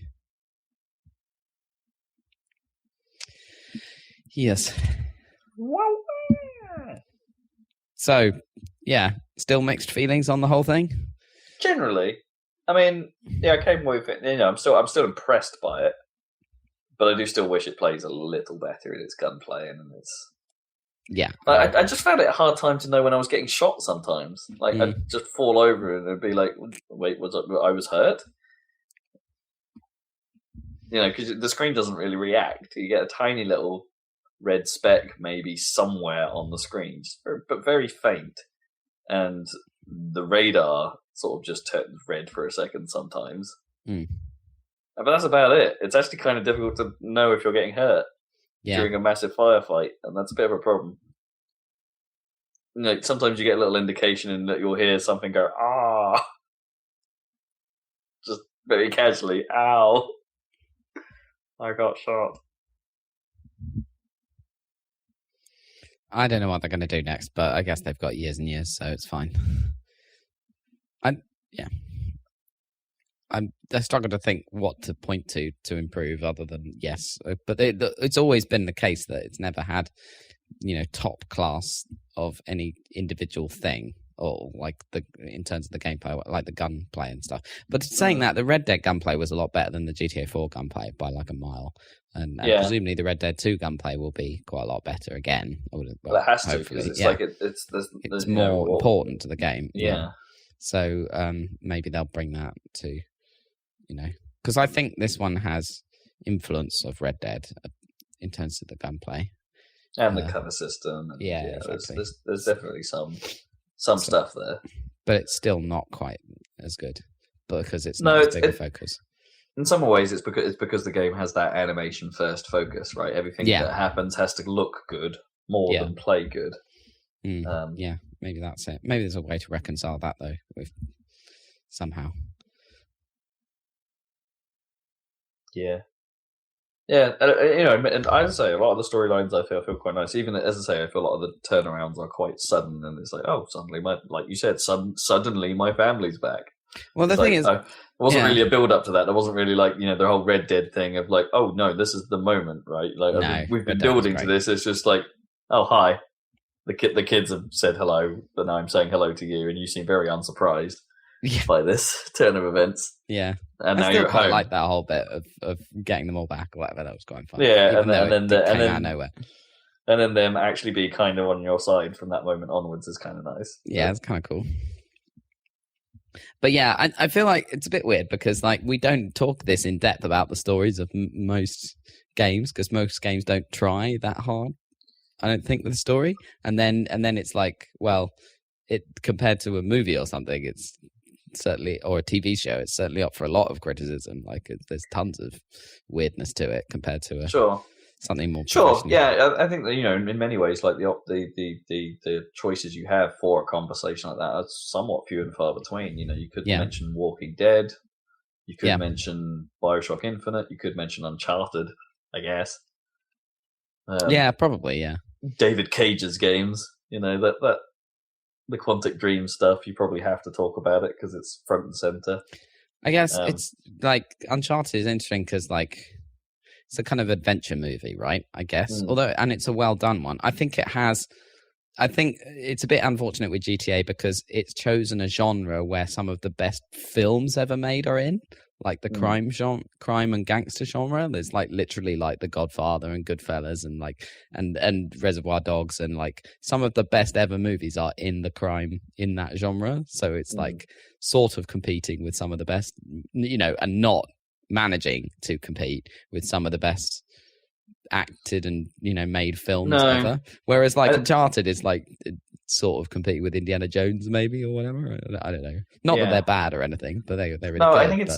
Yes. So, yeah, still mixed feelings on the whole thing. Generally, I mean, yeah, I came with it. I'm still impressed by it, but I do still wish it plays a little better in its gunplay and its. Yeah, I just found it a hard time to know when I was getting shot. Sometimes, like I'd just fall over and it'd be like, "Wait, I was hurt?" Because the screen doesn't really react. You get a tiny little red speck maybe somewhere on the screen, but very faint, and the radar sort of just turns red for a second sometimes. But that's about it. It's actually kind of difficult to know if you're getting hurt during a massive firefight, and that's a bit of a problem. Sometimes you get a little indication and that you'll hear something go, "Ah," just very casually, "Ow, I got shot." I don't know what they're going to do next, but I guess they've got years and years, so it's fine. I struggle to think what to point to improve other than yes, but it's always been the case that it's never had, top class of any individual thing or like in terms of the gameplay, like the gunplay and stuff. But saying that, the Red Dead gunplay was a lot better than the GTA 4 gunplay by like a mile, and presumably the Red Dead 2 gunplay will be quite a lot better again. Well, it has to because it's like it's more important to the game. Yeah. So maybe they'll bring that to, because I think this one has influence of Red Dead in terms of the gunplay and the cover system. And, exactly. There's definitely some stuff there, but it's still not quite as good because it's not as big a focus. In some ways, it's because the game has that animation first focus, right? Everything that happens has to look good more than play good. Yeah, maybe that's it. Maybe there's a way to reconcile that though, with somehow. Yeah, and I say a lot of the storylines I feel quite nice. Even as I say, I feel a lot of the turnarounds are quite sudden, and it's like, oh, suddenly like you said, suddenly my family's back. Well, the thing is, it wasn't really a build up to that. There wasn't really like the whole Red Dead thing of like, oh no, this is the moment, right? Like we've been building to this. It's just like, oh hi, the kids have said hello, but now I'm saying hello to you, and you seem very unsurprised by this turn of events. Yeah, and now you're at home. Like that whole bit of getting them all back or whatever. That was quite fun. Yeah, and then out of nowhere. And then them actually be kind of on your side from that moment onwards is kind of nice. Yeah, it's kind of cool. But yeah, I feel like it's a bit weird because like we don't talk this in depth about the stories of most games because most games don't try that hard. I don't think, with the story. And then it's like, well, it compared to a movie or something, it's certainly, or a TV show, it's certainly up for a lot of criticism. Like there's tons of weirdness to it compared to something more. Sure, yeah, I think that, in many ways, like the choices you have for a conversation like that are somewhat few and far between. You could mention Walking Dead, you could mention BioShock Infinite, you could mention Uncharted, I guess. Yeah, probably, yeah. David Cage's games, that the Quantic Dream stuff, you probably have to talk about it because it's front and center. I guess it's like Uncharted is interesting because like it's a kind of adventure movie, right? I guess, and it's a well done one. I think it's a bit unfortunate with GTA because it's chosen a genre where some of the best films ever made are in. Like the crime and gangster genre. There's like literally like The Godfather and Goodfellas and like and Reservoir Dogs, and like some of the best ever movies are in the crime in that genre. So it's like sort of competing with some of the best, and not managing to compete with some of the best acted and made films ever. Whereas like Uncharted is like sort of competing with Indiana Jones maybe or whatever. I don't know. Not that they're bad or anything, but they're really good.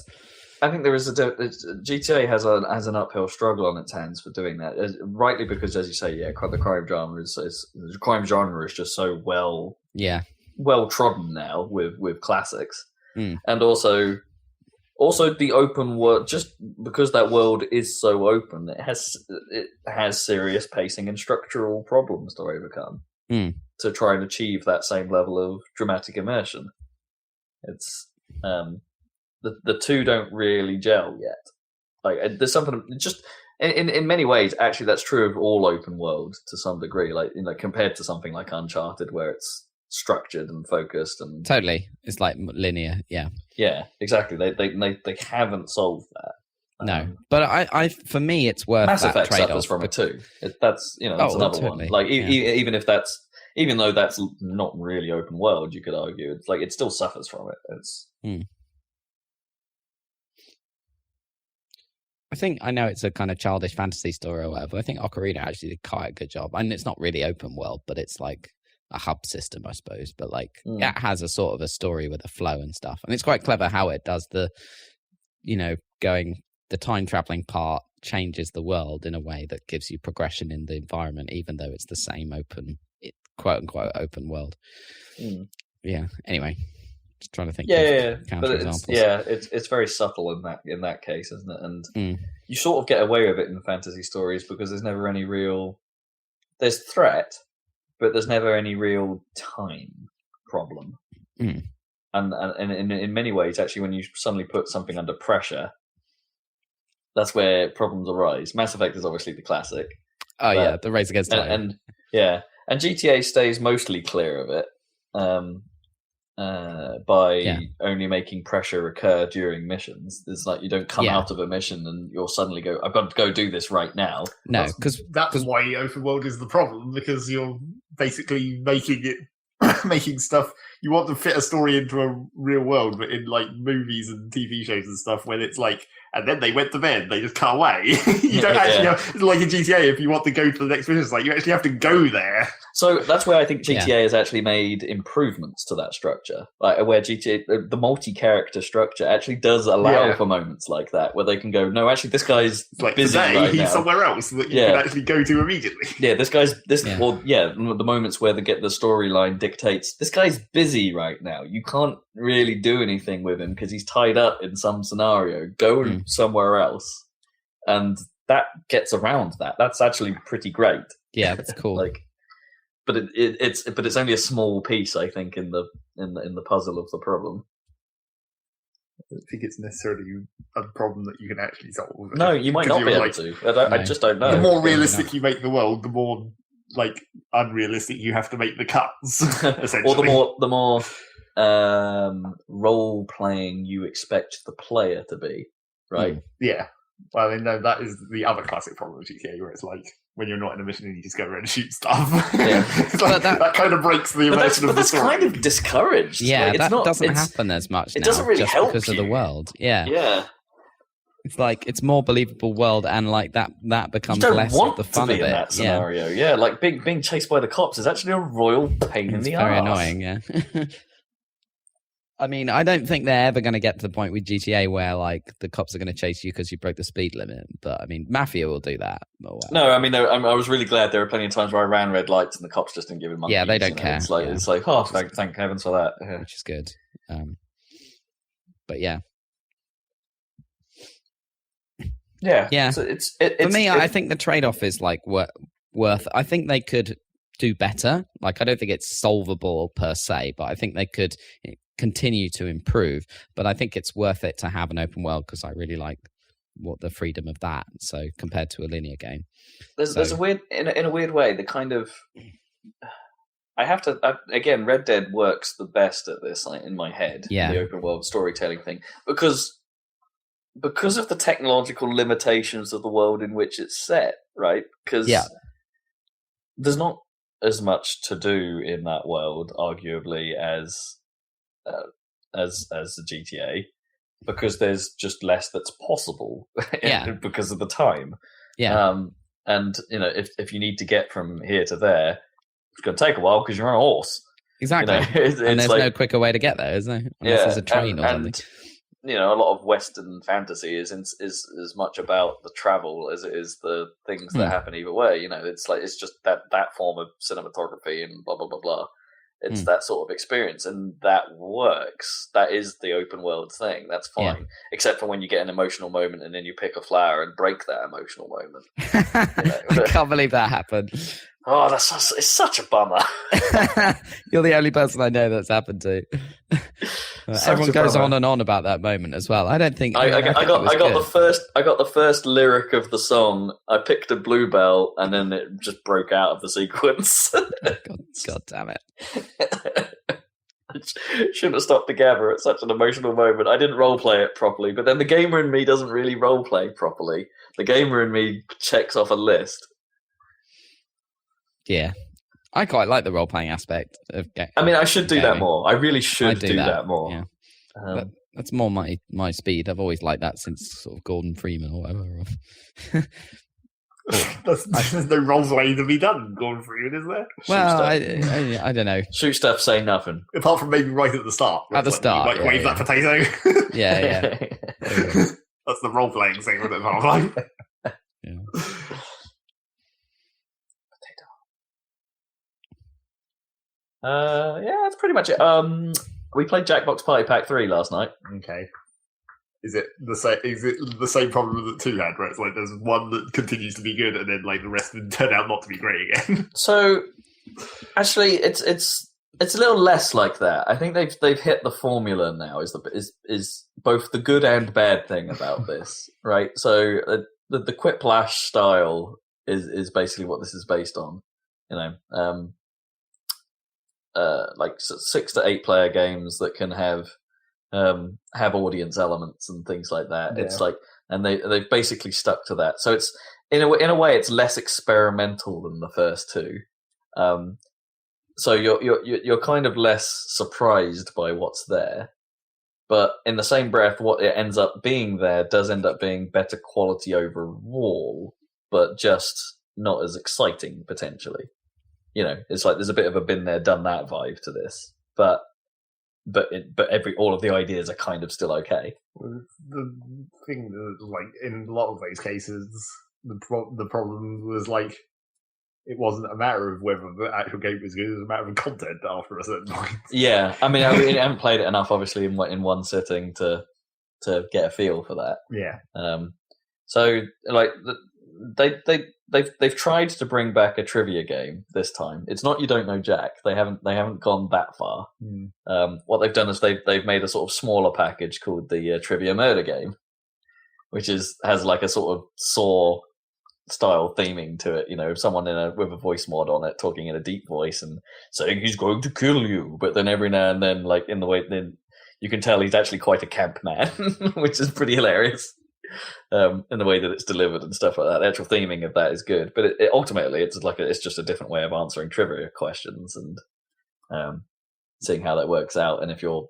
I think there is GTA has an uphill struggle on its hands for doing that, rightly because, as you say, the crime genre is just so well trodden now with classics, and also the open world. Just because that world is so open, it has serious pacing and structural problems to overcome to try and achieve that same level of dramatic immersion. It's the two don't really gel yet. Like there's something just in many ways. Actually, that's true of all open world to some degree. Like compared to something like Uncharted, where it's structured and focused and totally, it's like linear. Yeah, exactly. They haven't solved that. No, but I for me, it's worth Mass that Effect trade-off. suffers from it too. That's another one. Like even though that's not really open world, you could argue it's like it still suffers from it. It's. I think I know it's a kind of childish fantasy story or whatever. I think Ocarina actually did quite a good job. I mean, it's not really open world, but it's like a hub system, I suppose. But like it has a sort of a story with a flow and stuff, and it's quite clever how it does the, the time traveling part changes the world in a way that gives you progression in the environment, even though it's the same quote unquote open world. Yeah. Anyway. Just trying to think. But it's very subtle in that case, isn't it? And you sort of get away with it in fantasy stories because there's never any real. There's threat, but there's never any real time problem. And in many ways, actually, when you suddenly put something under pressure, that's where problems arise. Mass Effect is obviously the classic. The Race Against Time. And GTA stays mostly clear of it. By only making pressure occur during missions. It's like you don't come out of a mission and you'll suddenly go, I've got to go do this right now. No, because that's why open world is the problem, because you're basically making stuff. You want to fit a story into a real world, but in like movies and TV shows and stuff, when it's like, and then they went to bed, they just cut away. You don't actually have, like in GTA, if you want to go to the next mission, it's like you actually have to go there. So that's where I think GTA has actually made improvements to that structure, like where GTA, the multi-character structure actually does allow for moments like that, where they can go, no, actually this guy's like busy today, right he's now. somewhere else that you can actually go to immediately. Yeah, the moments where the storyline dictates, this guy's busy right now. You can't really do anything with him because he's tied up in some scenario. Go somewhere else, and that gets around that. That's actually pretty great. Yeah, that's cool. But it's only a small piece, I think, in the puzzle of the problem. I don't think it's necessarily a problem that you can actually solve. No, you might not be able to. I just don't know. The more realistic you make the world, the more unrealistic you have to make the cuts. Essentially, or the more role playing you expect the player to be, right? Yeah. Well, that is the other classic problem with GTA, where it's like when you're not in a mission and you just go around and shoot stuff. Yeah. that kind of breaks the immersion of the story. That's kind of discouraged. Yeah, that doesn't happen as much. It doesn't really just help because of the world. Yeah. It's like it's more believable world, and like that becomes you don't less want of the fun to be of it. in that scenario. Yeah, like being chased by the cops is actually a royal pain in the ass. Very annoying. Yeah. I mean, I don't think they're ever going to get to the point with GTA where like the cops are going to chase you because you broke the speed limit. But I mean, Mafia will do that. No, I mean, I was really glad there were plenty of times where I ran red lights and the cops just didn't give him money. Yeah, they don't care. It's like, oh, thank heavens for that. Yeah. Which is good. But yeah. Yeah. So for me, I think the trade-off is like worth. I think they could do better. Like, I don't think it's solvable per se, but I think they could continue to improve. But I think it's worth it to have an open world because I really like the freedom of that. So compared to a linear game, there's a weird in a weird way the kind of. Again, Red Dead works the best at this in my head. Yeah. The open world storytelling thing because of the technological limitations of the world in which it's set, right? Because there's not as much to do in that world, arguably, as the GTA, because there's just less that's possible because of the time. Yeah. And if you need to get from here to there, it's going to take a while because you're on a horse. Exactly. And there's no quicker way to get there, is there? Unless there's a train or something. A lot of Western fantasy is as much about the travel as it is the things that happen either way. It's just that form of cinematography and blah blah blah blah. It's that sort of experience, and that works. That is the open world thing. That's fine, except for when you get an emotional moment and then you pick a flower and break that emotional moment. I can't believe that happened. Oh, it's such a bummer. You're the only person I know that's happened to. Everyone goes on and on about that moment as well. I don't think I got the first lyric of the song. I picked a bluebell, and then it just broke out of the sequence. God damn it! Shouldn't have stopped together at such an emotional moment. I didn't roleplay it properly, but then the gamer in me doesn't really roleplay properly. The gamer in me checks off a list. Yeah, I quite like the role-playing aspect of gaming. I mean, I should do that more. I really should do that more. Yeah. But that's more my speed. I've always liked that since sort of Gordon Freeman or whatever. There's no roleplay to be done, Gordon Freeman, is there? Well, I don't know. Shoot stuff, say nothing. Apart from maybe right at the start. At the start. Wave that potato. Yeah. That's the role-playing thing with it. Yeah. That's pretty much it. We played Jackbox Party Pack 3 last night. Okay. Is it the same problem that 2 had, where it's like there's one that continues to be good and then like the rest of them turn out not to be great again? So actually it's a little less like that. I think they've hit the formula now is both the good and bad thing about this, right? So the Quiplash style is basically what this is based on. Like 6 to 8 player games that can have audience elements and things like that. Yeah. It's like, and they've basically stuck to that. So it's in a way it's less experimental than the first 2. So you're kind of less surprised by what's there, but in the same breath, what it ends up being there does end up being better quality overall, but just not as exciting potentially. It's like there's a bit of a been there, done that vibe to this, but all of the ideas are kind of still okay. The thing that, like, in a lot of those cases, the problem was like it wasn't a matter of whether the actual game was good; it was a matter of content after a certain point. Yeah, I mean, I haven't played it enough, obviously, in one sitting to get a feel for that. Yeah. So like they've tried to bring back a trivia game this time. It's not You Don't Know Jack. They haven't gone that far. What they've done is they've made a sort of smaller package called the Trivia Murder Game, which has like a sort of Saw style theming to it. Someone with a voice mod on it talking in a deep voice and saying he's going to kill you, but then every now and then, like in the way, then you can tell he's actually quite a camp man, which is pretty hilarious. In the way that it's delivered and stuff like that. The actual theming of that is good, but it ultimately it's just a different way of answering trivia questions and seeing how that works out. And if you're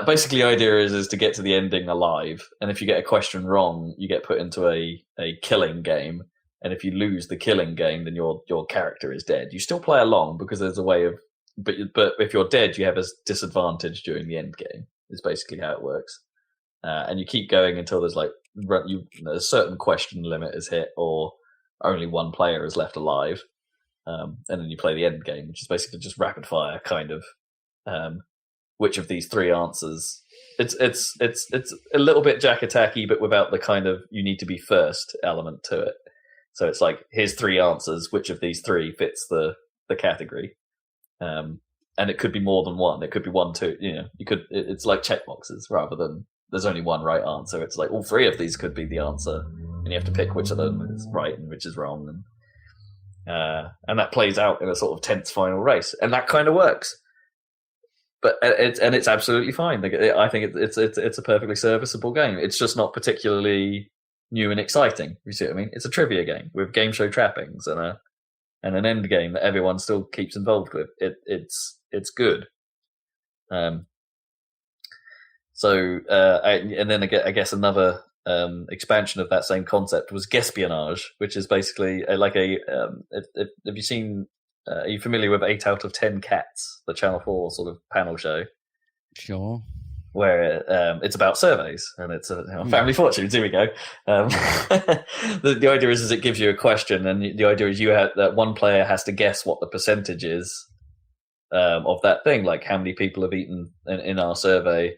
Basically, the idea is to get to the ending alive, and if you get a question wrong, you get put into a killing game. And if you lose the killing game, then your character is dead. You still play along because there's a way of, but if you're dead, you have a disadvantage during the end game. Is basically how it works. And you keep going until there's a certain question limit is hit, or only one player is left alive, and then you play the end game, which is basically just rapid fire kind of. Which of these three answers? It's a little bit Jack Attacky, but without the kind of you need to be first element to it. So it's like, here's three answers. Which of these three fits the category? And it could be more than one. It could be 1, 2. You could. It's like checkboxes rather than there's only one right answer. It's like all three of these could be the answer, and you have to pick which of them is right and which is wrong. And that plays out in a sort of tense final race, and that kind of works. But it's absolutely fine. I think it's a perfectly serviceable game. It's just not particularly new and exciting. You see what I mean? It's a trivia game with game show trappings and an end game that everyone still keeps involved with. It's good. And then I guess another expansion of that same concept was Guespionage, which is basically have you seen? Are you familiar with 8 out of 10 Cats, the Channel 4 sort of panel show? Sure. Where it's about surveys, and it's family fortunes. Here we go. The idea is it gives you a question, and the idea is that one player has to guess what the percentage is of that thing. Like, how many people have eaten in our survey?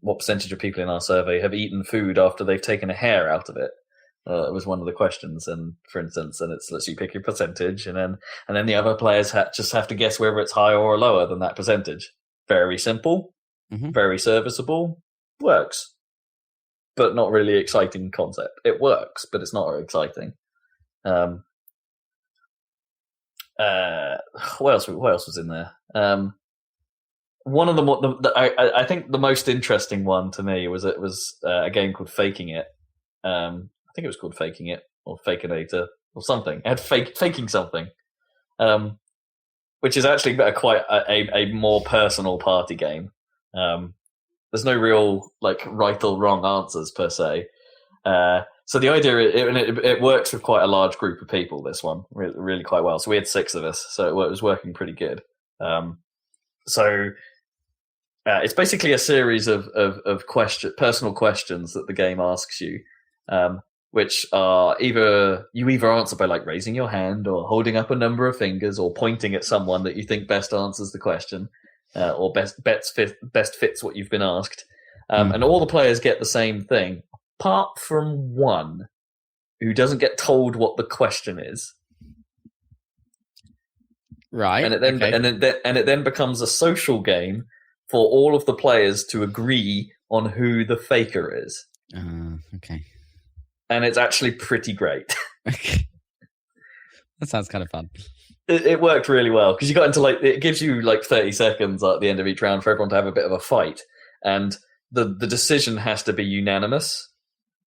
What percentage of people in our survey have eaten food after they've taken a hair out of it? It was one of the questions, and for instance, and it lets you pick your percentage, and then the other players just have to guess whether it's higher or lower than that percentage. Very simple, very serviceable, works, but not really exciting concept. It works, but it's not exciting. What else was in there? One of I think the most interesting one to me was a game called Faking It. I think it was called Faking It or Fakinator or something. It had faking something, which is actually quite a more personal party game. There's no real right or wrong answers per se. So the idea, it works with quite a large group of people. This one really quite well. So we had 6 of us, so it was working pretty good. It's basically a series of personal questions that the game asks you. Which are either answer by raising your hand or holding up a number of fingers or pointing at someone that you think best answers the question or best fits what you've been asked. And all the players get the same thing, apart from one who doesn't get told what the question is. Right. And it then becomes a social game for all of the players to agree on who the faker is. Okay. And it's actually pretty great. That sounds kind of fun. It worked really well because you got into it gives you 30 seconds at the end of each round for everyone to have a bit of a fight, and the decision has to be unanimous.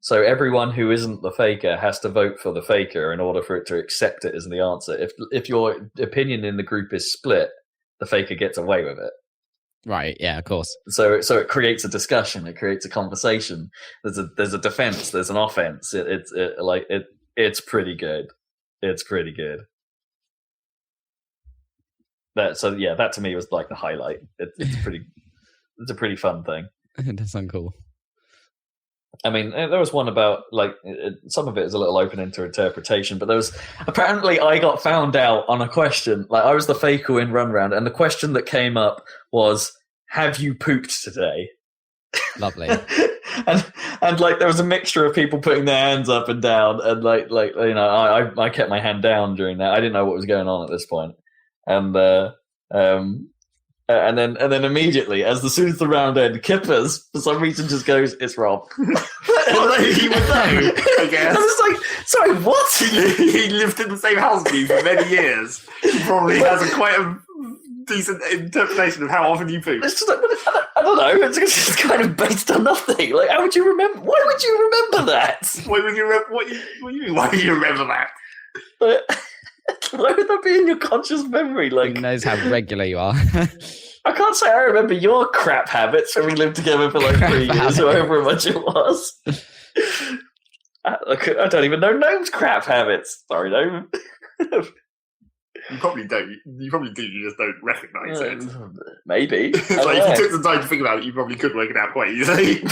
So everyone who isn't the faker has to vote for the faker in order for it to accept it as the answer. If your opinion in the group is split, the faker gets away with it. Right. Yeah. Of course. So it creates a discussion. It creates a conversation. There's a defense. There's an offense. It's pretty good. It's pretty good. That to me was the highlight. It's a pretty fun thing. It does sound cool. I mean, there was one about some of it is a little open into interpretation, but there was apparently I got found out on a question. I was the faker in Run Round, and the question that came up was, "Have you pooped today?" Lovely. and there was a mixture of people putting their hands up and down, and I kept my hand down during that. I didn't know what was going on at this point, and then immediately, as soon as the round ended, Kippers for some reason just goes, "It's Rob." He would know, I guess. I was sorry, what? He lived in the same house with you for many years. He probably has quite a decent interpretation of how often you poop. It's just I don't know. It's just kind of based on nothing. How would you remember? Why would you remember that? Why would you remember? What you mean? Why do you remember that? Why would that be in your conscious memory? Like, Who knows how regular you are? I can't say I remember your crap habits when we lived together for like 3 years or however much it was. I don't even know Gnome's crap habits. Sorry, Gnome. You probably don't. You probably do. You just don't recognise it. Maybe. It's like if you took the time to think about it, you probably could work it out quite easily.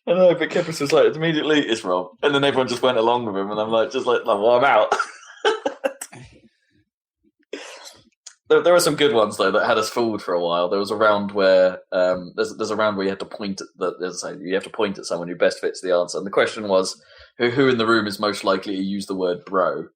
I know, but Kippers was like, immediately, it's Rob. And then everyone just went along with him, and I'm like, well, I'm out. There were some good ones, though, that had us fooled for a while. There was a round where, there's a round where you have to point at someone who best fits the answer. And the question was, who in the room is most likely to use the word bro?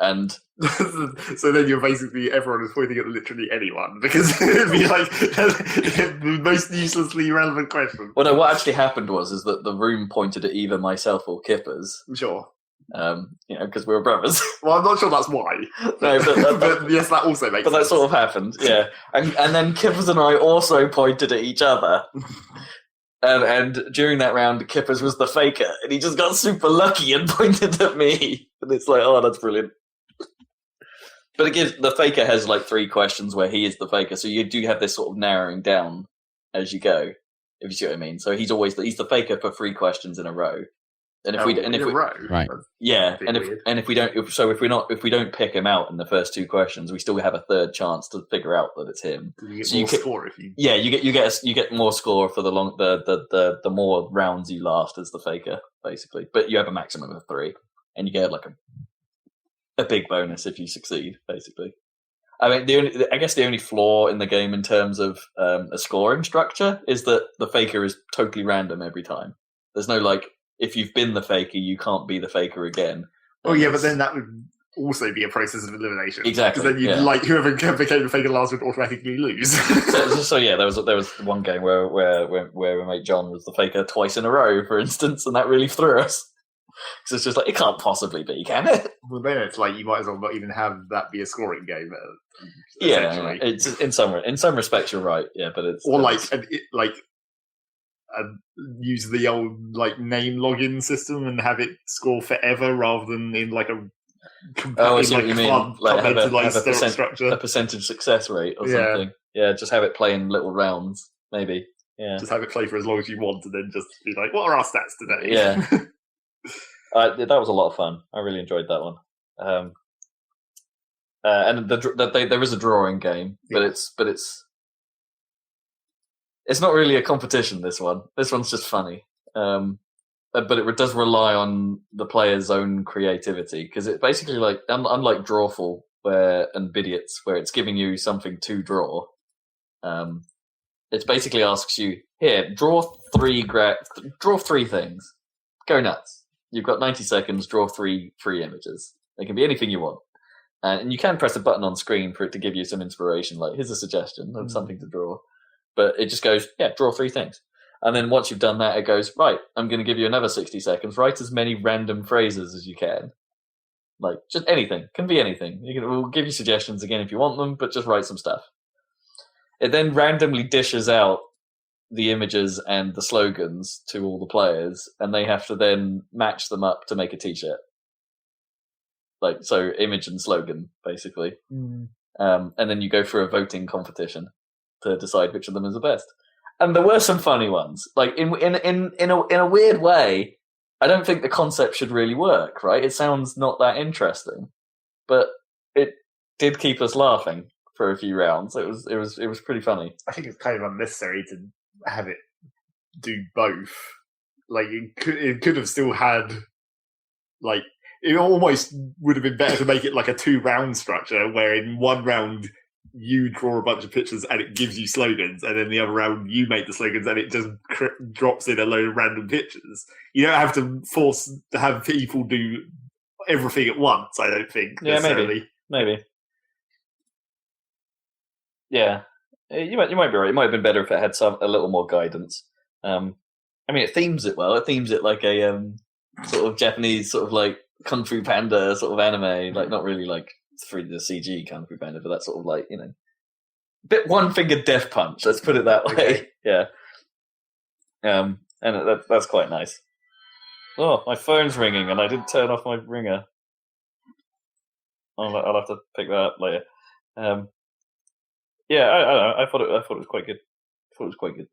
And so then you're basically, everyone is pointing at literally anyone, because it'd be like the most uselessly irrelevant question. Well, no, what actually happened is that the room pointed at either myself or Kippers. Sure. Because we were brothers. Well, I'm not sure that's why. No, but yes, that also makes sense. But that sort of happened, yeah. And then Kippers and I also pointed at each other. And during that round, Kippers was the faker, and he just got super lucky and pointed at me. And it's like, oh, that's brilliant. But it gives, the faker has like 3 questions where he is the faker, so you do have this sort of narrowing down as you go, if you see what I mean. So he's the faker for 3 questions in a row. And if right, yeah, and if we don't pick him out in the first 2 questions, we still have a third chance to figure out that it's him. You get more score if you. Yeah, you get more score for the more rounds you last as the faker, basically. But you have a maximum of 3, and you get like a big bonus if you succeed, basically. I mean, I guess the only flaw in the game in terms of a scoring structure is that the faker is totally random every time. There's no like, if you've been the faker, you can't be the faker again. Oh yeah, but then that would also be a process of elimination. Exactly. Because then like whoever became the faker last would automatically lose. so yeah, there was one game where my mate John was the faker twice in a row, for instance, and that really threw us. Because it's just like, it can't possibly be, can it? Well, then it's like you might as well not even have that be a scoring game. Yeah, it's in some respects you're right. Yeah, but it's use the old like name login system and have it score forever rather than in like a. I see what you mean. Like have structure. A percentage success rate or something. Yeah, just have it play in little rounds, maybe. Yeah, just have it play for as long as you want, and then just be like, "What are our stats today?" Yeah. That was a lot of fun. I really enjoyed that one. And there is a drawing game, but it's not really a competition. This one's just funny. But it does rely on the player's own creativity, because it basically, like, unlike Drawful and Bidiots, where it's giving you something to draw, it basically asks you, here, draw 3 things. Go nuts. You've got 90 seconds, draw 3 images. They can be anything you want. And you can press a button on screen for it to give you some inspiration, like, here's a suggestion of something to draw. But it just goes, yeah, draw 3 things. And then once you've done that, it goes, right, I'm going to give you another 60 seconds. Write as many random phrases as you can. Like, just anything. Can be anything. We'll give you suggestions again if you want them, but just write some stuff. It then randomly dishes out the images and the slogans to all the players, and they have to then match them up to make a t-shirt. Like, so image and slogan, basically. And then you go through a voting competition to decide which of them is the best. And there were some funny ones. Like, in a weird way, I don't think the concept should really work, right? It sounds not that interesting, but it did keep us laughing for a few rounds. It was pretty funny. I think it's kind of unnecessary to have it do both. Like, it could have still had, like, it almost would have been better to make it like a 2-round structure, where in one round you draw a bunch of pictures and it gives you slogans, and then the other round you make the slogans and it just drops in a load of random pictures. You don't have to force to have people do everything at once, I don't think. Yeah, maybe. Yeah, you might be right. It might have been better if it had a little more guidance. I mean, it themes it well. It themes it like a sort of Japanese sort of like Kung Fu Panda sort of anime, like not really like 3D CG Kung Fu Panda, but that sort of like, bit one-fingered Death Punch. Let's put it that way. Okay. Yeah. And that's quite nice. Oh, my phone's ringing, and I didn't turn off my ringer. I'll have to pick that up later. Yeah, I thought it was quite good.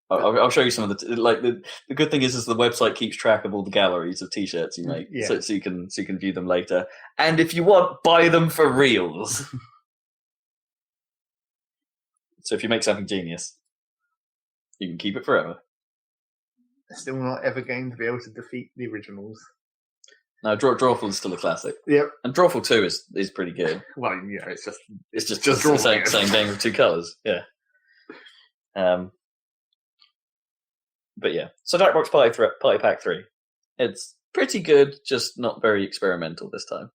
I'll show you some of the good thing is the website keeps track of all the galleries of t-shirts you make, so you can view them later. And if you want, buy them for reals. So if you make something genius, you can keep it forever. Still not ever going to be able to defeat the originals. No, Drawful is still a classic. Yep. And Drawful 2 is pretty good. Well, it's just the same game with two colours. Yeah. But yeah, so Jackbox Party Pack 3. It's pretty good, just not very experimental this time.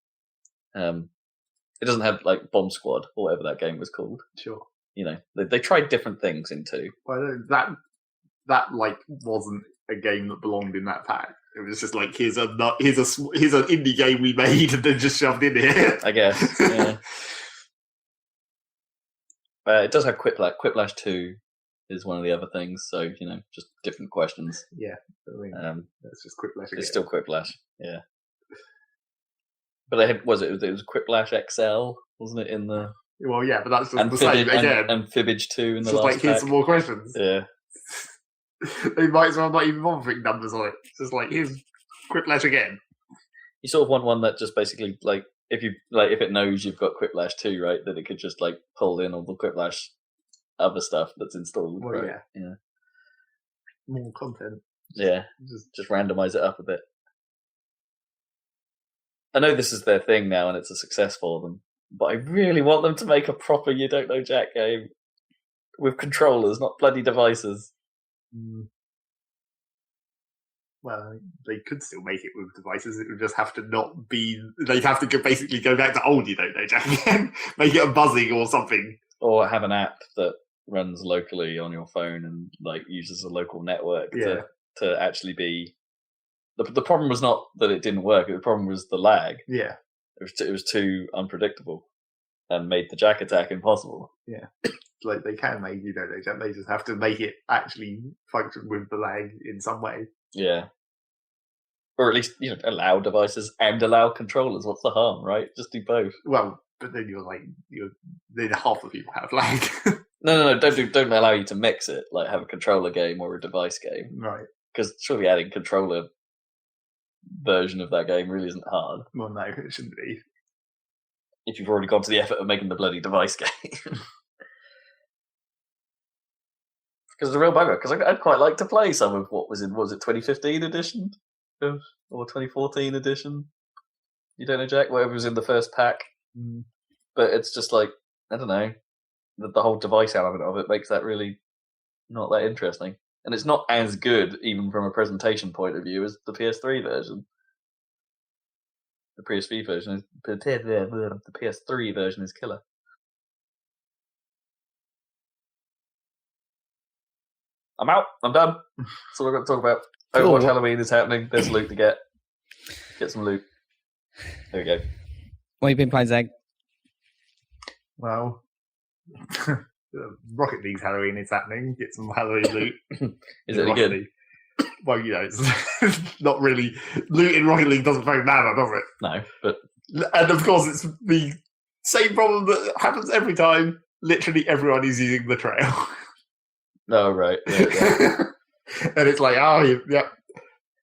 It doesn't have like Bomb Squad or whatever that game was called. Sure. They tried different things into. Well, that like wasn't a game that belonged in that pack. It was just like here's an indie game we made and then just shoved in here. I guess. Yeah. It does have Quiplash. Quiplash 2 is one of the other things, so just different questions. Yeah, I mean, that's just Quiplash again. It's still Quiplash, yeah. But it was Quiplash XL, wasn't it? In the yeah, but that's just the same again. And Fibbage 2 in the last last pack. Here's some more questions. Yeah. They might as well not even bother putting numbers on it. It's just like here's Quiplash again. You sort of want one that just basically like if it knows you've got Quiplash 2, right, that it could just like pull in all the Quiplash other stuff that's installed. Well, right? Yeah. More content. Yeah. Just randomize it up a bit. I know this is their thing now and it's a success for them, but I really want them to make a proper You Don't Know Jack game with controllers, not bloody devices. Well, they could still make it with devices. It would just have to not be. They'd have to basically go back to old You Don't Know Jack again. Make it a buzzing or something, or have an app that runs locally on your phone and like uses a local network to actually be. The problem was not that it didn't work. The problem was the lag. Yeah, it was too unpredictable and made the Jack attack impossible. Yeah. Like they can make You Don't Know Jack, they just have to make it actually function with the lag in some way. Yeah. Or at least, allow devices and allow controllers. What's the harm, right? Just do both. Well, but then then half the people have lag. No, don't allow you to mix it, like have a controller game or a device game. Right. Because surely adding controller version of that game really isn't hard. Well, no, it shouldn't be. If you've already gone to the effort of making the bloody device game. Because it's a real bugger. Because I'd quite like to play some of what was it 2015 edition? Or 2014 edition? You Don't Know Jack? Whatever was in the first pack. But it's just like, I don't know, the whole device element of it makes that really not that interesting. And it's not as good, even from a presentation point of view, as the PS3 version. The PSV version the PS3 version is killer. I'm out. I'm done. That's all I've got to talk about. Overwatch Halloween is happening. There's loot to get. Get some loot. There we go. What have you been playing, Zeg? Well, Rocket League's Halloween is happening. Get some Halloween loot. Is it any good? Well, it's not really. Loot in Rocket League doesn't very matter, does it? No, but... And of course, it's the same problem that happens every time. Literally everyone is using the trail. Oh, right. Yeah. And it's like,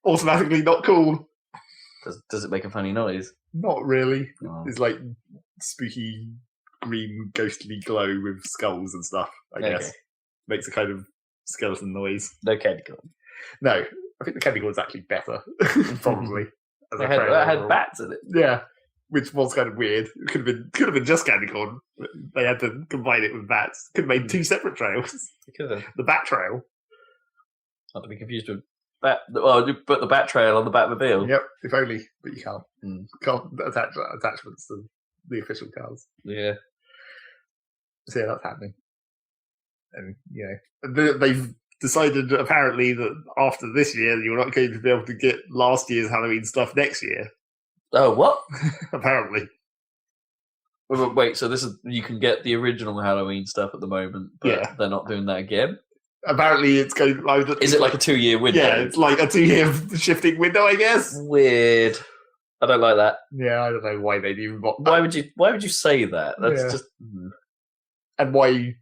automatically not cool. Does it make a funny noise? Not really. Oh. It's like spooky green ghostly glow with skulls and stuff, I guess. Makes a kind of skeleton noise. No candy corn. No, I think the candy corn is actually better, probably. That had bats in it. Yeah, which was kind of weird. It could have been just candy corn. But they had to combine it with bats. Could have made two separate trails. The bat trail. Not to be confused with bat. Well, you put the bat trail on the Batmobile. Yep, if only, but you can't. Can't attach attachments to the official cars. Yeah. So yeah, that's happening. And they've decided apparently that after this year you're not going to be able to get last year's Halloween stuff next year. Oh, what? Apparently. Wait, so this is you can get the original Halloween stuff at the moment, but they're not doing that again? Apparently it's going... Is it like a 2-year window? Yeah, it's like a 2-year shifting window, I guess. Weird. I don't like that. Yeah, I don't know why they'd even. Why would you say that? That's just. And why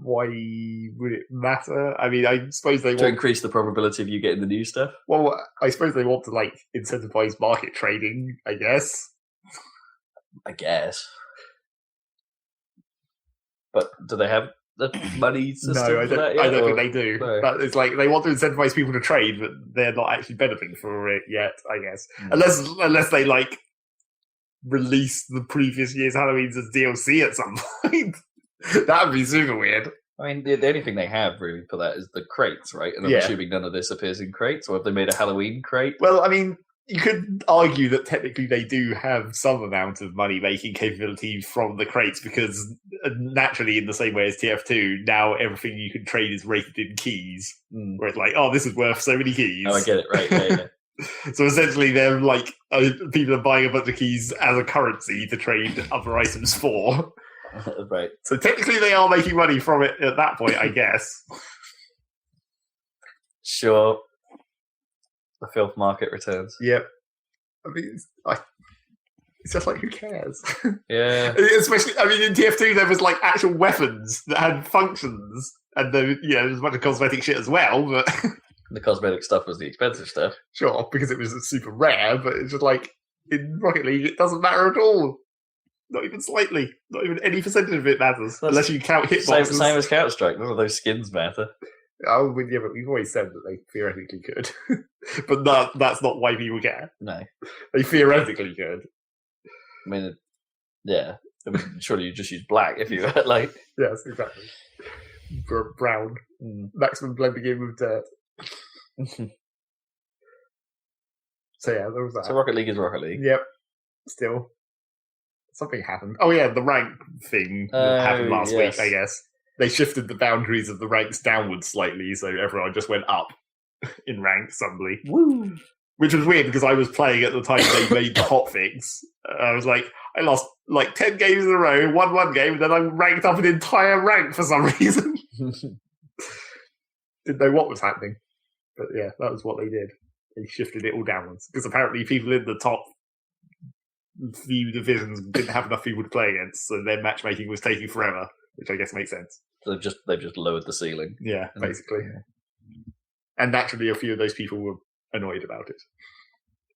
would it matter? I mean, I suppose they to increase the probability of you getting the new stuff. Well, I suppose they want to like incentivize market trading. I guess. But do they have the money system? No, I don't think they do. No. But it's like they want to incentivize people to trade, but they're not actually benefiting from it yet. I guess, unless they like release the previous year's Halloween's as DLC at some point. That would be super weird. I mean, the only thing they have really for that is the crates, right? And I'm assuming none of this appears in crates, or have they made a Halloween crate? Well, I mean, you could argue that technically they do have some amount of money-making capability from the crates, because naturally, in the same way as TF2, now everything you can trade is rated in keys, where it's like, oh, this is worth so many keys. Oh, I get it, right, yeah. So essentially, they're like, people are buying a bunch of keys as a currency to trade other items for. Right. So technically they are making money from it at that point, I guess. Sure. The filth market returns. Yep. I mean, it's just like, who cares? Yeah. Especially, I mean, in TF2 there was like actual weapons that had functions, and there was a bunch of cosmetic shit as well, but... The cosmetic stuff was the expensive stuff. Sure, because it was super rare, but it's just like, in Rocket League, it doesn't matter at all. Not even slightly. Not even any percentage of it matters. Unless you count hitboxes. Same as Counter-Strike. None of those skins matter. Oh, yeah, but we've always said that they theoretically could. But that's not why people care. No. They theoretically could. I mean, yeah. I mean, surely you just use black if you like... Yes, exactly. Brown. Maximum blending in with dirt. So yeah, there was that. So Rocket League is Rocket League. Yep. Still. Something happened. Oh yeah, the rank thing that happened last week, I guess. They shifted the boundaries of the ranks downwards slightly, so everyone just went up in rank suddenly. Woo! Which was weird, because I was playing at the time they made the hotfix. I was like, I lost like 10 games in a row, won one game, and then I ranked up an entire rank for some reason. Didn't know what was happening. But yeah, that was what they did. They shifted it all downwards. Because apparently people in the top few divisions didn't have enough people to play against, so their matchmaking was taking forever, which I guess makes sense. So they've just lowered the ceiling. Yeah, basically. And naturally, a few of those people were annoyed about it.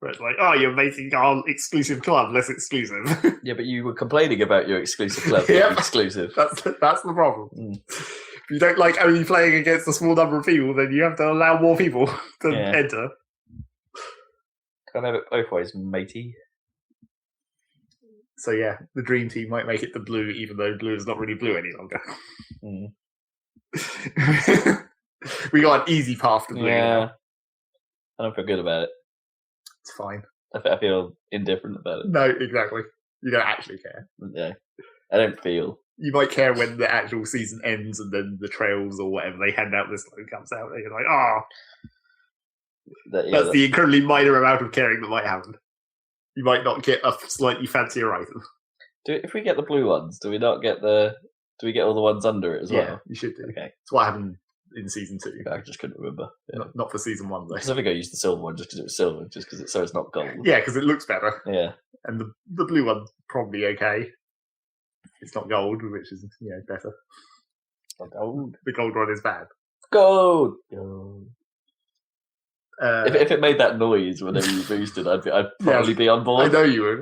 But it's like, oh, you're making our exclusive club less exclusive. Yeah, but you were complaining about your exclusive club being exclusive. That's the problem. If you don't like only playing against a small number of people, then you have to allow more people to enter. Can't have it both ways, matey. So yeah, the dream team might make it to blue, even though blue is not really blue any longer. We got an easy path to blue. Yeah, I don't feel good about it. It's fine. I feel indifferent about it. No, exactly. You don't actually care. Yeah, I don't feel. You might care when the actual season ends and then the trails or whatever they hand out this load comes out. And you're like, that's the incredibly minor amount of caring that might happen. You might not get a slightly fancier item. If we get the blue ones, do we not get Do we get all the ones under it as well? Yeah, you should do. Okay. It's what happened in season 2. I just couldn't remember. Yeah. Not for season 1 though. I think I used the silver one just because it was silver, just because it's not gold. Yeah, because it looks better. Yeah. And the blue one's probably okay. It's not gold, which is better. Gold. The gold one is bad. Gold. If it made that noise whenever you boosted, I'd probably be on board. I know you would.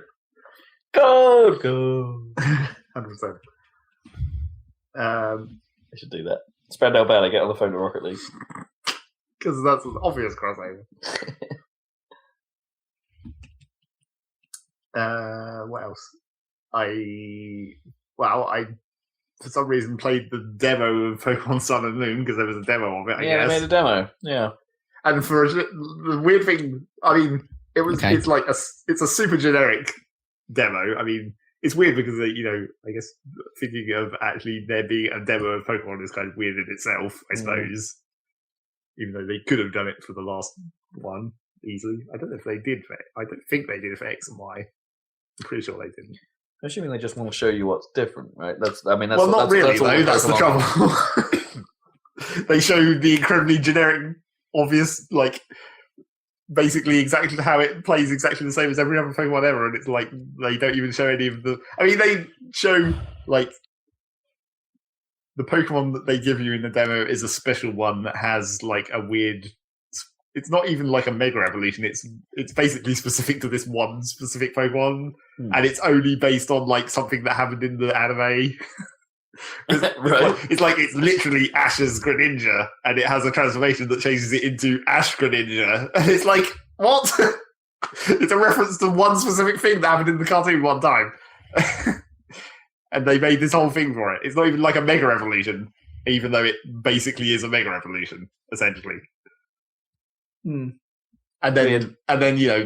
Gold. 100%. I should do that. Spandau Ballet, get on the phone to Rocket League. Because that's an obvious crossover. What else? I for some reason played the demo of Pokemon Sun and Moon because there was a demo of it. I guess. They made a demo. Yeah. And for the weird thing, I mean, it's like it's a super generic demo. I mean, it's weird because I guess thinking of actually there being a demo of Pokemon is kind of weird in itself, I suppose. Even though they could have done it for the last one easily. I don't know if they did. I don't think they did for X and Y. I'm pretty sure they didn't. I'm assuming they just want to show you what's different, right? That's not really, though. That's the trouble. They show the incredibly generic, obvious, like, basically exactly how it plays exactly the same as every other Pokemon ever, and it's like they don't even show any of the. I mean, they show like the Pokemon that they give you in the demo is a special one that has like a weird. It's not even like a Mega Evolution. It's basically specific to this one specific Pokemon, and it's only based on like something that happened in the anime. It's literally Ash's Greninja, and it has a transformation that changes it into Ash Greninja, and it's like, what? It's a reference to one specific thing that happened in the cartoon one time, and they made this whole thing for it. It's not even like a Mega Evolution, even though it basically is a Mega Evolution, essentially. And then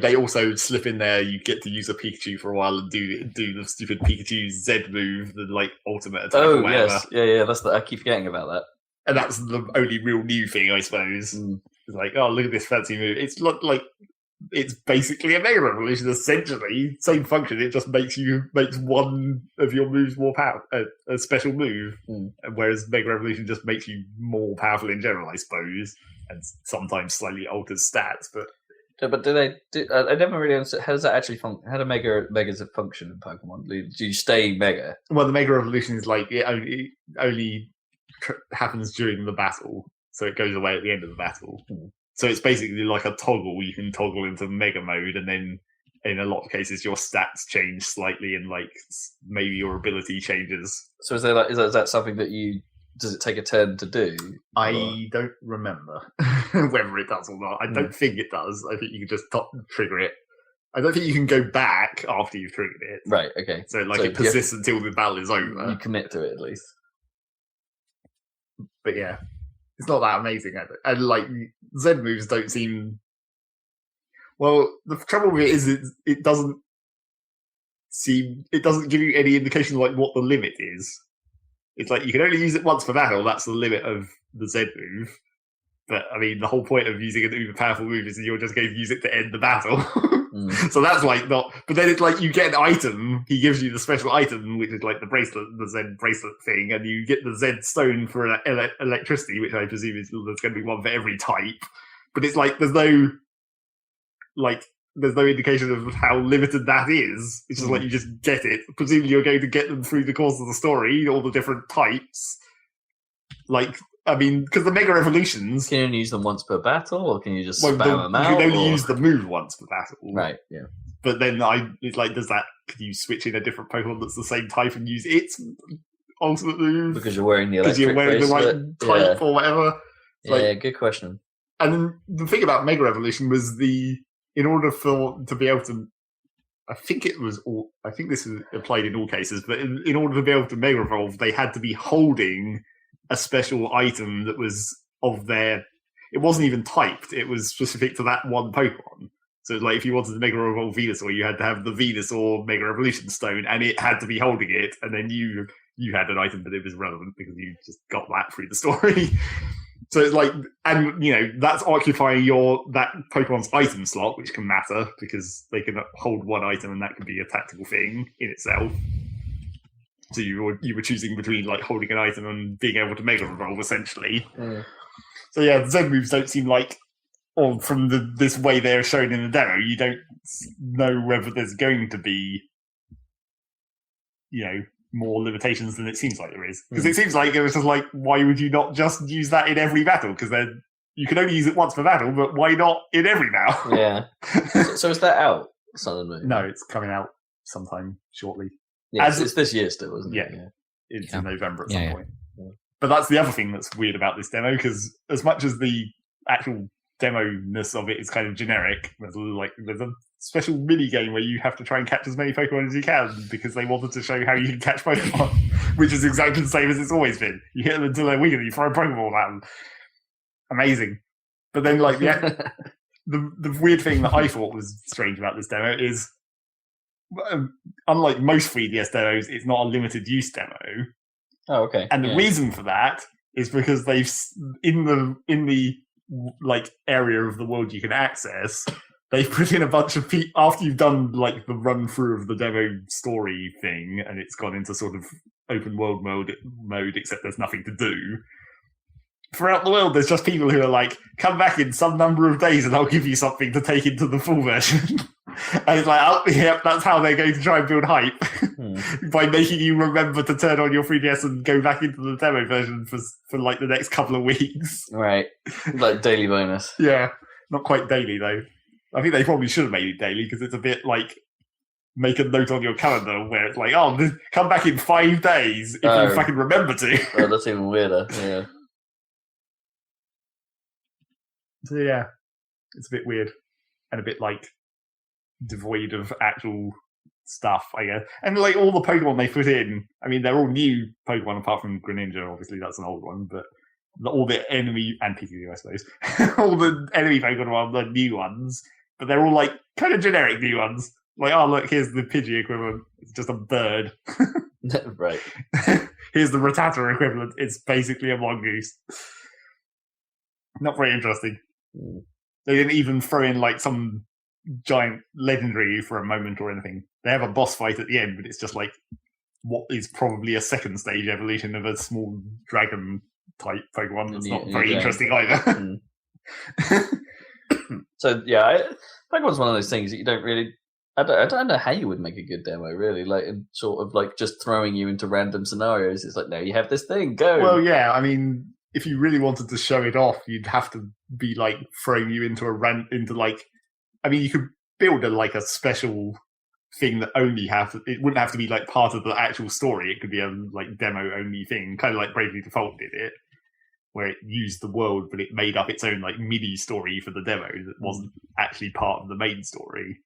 they also slip in there. You get to use a Pikachu for a while and do the stupid Pikachu Z move, the like ultimate attack. Oh yes, yeah. I keep forgetting about that. And that's the only real new thing, I suppose. It's like, oh, look at this fancy move. It's like it's basically a Mega Evolution, essentially. Same function. It just makes one of your moves more powerful, a special move. Whereas Mega Evolution just makes you more powerful in general, I suppose, and sometimes slightly alters stats, but. But I never really understood, how does that actually function? How do Megas function in Pokemon? Do you stay Mega? Well, the Mega Evolution is like, it only happens during the battle, so it goes away at the end of the battle. So it's basically like a toggle. You can toggle into Mega mode, and then in a lot of cases your stats change slightly, and like maybe your ability changes. So is that something that does it take a turn to do? I don't remember whether it does or not. I don't think it does. I think you can just trigger it. I don't think you can go back after you've triggered it. Right, okay. So it persists until the battle is over. You commit to it at least. But yeah, it's not that amazing. And like Z moves don't seem. Well, the trouble with it is it doesn't give you any indication of like what the limit is. It's like you can only use it once per battle. That's the limit of the Z move. But I mean, the whole point of using an uber powerful move is that you're just going to use it to end the battle. So that's like not. But then it's like you get an item. He gives you the special item, which is like the bracelet, the Z bracelet thing, and you get the Z stone for electricity, which I presume is there's going to be one for every type. But it's like there's no indication of how limited that is. It's just like you just get it. Presumably you're going to get them through the course of the story, all the different types. Like, I mean, because the Mega Evolutions... Can you only use them once per battle, or can you just spam them out? You can only use the move once per battle. Right, yeah. But then it's like, could you switch in a different Pokemon that's the same type and use its ultimate move? Because you're wearing the electric bracelet. The right type or whatever. Good question. And then the thing about Mega Evolution was in order to be able to, I think this was applied in all cases, but in order to be able to Mega Evolve, they had to be holding a special item that was it wasn't even typed, it was specific to that one Pokemon. So like if you wanted to Mega Evolve Venusaur, you had to have the Venusaur Mega Evolution Stone, and it had to be holding it, and then you had an item, but it was relevant because you just got that through the story. So it's like, and that's occupying that Pokemon's item slot, which can matter because they can hold one item, and that can be a tactical thing in itself. So you were choosing between like holding an item and being able to Mega Evolve, essentially. So yeah, the Z moves don't seem like, or from this way they're shown in the demo, you don't know whether there's going to be, more limitations than it seems like there is. Because it seems like it was just like, why would you not just use that in every battle? Because then you can only use it once per battle, but why not in every battle? Yeah. So is that out, Sun and Moon? No, it's coming out sometime shortly. Yeah, it's this year still, isn't it? Yeah. It's in November at some point. Yeah. But that's the other thing that's weird about this demo, because as much as the actual demo-ness of it is kind of generic, there's a special mini game where you have to try and catch as many Pokemon as you can because they wanted to show how you can catch Pokemon, which is exactly the same as it's always been. You hit them until they're weak and you throw a Pokeball at them. Amazing. But then, the weird thing that I thought was strange about this demo is, unlike most 3DS demos, it's not a limited use demo. Oh, okay. And the reason for that is because they've in the area of the world you can access, they've put in a bunch of people after you've done like the run through of the demo story thing, and it's gone into sort of open world mode, except there's nothing to do. throughout the world, there's just people who are like, come back in some number of days and I'll give you something to take into the full version. And it's like, oh, yep, that's how they're going to try and build hype. By making you remember to turn on your 3DS and go back into the demo version for like the next couple of weeks. Right. Like daily bonus. Yeah. Not quite daily, though. I think they probably should have made it daily because it's a bit like make a note on your calendar where it's like, oh, come back in 5 days if you fucking remember to. Oh, that's even weirder. Yeah. So yeah, it's a bit weird and a bit like devoid of actual stuff, I guess. And like all the Pokemon they put in, I mean, they're all new Pokemon apart from Greninja, obviously that's an old one, but all the enemy and Pikachu, I suppose, all the enemy Pokemon are the new ones, but they're all like kind of generic new ones. Like, oh look, here's the Pidgey equivalent. It's just a bird. Right. Here's the Rattata equivalent. It's basically a mongoose. Not very interesting. They didn't even throw in like some giant legendary for a moment or anything. They have a boss fight at the end, but it's just like what is probably a second stage evolution of a small dragon type Pokemon. That's not very interesting either. So yeah, Pokemon's one of those things that you don't really. I don't know how you would make a good demo, really. Like, sort of like just throwing you into random scenarios. It's like, no, you have this thing, go. Well, yeah, I mean, if you really wanted to show it off, you'd have to be like throwing you into I mean, you could build a special thing that it wouldn't have to be like part of the actual story. It could be a like demo only thing, kind of like Bravely Default did it, where it used the world, but it made up its own like mini story for the demo that wasn't actually part of the main story.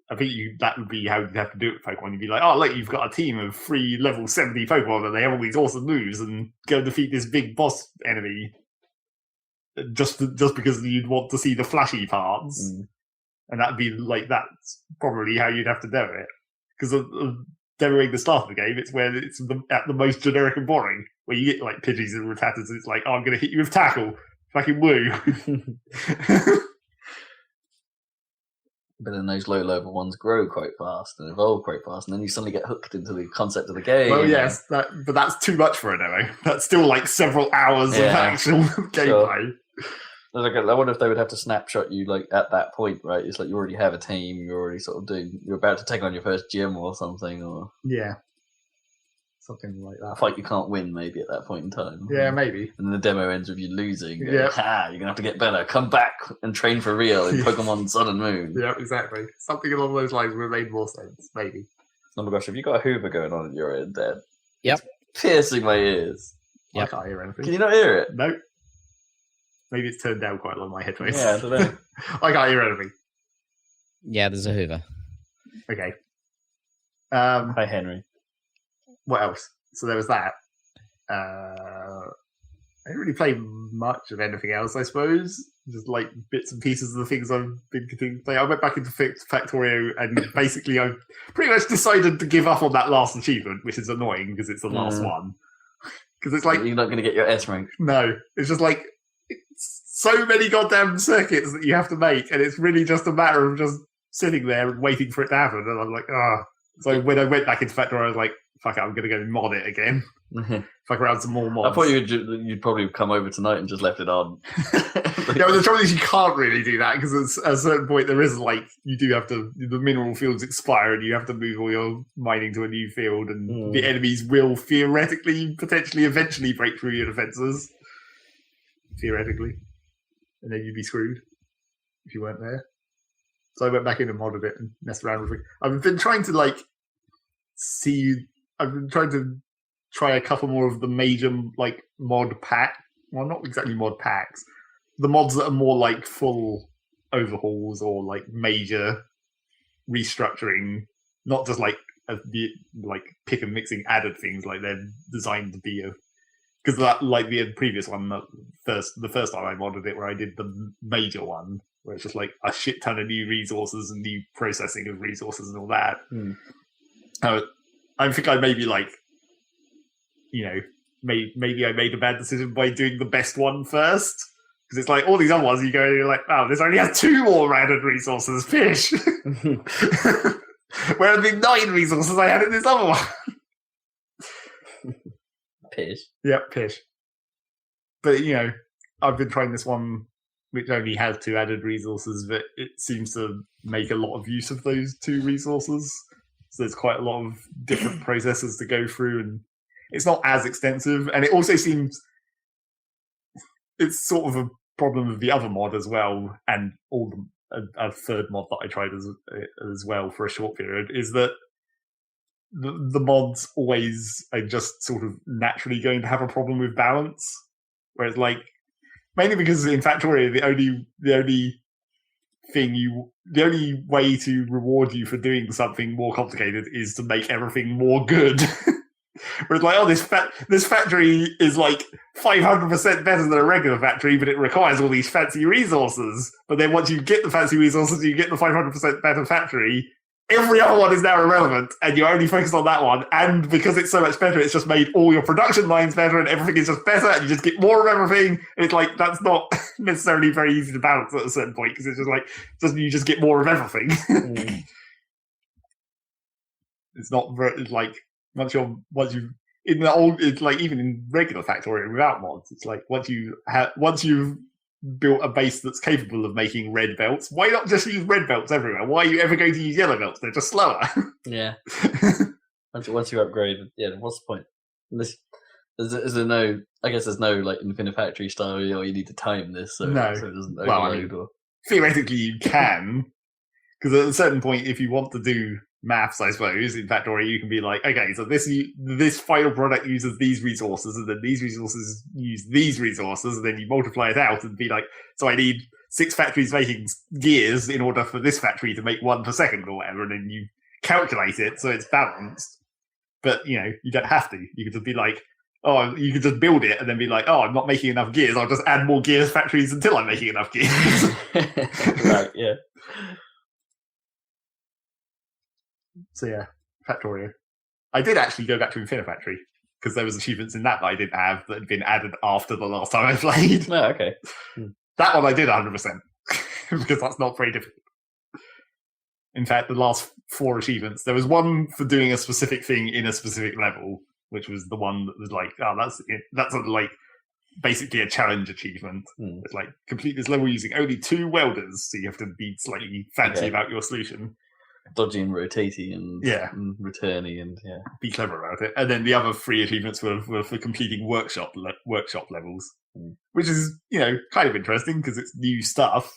I think that would be how you'd have to do it with Pokemon. You'd be like, oh, look, you've got a team of 3 level 70 Pokemon and they have all these awesome moves and go defeat this big boss enemy just because you'd want to see the flashy parts. And that'd be like, that's probably how you'd have to demo it. Because of demoing the start of the game, it's where it's at the most generic and boring, where you get like Pidgeys and Rattatas and it's like, oh, I'm going to hit you with Tackle. Fucking woo. But then those low-level ones grow quite fast and evolve quite fast, and then you suddenly get hooked into the concept of the game. Well, yes, but that's too much for a demo. That's still like several hours of actual gameplay. I wonder if they would have to snapshot you like at that point, right? It's like you already have a team, you're already sort of you're about to take on your first gym or something, or something like that. A fight you can't win, maybe at that point in time. Yeah, maybe. And then the demo ends with you losing. You're gonna have to get better. Come back and train for real in Pokemon Sun and Moon. Yeah, exactly. Something along those lines would have made more sense, maybe. Oh my gosh, have you got a Hoover going on at your end, Dad? Yep. It's piercing my ears. Yep. I can't hear anything. Can you not hear it? No. Maybe it's turned down quite a lot on my headphones. Yeah, I don't know. I can't hear anything. Yeah, there's a Hoover. Okay. Hi, Henry. What else? So there was that. I didn't really play much of anything else, I suppose. Just like bits and pieces of the things I've been continuing to play. I went back into Factorio and basically I've pretty much decided to give up on that last achievement, which is annoying because it's the last one. Because it's like... You're not going to get your S rank. No. It's just like... It's so many goddamn circuits that you have to make and it's really just a matter of just sitting there and waiting for it to happen. And I'm like, So when I went back into Factorio, I was like, fuck it, I'm going to go mod it again. Fuck around some more mods. I thought you'd probably come over tonight and just left it on. Yeah, but the trouble is you can't really do that because at a certain point there is like, you do have to, the mineral fields expire and you have to move all your mining to a new field and the enemies will theoretically, potentially, eventually break through your defences. Theoretically. And then you'd be screwed if you weren't there. So I went back in and modded it and messed around with it. I've been trying to try a couple more of the major like mod pack. Well, not exactly mod packs. The mods that are more like full overhauls or like major restructuring, not just like pick and mixing added things. Like they're designed to be because that like the previous one, the first time I modded it, where I did the major one, where it's just like a shit ton of new resources and new processing of resources and all that. I think I maybe maybe I made a bad decision by doing the best one first. Because it's like all these other ones, you go and you're like, oh, this only has 2 more added resources, pish. Where are the 9 resources I had in this other one? Pish. Yep, pish. But I've been trying this one which only has 2 added resources, but it seems to make a lot of use of those 2 resources. So there's quite a lot of different processes to go through, and it's not as extensive. And it also seems it's sort of a problem with the other mod as well, and a third mod that I tried as well for a short period, is that the mods always are just sort of naturally going to have a problem with balance. Whereas, mainly because in Factorio, the only way to reward you for doing something more complicated is to make everything more good. Whereas, this factory is 500% better than a regular factory, but it requires all these fancy resources. But then once you get the fancy resources, you get the 500% better factory. Every other one is now irrelevant, and you're only focused on that one. And because it's so much better, it's just made all your production lines better, and everything is just better, and you just get more of everything. It's that's not necessarily very easy to balance at a certain point, because it's just you just get more of everything. It's not very, once you in the old, it's even in regular Factorio without mods, it's once you've built a base that's capable of making red belts, why not just use red belts everywhere? Why are you ever going to use yellow belts? They're just slower. Yeah. once you upgrade, what's the point? Is there no? I guess there's no Infinifactory style. You need to time this so it doesn't overload. Theoretically, you can, because at a certain point, if you want to do maths, I suppose, in Factorio, you can be okay, so this final product uses these resources, and then these resources use these resources, and then you multiply it out and be so I need 6 factories making gears in order for this factory to make 1 per second or whatever, and then you calculate it so it's balanced. But, you don't have to. You could just be you could just build it and then be I'm not making enough gears, I'll just add more gears factories until I'm making enough gears. Right, yeah. So yeah, Factorio. I did actually go back to Infinifactory because there was achievements in that I didn't have that had been added after the last time I played. Oh, okay. That one I did 100% because that's not very difficult. In fact, the last 4 achievements, there was one for doing a specific thing in a specific level, which was the one that was that's basically a challenge achievement. It's complete this level using only 2 welders, so you have to be slightly fancy about your solution. Dodging, rotating, and returning, and be clever about it. And then the other 3 achievements were for completing workshop levels, which is kind of interesting because it's new stuff,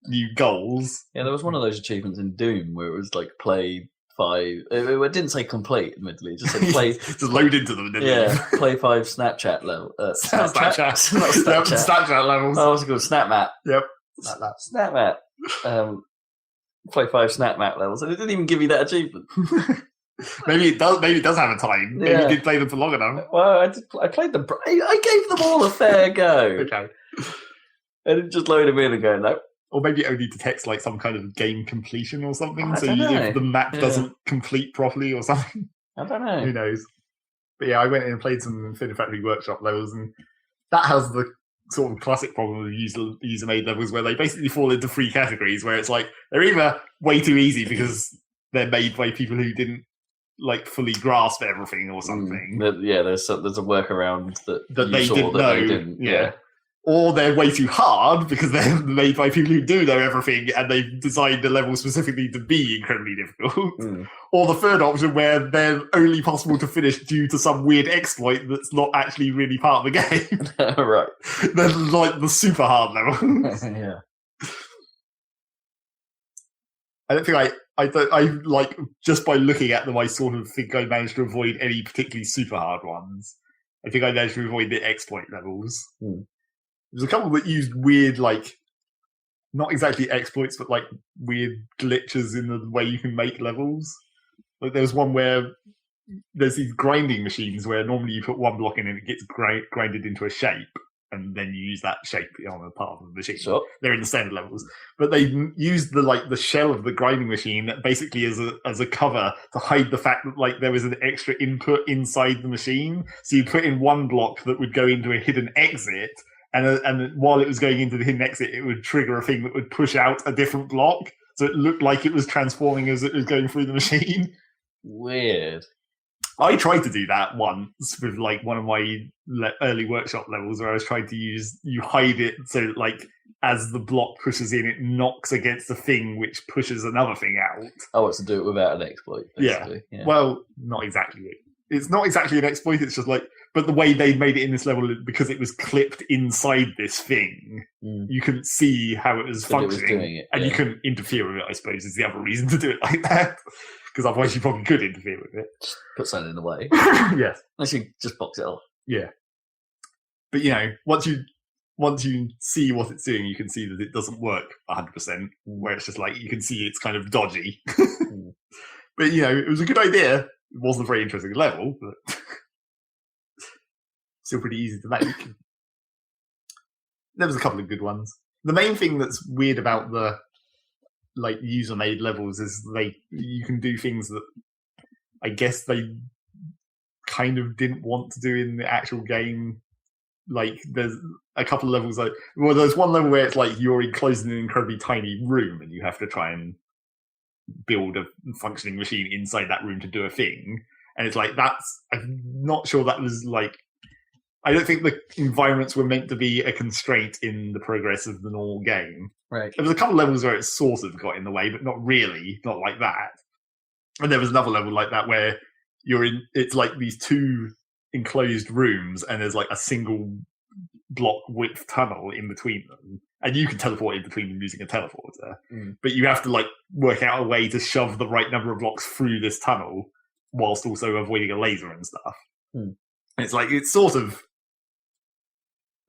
new goals. Yeah, there was one of those achievements in Doom where it was play 5. It didn't say complete, admittedly. It just said play. Just load into them. Play 5 Snapchat level. Snapchat. Not Snapchat. Snapchat levels. Oh, what's it called? Snap Map. Yep. Snap Map. Play 5 Snap Map levels, and it didn't even give you that achievement. Maybe it does. Maybe it does have a time. Maybe you did play them for long enough. Well, I played them. I gave them all a fair go. Okay. I didn't just load them in and go no. Or maybe it only detects some kind of game completion or something. I don't know. If the map doesn't complete properly or something. I don't know. Who knows? But yeah, I went in and played some Infinifactory workshop levels, and that has the sort of classic problem with user-made levels where they basically fall into 3 categories, where it's they're either way too easy because they're made by people who didn't fully grasp everything or something. There's a workaround that they didn't know. They didn't, yeah. Or they're way too hard because they're made by people who do know everything and they've designed the level specifically to be incredibly difficult. Or the third option where they're only possible to finish due to some weird exploit that's not actually really part of the game. Right. They're the super hard level. Yeah. I don't think I just by looking at them, I sort of think I managed to avoid any particularly super hard ones. I think I managed to avoid the exploit levels. There's a couple that used weird, not exactly exploits, but weird glitches in the way you can make levels. There was one where there's these grinding machines where normally you put 1 block in and it gets grinded into a shape, and then you use that shape on a part of the machine. Sure. They're in the standard levels, but they used the shell of the grinding machine basically as a cover to hide the fact that there was an extra input inside the machine. So you put in 1 block that would go into a hidden exit. And while it was going into the hidden exit, it would trigger a thing that would push out a different block. So it looked like it was transforming as it was going through the machine. Weird. I tried to do that once with like one of my early workshop levels where I was trying to you hide it so that, like, as the block pushes in, it knocks against the thing, which pushes another thing out. Oh, it's to do it without an exploit, basically. Yeah. Well, not exactly. It's not exactly an exploit. It's just like, but the way they made it in this level, because it was clipped inside this thing, you couldn't see how it was functioning, and you couldn't interfere with it, I suppose, is the other reason to do it like that. Because otherwise you probably could interfere with it. Just put something in the way. Yes. Unless you just box it off. Yeah. But, once you see what it's doing, you can see that it doesn't work 100%, where it's just like, you can see it's kind of dodgy. But, it was a good idea. It wasn't a very interesting level, but still pretty easy to make. There was a couple of good ones. The main thing that's weird about the like user-made levels is you can do things that I guess they kind of didn't want to do in the actual game. Like, there's a couple of levels there's one level where it's like you're enclosed in an incredibly tiny room and you have to try and build a functioning machine inside that room to do a thing. And it's like, I'm not sure that was like, I don't think the environments were meant to be a constraint in the progress of the normal game. Right. There was a couple of levels where it sort of got in the way, but not really, not like that. And there was another level like that where it's like these two enclosed rooms and there's like a single block width tunnel in between them. And you can teleport in between them using a teleporter. But you have to like work out a way to shove the right number of blocks through this tunnel whilst also avoiding a laser and stuff. And it's like, it's sort of,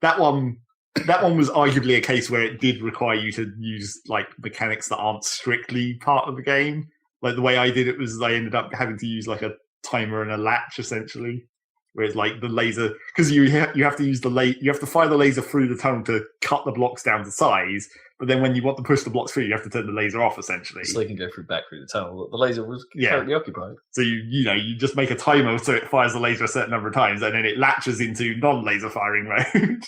that one was arguably a case where it did require you to use like mechanics that aren't strictly part of the game. Like, the way I did it was I ended up having to use like a timer and a latch essentially, where it's like the laser, because you have to use you have to fire the laser through the tunnel to cut the blocks down to size. But then when you want to push the blocks through, you have to turn the laser off essentially, so they can go back through the tunnel. The laser was currently occupied. So you just make a timer so it fires the laser a certain number of times, and then it latches into non-laser firing mode.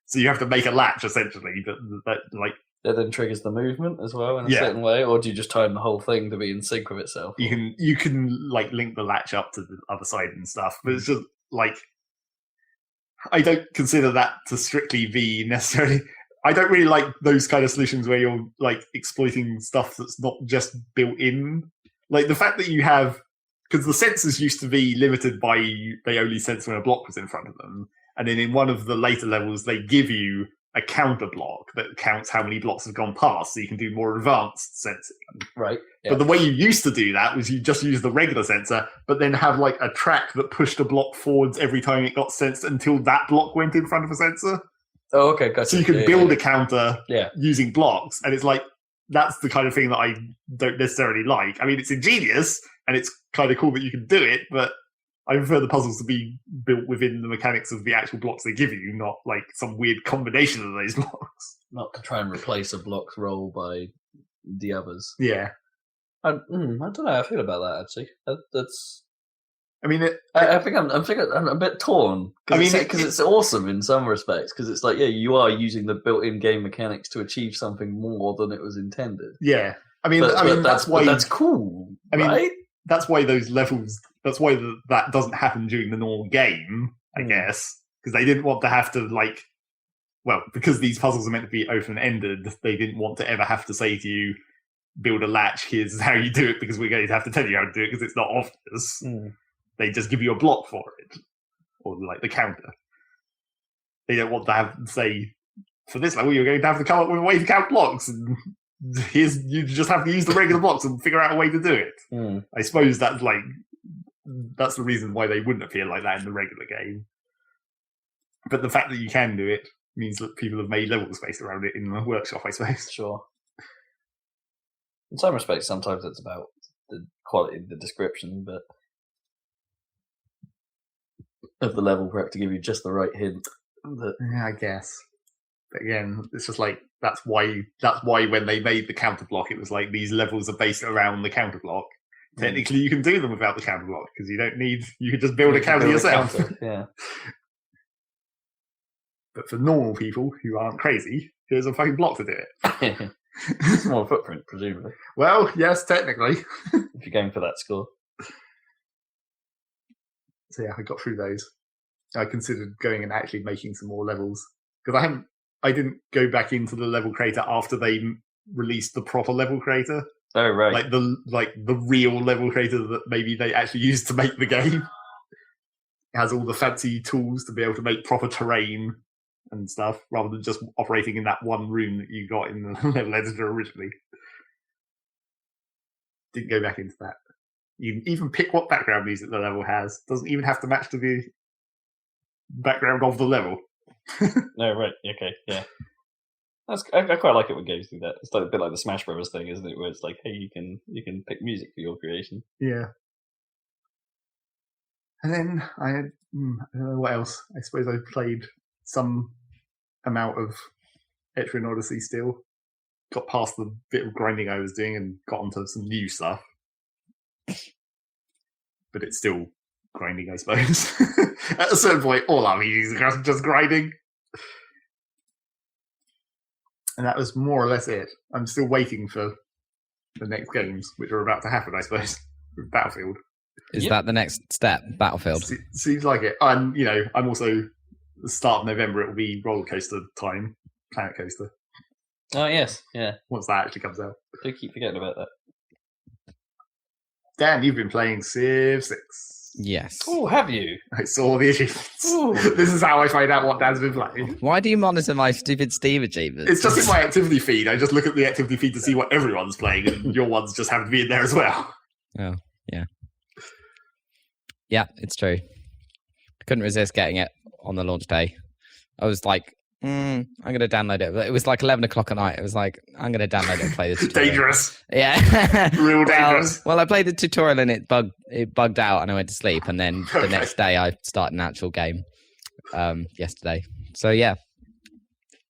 So you have to make a latch essentially, that like that then triggers the movement as well in a certain way, or do you just time the whole thing to be in sync with itself? You can like link the latch up to the other side and stuff, but it's just like, I don't consider that to strictly be necessarily. I don't really like those kind of solutions where you're like exploiting stuff that's not just built in. Like, the fact that you have, because the sensors used to be limited by they only sense when a block was in front of them. And then in one of the later levels, they give you a counter block that counts how many blocks have gone past, so you can do more advanced sensing. Right. Yeah. But the way you used to do that was you just use the regular sensor, but then have like a track that pushed a block forwards every time it got sensed until that block went in front of a sensor. Oh, okay, gotcha. So you can build a counter using blocks, and it's like, that's the kind of thing that I don't necessarily like. I mean, it's ingenious, and it's kind of cool that you can do it, but I prefer the puzzles to be built within the mechanics of the actual blocks they give you, not like some weird combination of those blocks. Not to try and replace a block's role by the others. Yeah. I don't know how I feel about that, actually. That's. I mean, I think I'm a bit torn. Because it's awesome in some respects. Because it's like, you are using the built-in game mechanics to achieve something more than it was intended. Yeah, that's why that's cool. Right? That's why those levels. That's why that doesn't happen during the normal game, I guess, because they didn't want to have to because these puzzles are meant to be open-ended. They didn't want to ever have to say to you, "Build a latch. Here's how you do it," because we're going to have to tell you how to do it because it's not obvious. They just give you a block for it, or like the counter. They don't want to have to say, for this level, you're going to have to come up with a way to count blocks, and you just have to use the regular blocks and figure out a way to do it. I suppose that's the reason why they wouldn't appear like that in the regular game. But the fact that you can do it means that people have made level space around it in the workshop, I suppose. Sure. In some respects, sometimes it's about the quality of the description, but of the level for it to give you just the right hint. Yeah, I guess. But again, it's just like, that's why when they made the counter block, it was like, these levels are based around the counter block. Technically, you can do them without the counter block because you can just build a counter yourself. Yeah. But for normal people who aren't crazy, here's a fucking block to do it. Small footprint, presumably. Well, yes, technically. If you're going for that score. So yeah, I got through those. I considered going and actually making some more levels because I didn't go back into the level creator after they released the proper level creator. Oh right, like the real level creator that maybe they actually used to make the game. It has all the fancy tools to be able to make proper terrain and stuff, rather than just operating in that one room that you got in the level editor originally. Didn't go back into that. You can even pick what background music the level has. Doesn't even have to match to the background of the level. No, right, okay, yeah. I quite like it when games do that. It's like a bit like the Smash Brothers thing, isn't it? Where it's like, hey, you can pick music for your creation. Yeah. And then I don't know what else. I suppose I played some amount of Etrian Odyssey still. Got past the bit of grinding I was doing and got onto some new stuff. But it's still grinding, I suppose. At a certain point, all our meetings are just grinding. And that was more or less it. I'm still waiting for the next games, which are about to happen, I suppose, with Battlefield. Is that the next step, Battlefield? Seems like it. I'm also, the start of November, it will be roller coaster time, Planet Coaster. Oh, yes, yeah. Once that actually comes out. I do keep forgetting about that. Dan, you've been playing Civ 6. Yes. Oh, have you? I saw the achievements. This is how I find out what Dan's been playing. Why do you monitor my stupid Steam achievements? It's just in my activity feed. I just look at the activity feed to see what everyone's playing, and your ones just happen to be in there as well. Oh, yeah. Yeah, it's true. I couldn't resist getting it on the launch day. I was like, I'm going to download it. But it was like 11 o'clock at night. It was like, I'm going to download it and play the tutorial. Dangerous. Yeah. Real dangerous. Well, I played the tutorial and it bugged out and I went to sleep. And then the next day I started an actual game yesterday. So yeah,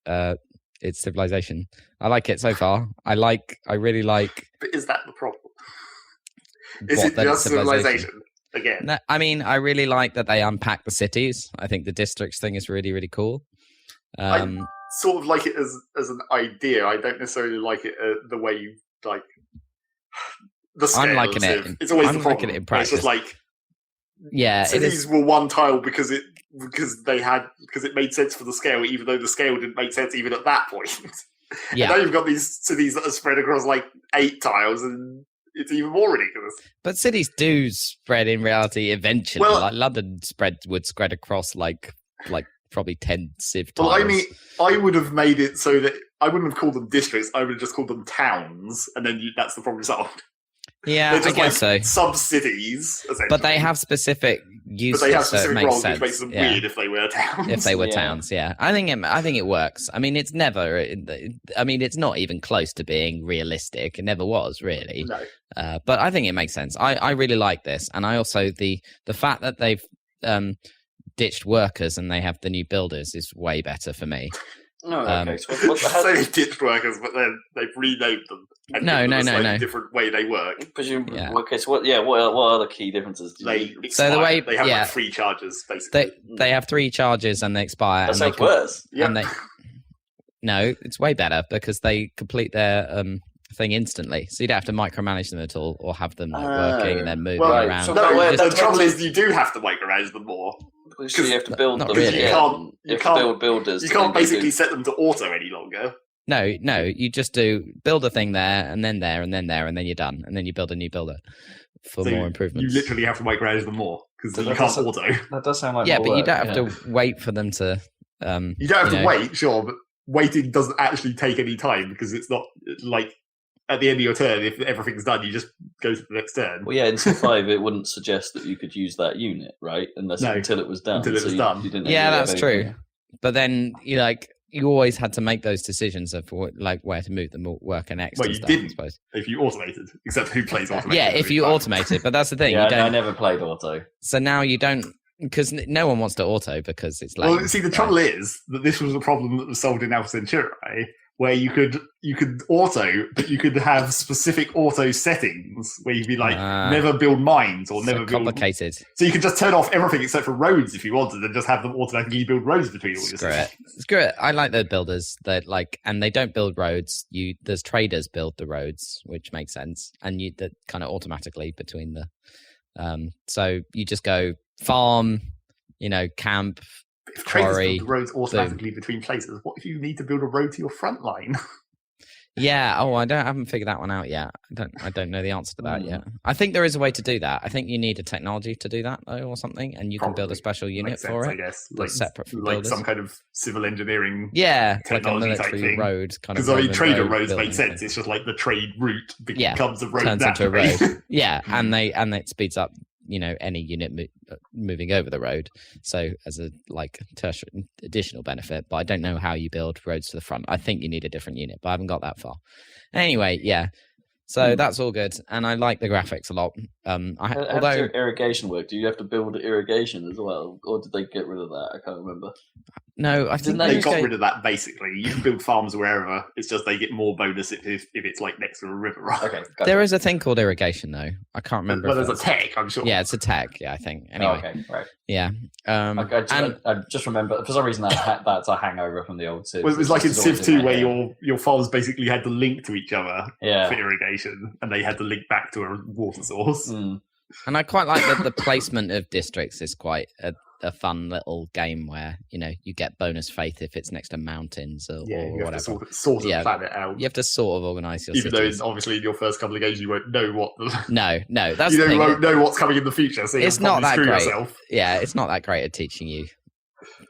it's Civilization. I like it so far. I really like... But is that the problem? Is it just Civilization? Again. No, I mean, I really like that they unpack the cities. I think the districts thing is really, really cool. I sort of like it as an idea. I don't necessarily like it the way you like the scale. I'm liking it. It's always I'm the problem. liking it in practice. It's just like cities were one tile because it made sense for the scale, even though the scale didn't make sense even at that point. Yeah. And now you've got these cities that are spread across like 8 tiles, and it's even more ridiculous. But cities do spread in reality eventually. Well, like London would spread across like probably 10 civ tiles. Well, I mean, I would have made it so that I wouldn't have called them districts. I would have just called them towns, and then that's the problem solved. Yeah, I guess so. Sub-cities, essentially. But they have specific uses, but they have specific so roles, sense. which makes them weird if they were towns. If they were towns, yeah. I think it works. I mean, it's never... I mean, it's not even close to being realistic. It never was, really. No. But I think it makes sense. I really like this. And I also... The fact that they've ditched workers and they have the new builders is way better for me. No, okay. So So they ditched workers, but then they've renamed them. And no. Different way they work. Presumably, okay. So what are the key differences? They expire. They have like 3 charges basically. They have 3 charges and they expire. That sounds worse. Yeah. No, it's way better because they complete their thing instantly, so you don't have to micromanage them at all or have them working and then moving around. So the trouble is you do have to micromanage them more. Because you have to build them. You can't build builders. You can't basically set them to auto any longer. No, you just build a thing there, and then there, and then there, and then you're done. And then you build a new builder for more improvements. You literally have to micromanage them more, because you can't auto. That does sound like but you don't have to wait for them to... you don't have to wait, sure, but waiting doesn't actually take any time, because it's not like... At the end of your turn, if everything's done, you just go to the next turn. Well, yeah, in Civ 5, it wouldn't suggest that you could use that unit, right? Until it was done. Until it was done. You didn't that's true. But then, you always had to make those decisions of where to move them or work an X. Well, you didn't, I suppose. If you automated, except who plays automated? Yeah, if you automated, but that's the thing. I never played auto. So now you don't, because no one wants to auto because it's lame. Well, see, the trouble is that this was a problem that was solved in Alpha Centauri, where you could auto, but you could have specific auto settings where you'd be like, never build mines or never build... complicated. So you could just turn off everything except for roads if you wanted, and just have them automatically build roads between all your systems. Screw it. I like the builders that and they don't build roads. There's traders build the roads, which makes sense, and that kind of automatically between the So you just go farm, camp, If traders quarry. build the roads automatically between places, what if you need to build a road to your front line? Yeah. Oh, I haven't figured that one out yet. I don't know the answer to that yet. I think there is a way to do that. I think you need a technology to do that though, or something, and you can build a special unit for it. I guess, separate from like builders. some kind of civil engineering. Yeah, like a technology type military thing. road kind of. Because trader roads building make sense. thing. It's just like the trade route becomes a road. Turns into a naturally. road. Yeah, and it speeds up any unit moving over the road, so as a tertiary additional benefit. But I don't know how you build roads to the front. I think you need a different unit, but I haven't got that far. Anyway, yeah, so that's all good, and I like the graphics a lot. How does your irrigation work? Do you have to build irrigation as well, or did they get rid of that? I can't remember. No, I think they got rid of that. Basically, you can build farms wherever. It's just they get more bonus if it's like next to a river. Right? Okay, there is a thing called irrigation though. I can't remember. But there's a tech, I'm sure. Yeah, it's a tech. Yeah, I think. Anyway. Oh, okay, right. Yeah. I just remember for some reason that's a hangover from the old Civ. Well, it was like in Civ 2 where your farms basically had to link to each other for irrigation, and they had to link back to a water source. And I quite like that the placement of districts is quite a fun little game where you get bonus faith if it's next to mountains or you whatever. Have to sort of plan it out. You have to sort of organize your even cities. though obviously in your first couple of games you won't know what the no that's you won't know what's coming in the future, so it's not that great. Yourself. Yeah, it's not that great at teaching you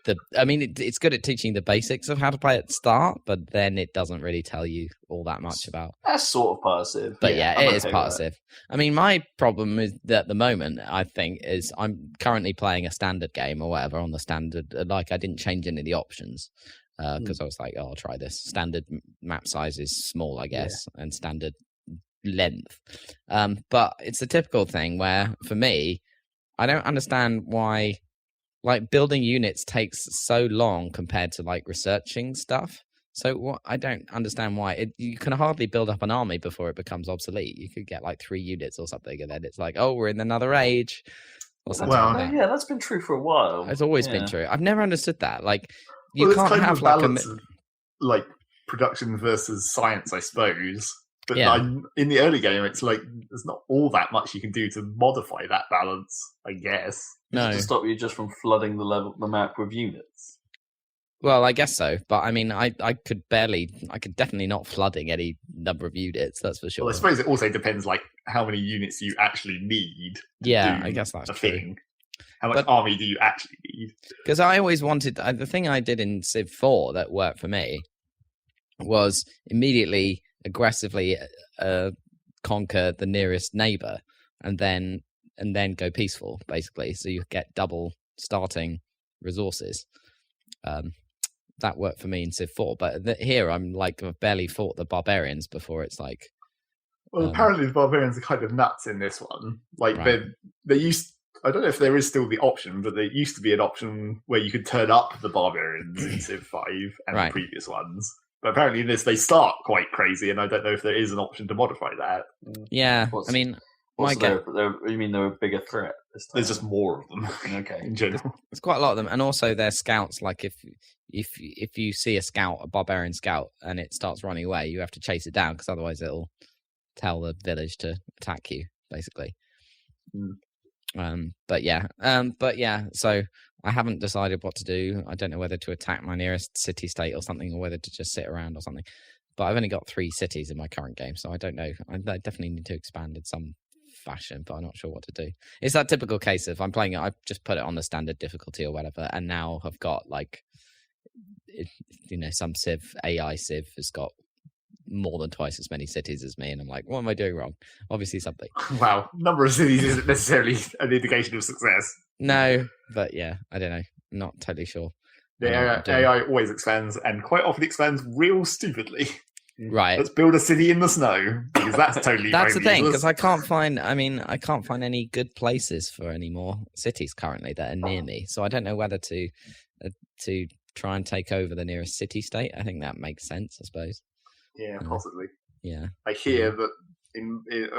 it's good at teaching the basics of how to play at the start, but then it doesn't really tell you all that much about. That's sort of part of Civ. But it is part of Civ. I mean, my problem is that at the moment, I think, is I'm currently playing a standard game or whatever on the standard. Like, I didn't change any of the options because I was like, I'll try this. Standard map size is small, I guess, and standard length. But it's a typical thing where, for me, I don't understand why. Building units takes so long compared to researching stuff. So I don't understand why you can hardly build up an army before it becomes obsolete. You could get 3 units or something, and then it's we're in another age. Or something like that. Yeah, that's been true for a while. It's always been true. I've never understood that. You can't have balance of, production versus science, I suppose. But in the early game, it's there's not all that much you can do to modify that balance, I guess. No. To stop you just from flooding the map with units. Well, I guess so, but I mean, I could definitely not flooding any number of units, that's for sure. Well, I suppose it also depends, how many units you actually need. I guess that's true. Thing. How much army do you actually need? Because I always wanted, the thing I did in Civ 4 that worked for me was immediately, aggressively conquer the nearest neighbor, and then go peaceful, basically. So you get double starting resources. That worked for me in Civ 4, but here I'm I've barely fought the barbarians before it's Well, apparently the barbarians are kind of nuts in this one. They used. I don't know if there is still the option, but there used to be an option where you could turn up the barbarians in Civ 5 and the previous ones. But apparently in this they start quite crazy, and I don't know if there is an option to modify that. Yeah, I mean. You mean they're a bigger threat this time? There's just more of them. Okay, in general, there's quite a lot of them, and also they're scouts. If you see a barbarian scout, and it starts running away, you have to chase it down because otherwise it'll tell the village to attack you, basically. But yeah. So I haven't decided what to do. I don't know whether to attack my nearest city-state or something, or whether to just sit around or something. But I've only got 3 cities in my current game, so I don't know. I definitely need to expand in some fashion, but I'm not sure what to do. It's that typical case of I'm playing it, I've just put it on the standard difficulty or whatever, and now I've got some AI Civ has got more than twice as many cities as me, and I'm like, what am I doing wrong? Obviously something. Wow, number of cities isn't necessarily an indication of success. No, but yeah, I don't know. I'm not totally sure. The AI always expands, and quite often expands real stupidly. Right. Let's build a city in the snow, because that's totally that's the thing, because I can't find any good places for any more cities currently that are near me. So I don't know whether to try and take over the nearest city-state. I think that makes sense, I suppose. Yeah, possibly. Yeah. I hear that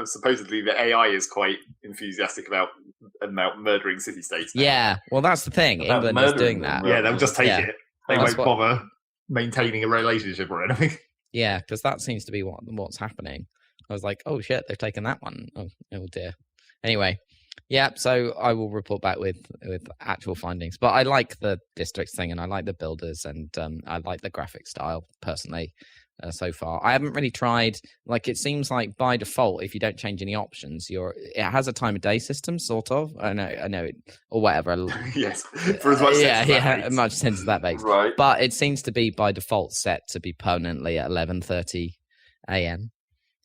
supposedly the AI is quite enthusiastic about murdering city-states now. Yeah, well, that's the thing. England is doing that. Yeah, they'll just take it. They won't bother maintaining a relationship or anything. Yeah, because that seems to be what's happening. I was like, oh shit, they've taken that one. Oh dear. Anyway, Yeah, so I will report back with actual findings. But I like the districts thing, and I like the builders, and I like the graphic style personally. So far, I haven't really tried. Like, it seems like by default, if you don't change any options, it has a time of day system, sort of. I know, it, or whatever. Yes, for as much sense as much sense as that makes. Right, but it seems to be by default set to be permanently at 11:30 a.m.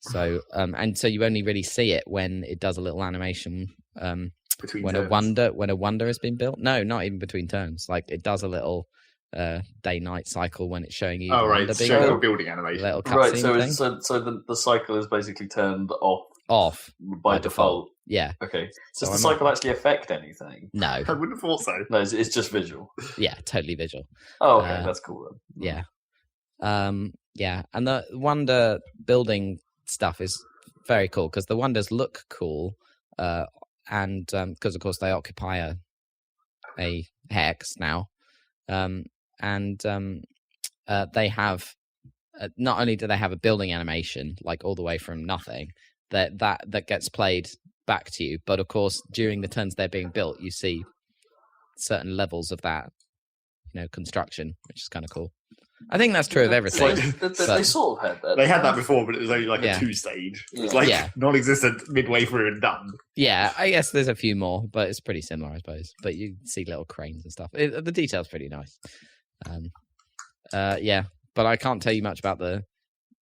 So, and so you only really see it when it does a little animation. Between when turns. a wonder has been built. No, not even between turns. Like, it does a little day-night cycle when it's showing you. Oh right, it's showing a building animation. Right, so the cycle is basically turned off by default. Yeah. Okay. Does the cycle actually affect anything? No. I wouldn't have thought so. No, it's just visual. Yeah, totally visual. Oh, okay, that's cool then. Yeah. Yeah, and the wonder building stuff is very cool because the wonders look cool, and because of course they occupy a hex now. And they have not only do they have a building animation like all the way from nothing that gets played back to you, but of course during the turns they're being built, you see certain levels of that, construction, which is kind of cool. I think that's true of everything. They sort of had that. They had that before, but it was only like a 2-stage. It was non-existent midway through and done. Yeah, I guess there's a few more, but it's pretty similar, I suppose. But you see little cranes and stuff. The detail's pretty nice. Yeah, but I can't tell you much about the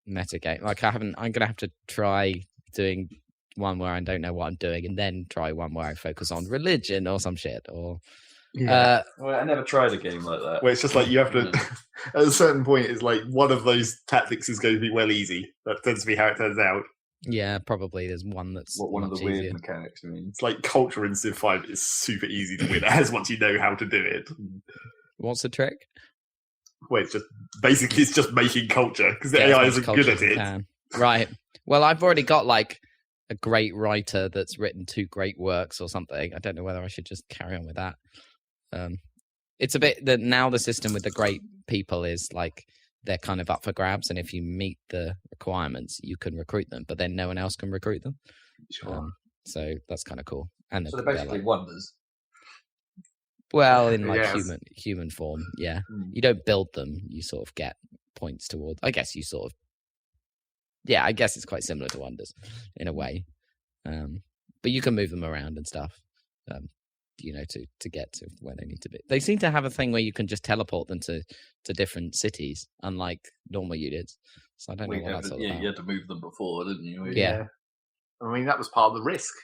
meta game. Like, I'm gonna have to try doing one where I don't know what I'm doing, and then try one where I focus on religion or some shit. Or well, I never tried a game like that. Where it's just like you have to. At a certain point, it's like one of those tactics is going to be well easy. That tends to be how it turns out. Yeah, probably there's one that's one of the easier. weird mechanics. I mean, it's like culture in Civ 5 is super easy to win as once you know how to do it. What's the trick? Well, it's just making culture because the AI isn't good at it. Right. Well, I've already got like a great writer that's written 2 great works or something. I don't know whether I should just carry on with that. It's a bit that now the system with the great people is like they're kind of up for grabs, and if you meet the requirements, you can recruit them, but then no one else can recruit them. Sure. So that's kind of cool. And so they're basically like, wonders. Well, in like human form, yeah. You don't build them; you sort of get points towards. I guess you sort of, yeah. I guess it's quite similar to wonders in a way, but you can move them around and stuff. To get to where they need to be. They seem to have a thing where you can just teleport them to different cities, unlike normal units. So I don't know what that's all about. You had to move them before, didn't you? Yeah. I mean, that was part of the risk.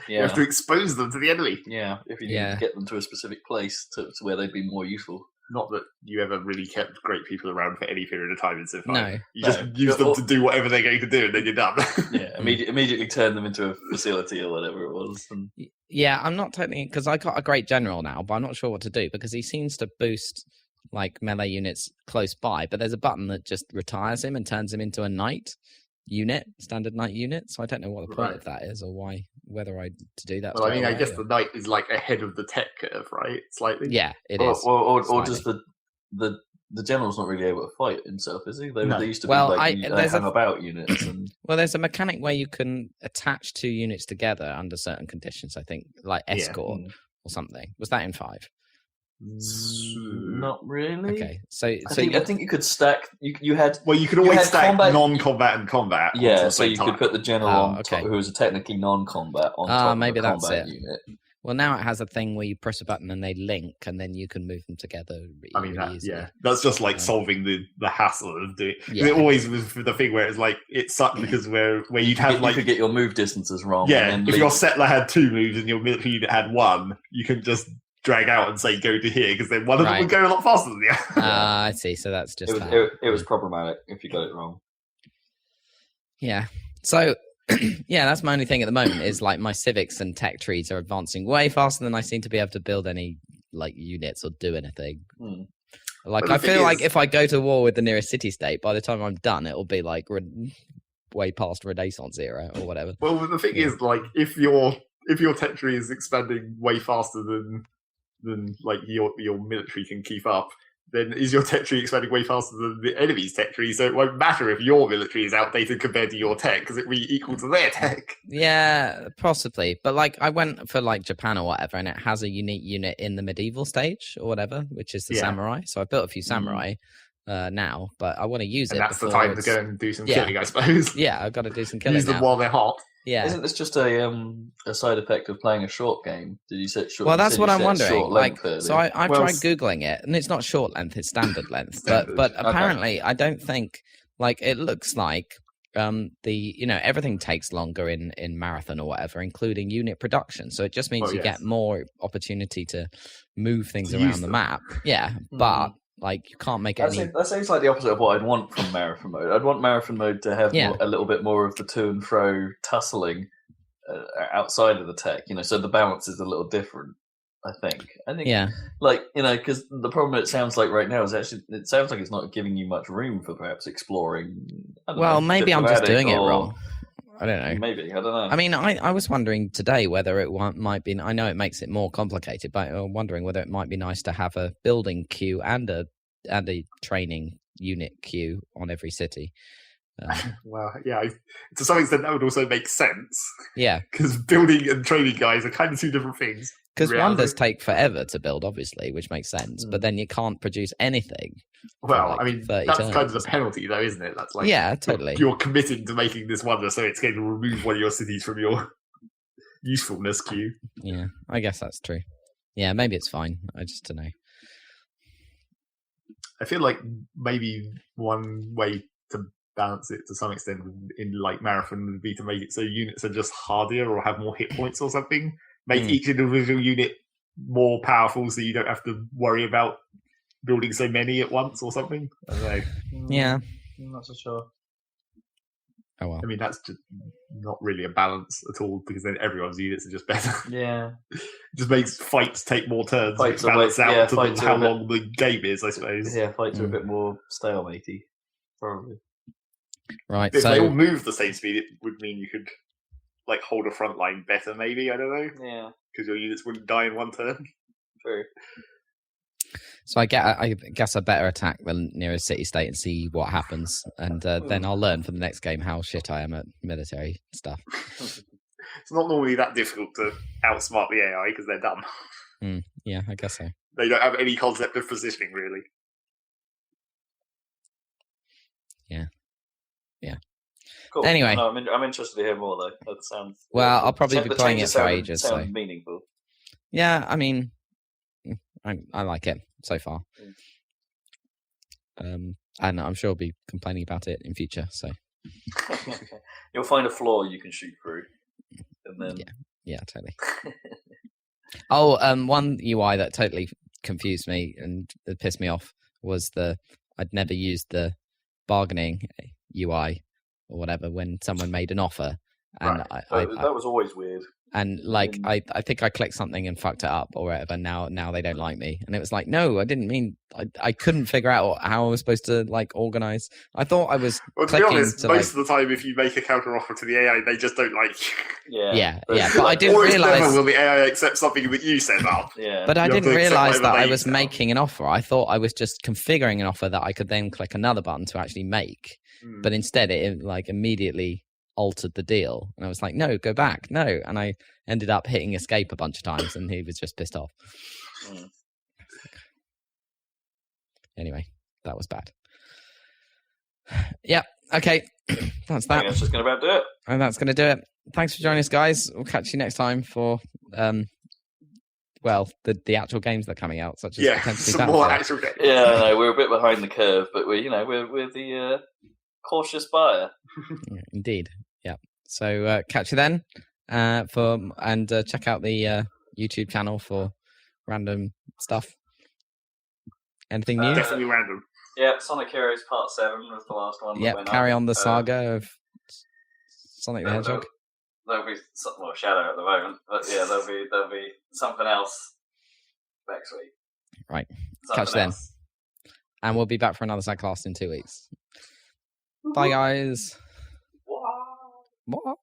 You have to expose them to the enemy. Yeah, if you need to get them to a specific place to where they'd be more useful. Not that you ever really kept great people around for any period of time in Civ 5. No. You just use them to do whatever they're going to do, and then you're done. Yeah, immediately turn them into a facility or whatever it was. And... Yeah, I'm not totally... Because I got a great general now, but I'm not sure what to do, because he seems to boost like melee units close by, but there's a button that just retires him and turns him into a knight unit, standard knight unit, so I don't know what the point of that is, or whether I to do that. Well, I mean, I guess the knight is like ahead of the tech curve, right? Slightly. Yeah, it is. Or just the general's not really able to fight himself, is he? They used to be hang about units. And... Well, there's a mechanic where you can attach 2 units together under certain conditions. I think, like escort or something. Was that in 5? Not really. Okay, so I think you could stack. You had you could always stack non-combat and combat. Yeah, so you could put the general on top, who is technically non-combat on top maybe of the that's combat it. unit. Well, now it has a thing where you press a button and they link, and then you can move them together. I mean, that's just like solving the hassle of doing. Yeah. It always was the thing where it's like it sucked because where you'd have you could get your move distances wrong. Yeah, if your settler had 2 moves and your military unit had 1, you can just drag out and say go to here because then one of them would go a lot faster than the other. I see. So that's just it was problematic if you got it wrong. Yeah. So yeah, that's my only thing at the moment is like my civics and tech trees are advancing way faster than I seem to be able to build any like units or do anything. Like I feel like if I go to war with the nearest city state, by the time I'm done, it'll be like way past Renaissance era or whatever. Well, the thing is, like if your tech tree is expanding way faster than like your military can keep up, then is your tech tree expanding way faster than the enemy's tech tree? So it won't matter if your military is outdated compared to your tech, because it will be equal to their tech. Yeah, possibly. But like, I went for like Japan or whatever, and it has a unique unit in the medieval stage or whatever, which is the samurai. So I built a few samurai now, but I want to use it. And that's the time to go and do some killing, I suppose. Yeah, I've got to do some killing. Use them while they're hot. Yeah. Isn't this just a side effect of playing a short game? Did you set short? Well, that's what I'm wondering. Like, so I've tried Well, googling it, and it's not short length; it's standard length. Standard. But apparently, I don't think like it looks like everything takes longer in marathon or whatever, including unit production. So it just means you get more opportunity to move things around the map. Yeah, but like you can't make it. That seems like the opposite of what I'd want from marathon mode. I'd want marathon mode to have a little bit more of the to and fro tussling outside of the tech. So the balance is a little different. I think, because the problem it sounds like right now is actually it sounds like it's not giving you much room for perhaps exploring. Maybe I'm just doing it wrong. I don't know. Maybe I don't know. I mean, I was wondering today whether it might be. I know it makes it more complicated, but I'm wondering whether it might be nice to have a building queue and a training unit queue on every city. Well, yeah, to some extent that would also make sense. Yeah, because building and training guys are kind of two different things. Because wonders take forever to build, obviously, which makes sense. But then you can't produce anything. Well, I mean, that's kind of the penalty, though, isn't it? That's like, yeah, totally. You're committing to making this wonder, so it's going to remove one of your cities from your usefulness queue. Yeah, I guess that's true. Yeah, maybe it's fine. I just don't know. I feel like maybe one way to balance it to some extent in like marathon would be to make it so units are just hardier or have more hit points or something. Make each individual unit more powerful so you don't have to worry about building so many at once or something. I don't know. Yeah. I'm not so sure. Oh well. I mean, that's just not really a balance at all because then everyone's units are just better. Yeah. It just makes fights take more turns. Fights balance out to how long the game is, I suppose. Yeah, fights are a bit more stalematey, probably. Right. If they all move the same speed, it would mean you could like hold a front line better, maybe. I don't know. Yeah. Because your units wouldn't die in one turn. True. So I guess I better attack the nearest city-state and see what happens, and then I'll learn for the next game how shit I am at military stuff. It's not normally that difficult to outsmart the AI because they're dumb. Yeah, I guess so. They don't have any concept of positioning, really. Yeah. Cool. Anyway. No, I'm interested to hear more, though. That sounds... Well, I'll probably be playing it for ages. Sounds meaningful. Yeah, I mean, I like it so far. And I'm sure I'll be complaining about it in future, so... You'll find a flaw you can shoot through. And then... Yeah, totally. Oh, one UI that totally confused me and that pissed me off was I'd never used the bargaining UI or whatever when someone made an offer. And that was always weird. And like I think I clicked something and fucked it up or whatever. Now they don't like me. And it was like, no, I didn't mean. I couldn't figure out how I was supposed to like organize. I thought I was. Well, to be honest, most of the time, if you make a counter offer to the AI, they just don't like you. Yeah. But I didn't realize. Never will the AI accept something that you set up. Yeah. But I didn't realize that I was making an offer. I thought I was just configuring an offer that I could then click another button to actually make. But instead, it like immediately altered the deal, and I was like, no, go back, no. And I ended up hitting escape a bunch of times, and he was just pissed off. Anyway, that was bad. Yeah, okay. That's that. That's just going to about do it. And that's going to do it. Thanks for joining us, guys. We'll catch you next time for the actual games that are coming out, such as potentially some more actual games. Yeah, I know, we're a bit behind the curve, but we're the cautious buyer. Indeed. Yeah. So catch you then check out the YouTube channel for random stuff. Anything new? Definitely random. Yeah, Sonic Heroes Part 7 was the last one. Yeah, carry on the saga of Sonic the Hedgehog. There'll be Shadow at the moment, but yeah, there'll be something else next week. Right. Catch you then. And we'll be back for another Saladcast in 2 weeks. Bye, guys. What?